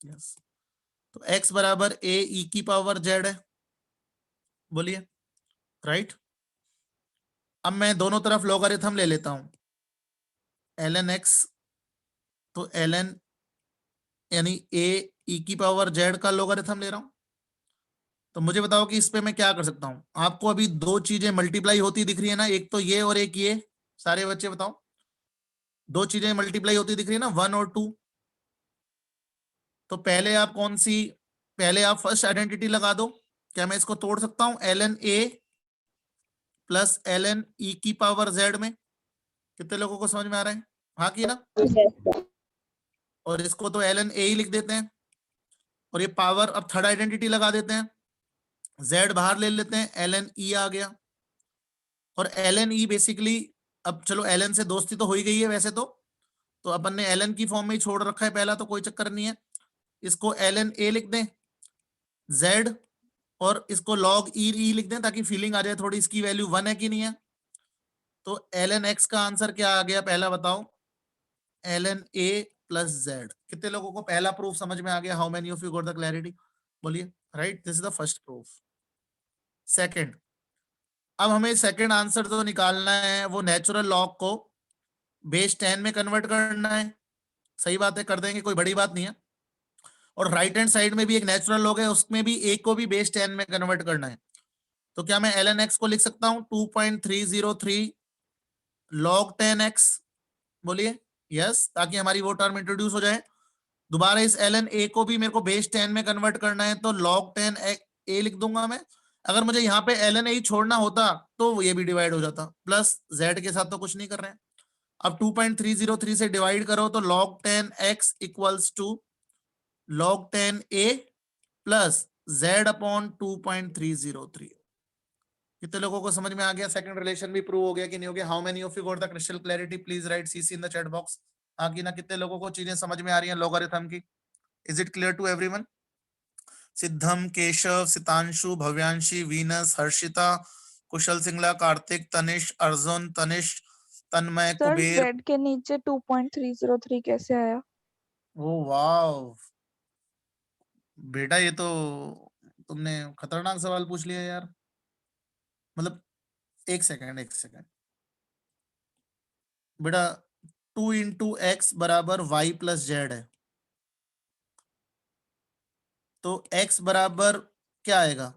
यस। तो x बराबर a e की पावर z है, बोलिए, राइट। अब मैं दोनों तरफ लॉगरिथम ले लेता हूं, ln x, तो ln यानी a e की पावर z का लॉगरिथम ले रहा हूं। तो मुझे बताओ कि इस पे मैं क्या कर सकता हूं। आपको अभी 2 चीजें मल्टीप्लाई होती दिख रही है ना, एक तो ये और एक ये। सारे बच्चे बताओ, 2 चीजें मल्टीप्लाई होती दिख रही है ना, 1 और 2। तो पहले आप कौन सी, पहले आप फर्स्ट आइडेंटिटी लगा दो। क्या मैं इसको तोड़ सकता हूं? ln a plus ln e की पावर z में। कितने लोगों को समझ में आ रहा है? हाँ की ना? और इसको तो ln a ही लिख देते हैं, और ये पावर, अब थर्ड आइडेंटिटी लगा देते हैं, z बाहर ले लेते हैं, ln e आ गया। और ln e बेसिकली, अब चलो ln से दोस्ती तो हो ही गई है वैसे तो अपन ने ln की फॉर्म में ही छोड़ रखा है पहला, तो कोई चक्कर नहीं है। इसको ln a लिख दें, z और इसको log ई लिख दें ताकि फीलिंग आ जाए थोड़ी, इसकी वैल्यू 1 है कि नहीं है। तो ln x का आंसर क्या आ गया पहला बताओ, ln a प्लस z। कितने लोगों को पहला प्रूफ समझ में आ गया? How many of you got the clarity? बोलिए। Right, this is the first proof. Second, अब हमें सेकंड आंसर तो निकालना है, वो नेचुरल लॉग को बेस 10 में कन्वर्ट करना है। सही बात है, कर देंगे, कोई बड़ी बात नहीं है। और राइट हैंड साइड में भी एक नेचुरल लॉग है, उसमें भी एक को भी बेस 10 में कन्वर्ट करना है। तो क्या मैं ln x को लिख सकता हूं 2.303 log 10x? बोलिए यस, ताकि हमारी वो टर्म इंट्रोड्यूस हो जाए। दोबारा इस ln a को भी मेरे को बेस 10 में कन्वर्ट करना है, तो log 10 a लिख दूंगा मैं। अगर मुझे यहाँ पे ln a ही छोड़ना होता तो ये भी डिवाइड हो जाता, प्लस z के साथ तो कुछ नहीं कर रहे हैं। अब 2.303 से डिवाइड करो तो log 10x equals to log 10a plus z upon 2.303। कितने लोगों को समझ में आ गया? सेकंड रिलेशन भी प्रूव हो गया कि नहीं हो गया? How many of you got the crystal clarity? Please right CC in the chat box. हाँ कि ना? कितने लोगों को चीजें समझ में आ रही हैं लॉगरिथम की? Is it clear to everyone? Siddham, Keshav, Sitanshu, Bhavyanshi, Venus, Harshita, Kushal Singla, Kartik, Tanish, Arjun, Tanish, Tanmay, sir Kuber. z के नीचे 2.303 कैसे आया? ओ वाव बेटा, ये तो तुमने खतरनाक सवाल पूछ लिया यार। मतलब एक सेकंड बेटा, 2 इंटू एक्स बराबर वाई प्लस जेड है, तो x बराबर क्या आएगा?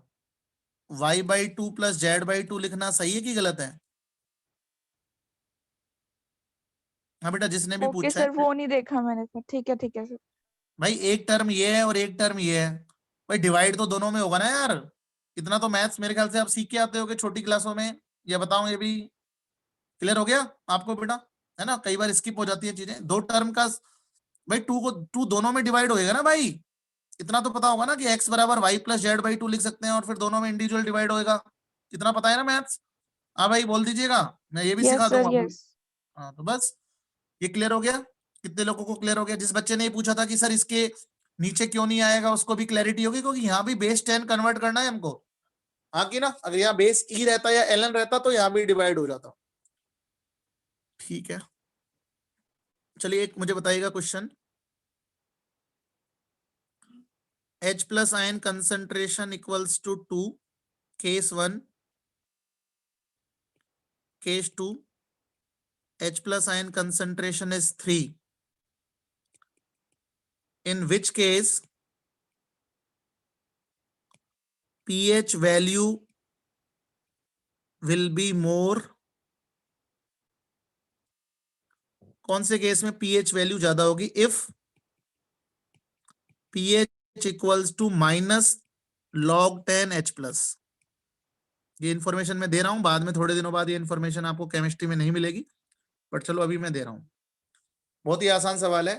y/2 प्लस z/2 लिखना सही है कि गलत है? हाँ बेटा, जिसने भी ओके पूछा सर, है वो नहीं देखा मैंने सर। ठीक है सर। भाई, एक टर्म ये है और एक टर्म ये है, भाई डिवाइड तो दोनों में होगा ना यार। इतना तो मैथ्स मेरे ख्याल से आप सीख के आते होगे छोटी क्लासों में, या बताऊं? ये भी क्लियर हो गया आपको बेटा? है ना, कई बार स्किप हो जाती है चीजें। दो टर्म का भाई 2 दोनों में डिवाइड होएगा ना भाई, इतना तो पता होगा ना कि x बराबर वाई प्लस z/2 लिख सकते हैं और फिर दोनों में इंडिविजुअल डिवाइड होएगा। इतना पता है ना मैथ्स? हाँ भाई बोल दीजिएगा, मैं ये भी सिखा यस सर, दूंगा। यस। हाँ तो बस ये क्लियर हो गया। कितने लोगों को क्लियर हो गया? जिस बच्चे ने ये पूछा था कि सर इसके नीचे क्यों नहीं आएगा, उसको भी क्लैरिटी होगी, क्योंकि यहाँ भी बेस 10 कन्वर्ट करना है हमको। हाँ कि ना? अगर यहाँ बेस ई रहता या ln रहता तो यहाँ भी डिवाइड हो जाता। ठीक है, चलिए एक मुझे बताइएगा question. H plus ion concentration equals to 2, case 1, case 2, H plus ion concentration is 3. In which case pH value will be more? कौन से केस में pH वैल्यू ज्यादा होगी? If pH equals to minus log 10 H plus। ये information मैं दे रहा हूं, बाद में थोड़े दिनों बाद ये इंफॉर्मेशन आपको केमिस्ट्री में नहीं मिलेगी, बट चलो अभी मैं दे रहा हूं। बहुत ही आसान सवाल है।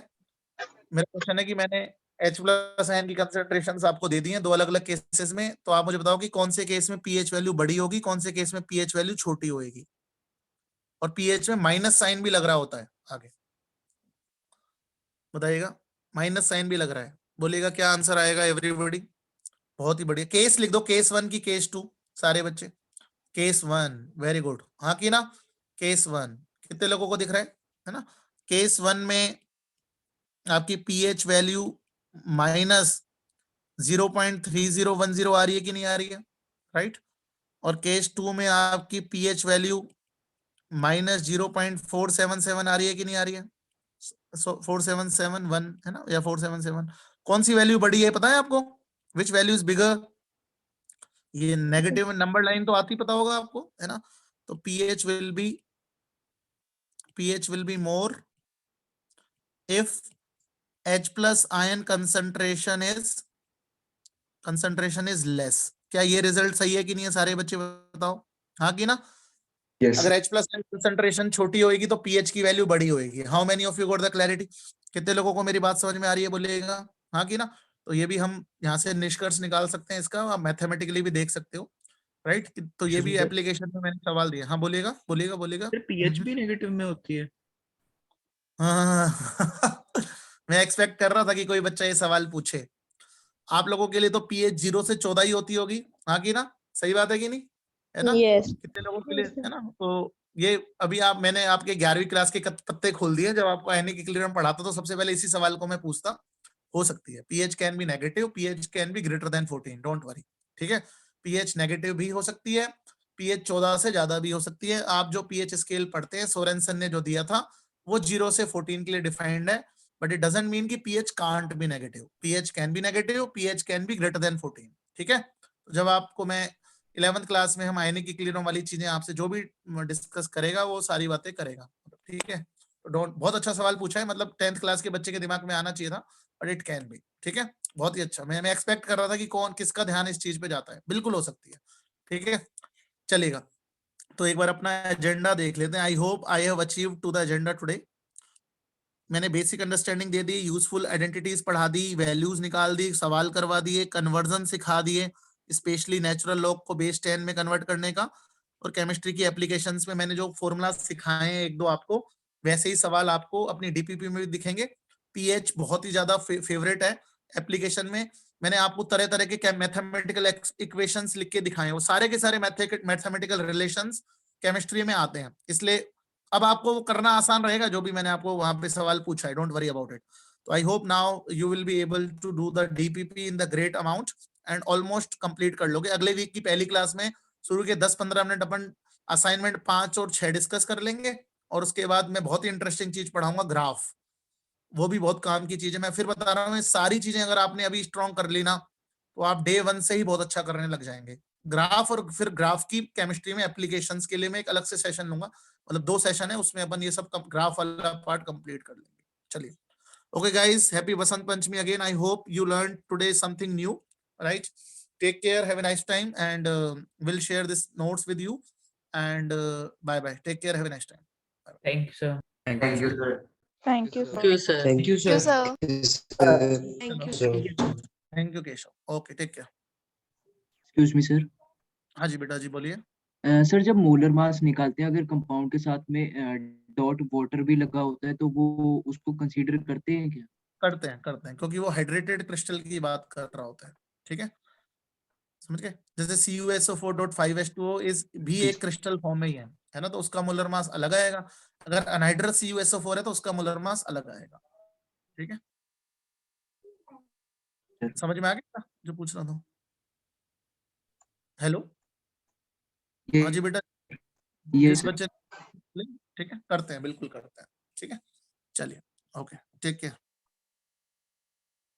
मेरा क्वेश्चन है कि मैंने H प्लस आयन की कंसेंट्रेशन आपको दे दी है दो अलग अलग केसेस में, तो आप मुझे बताओ कि कौन से केस में pH वैल्यू बड़ी होगी, कौन से केस में pH वैल्यू छोटी होगी। और pH में माइनस साइन भी लग रहा होता है आगे, बताइएगा। माइनस साइन भी लग रहा है, बोलिएगा क्या आंसर आएगा एवरीबॉडी? बहुत ही बढ़िया। केस लिख दो, केस 1 की केस 2, सारे बच्चे केस 1, वेरी गुड। हाँ की ना? केस 1 कितने लोगों को दिख रहा है ना? केस 1 में आपकी pH वैल्यू माइनस 0.3010 आ रही है कि नहीं आ रही है? राइट। और केस 2 में आपकी pH वैल्यू माइनस 0.477 आ रही है कि नहीं आ रही है? 4771 है ना, या 477? कौन सी वैल्यू बड़ी है पता है आपको? Which value is bigger? ये नेगेटिव नंबर लाइन तो आती पता होगा आपको, है ना? तो pH will be more if H plus ion concentration is less। क्या ये रिजल्ट सही है कि नहीं है? सारे बच्चे बताओ हाँ कि ना? Yes. अगर H plus ion concentration छोटी होगी तो pH की वैल्यू बड़ी होगी। How many of you got the clarity? कितने लोगों को मेरी बात समझ में आ रही है बोलिएगा हाँ कि ना? तो ये भी हम यहाँ से निष्कर्ष निकाल सकते हैं इसका, आप मैथमेटिकली भी देख सकते हो, राइट। तो ये भी एप्लीकेशन में मैंने सवाल दिया। हाँ बोलिएगा। pH भी नेगेटिव में होती है? हाँ मैं एक्सपेक्ट कर रहा था कि कोई बच्चा ये सवाल पूछे। आप लोगों के लिए तो pH 0 से 14 ही होती होगी, हाँ की ना, सही बात है कि नहीं, है ना? Yes. कितने लोगों के लिए, है ना? तो ये अभी मैंने आपके 11वीं क्लास के पत्ते खोल दिए। जब आपको एनी इक्विलिब्रियम पढ़ाता तो सबसे पहले इसी सवाल को मैं पूछता, हो सकती है pH can be negative, pH can be greater than 14, don't worry, ठीक है? पीएच नेगेटिव भी हो सकती है, पीएच 14 से ज्यादा भी हो सकती है। आप जो पीएच स्केल पढ़ते हैं, सोरेनसन ने जो दिया था वो 0 से 14 के लिए डिफाइंड है, बट इट डजंट मीन कि pH can't be negative. PH can be negative, pH can be greater than 14, ठीक है? तो जब आपको मैं 11th क्लास में हम आयनिक इक्विलिब्रियम वाली चीजें आपसे जो भी डिस्कस करेगा वो सारी बातें करेगा, ठीक है? तो डोंट, बहुत अच्छा सवाल पूछा है, मतलब 10th क्लास के बच्चे के दिमाग में आना चाहिए था, बट इट कैन बी, ठीक है? बहुत ही अच्छा। मैं एक्सपेक्ट कर रहा था कि कौन किसका ध्यान इस चीज पे जाता है, बिल्कुल हो सकती है, ठीक है? चलेगा, तो एक बार अपना एजेंडा देख लेते हैं। I hope I have achieved to the agenda today. मैंने बेसिक अंडरस्टैंडिंग दे दी, यूजफुल आइडेंटिटीज पढ़ा दी, वैल्यूज निकाल दी, सवाल करवा दिए, कन्वर्जन सिखा दिए, स्पेशली नेचुरल लॉग को बेस 10 में कन्वर्ट करने का, और केमिस्ट्री की एप्लीकेशंस में मैंने जो फॉर्मूला सिखाए हैं एक दो आपको, वैसे ही सवाल आपको अपनी डीपीपी में भी दिखेंगे। पीएच बहुत ही ज्यादा फेवरेट है एप्लीकेशन में। मैंने आपको तरह तरह के मैथमेटिकल इक्वेशंस लिख के दिखाए हैं, वो सारे के सारे मैथमेटिकल रिलेशंस केमिस्ट्री में आते हैं, इसलिए अब आपको वो करना आसान रहेगा जो भी मैंने आपको वहां पे सवाल पूछा है, डोंट वरी अबाउट इट। तो I hope now you will be able to do the DPP in the great amount and almost complete कर लोगे। अगले वीक की पहली क्लास में शुरू के 10-15 मिनट अपन असाइनमेंट 5 और 6 डिस्कस कर लेंगे, और उसके बाद मैं बहुत ही इंटरेस्टिंग चीज पढ़ाऊंगा, ग्राफ। वो भी बहुत काम की चीज है। मैं फिर बता रहा हूँ, सारी चीजें अगर आपने अभी स्ट्रॉन्ग कर ली ना, तो आप डे 1 से ही बहुत अच्छा करने लग जाएंगे ग्राफ। और फिर ग्राफ की केमिस्ट्री में एप्लीकेशंस के लिए मैं एक अलग से सेशन लूंगा, मतलब 2 सेशन है, उसमें अपन ये सब ग्राफ वाला पार्ट कंप्लीट कर लेंगे। चलिए, okay guys, happy Basant Panchami again. I hope you learn today something new, right? Take care, have a nice time, and we'll share this notes with you, and bye bye, take care, have a nice time. Thank you, sir. Thank you, sir. Thank you, Thank you, sir. Thank you, Thank you, sir. sir. Thank you, sir. Thank you Keshav, okay, take care. Excuse me sir. हाँ जी बेटा जी, बोलिए। Sir जब molar mass निकालते हैं, अगर compound के साथ में डॉट वाटर भी लगा होता है तो वो उसको कंसीडर करते हैं क्या? करते हैं, क्योंकि वो हाइड्रेटेड क्रिस्टल की बात कर रहा होता है, ठीक है? समझ गए? जैसे CuSO4.5H2O इज भी एक क्रिस्टल फॉर्म में ही है ना, तो उसका मोलर मास अलग आएगा। अगर अनहाइड्रस CuSO4 है तो उसका मोलर मास अलग आएगा, ठीक है? समझ में आ गया जो पूछ रहा था? हेलो, हाँ जी बेटा, ये जिस बच्चे, ठीक है, करते हैं, बिल्कुल करते हैं, ठीक है? चलिए, ओके, टेक केयर।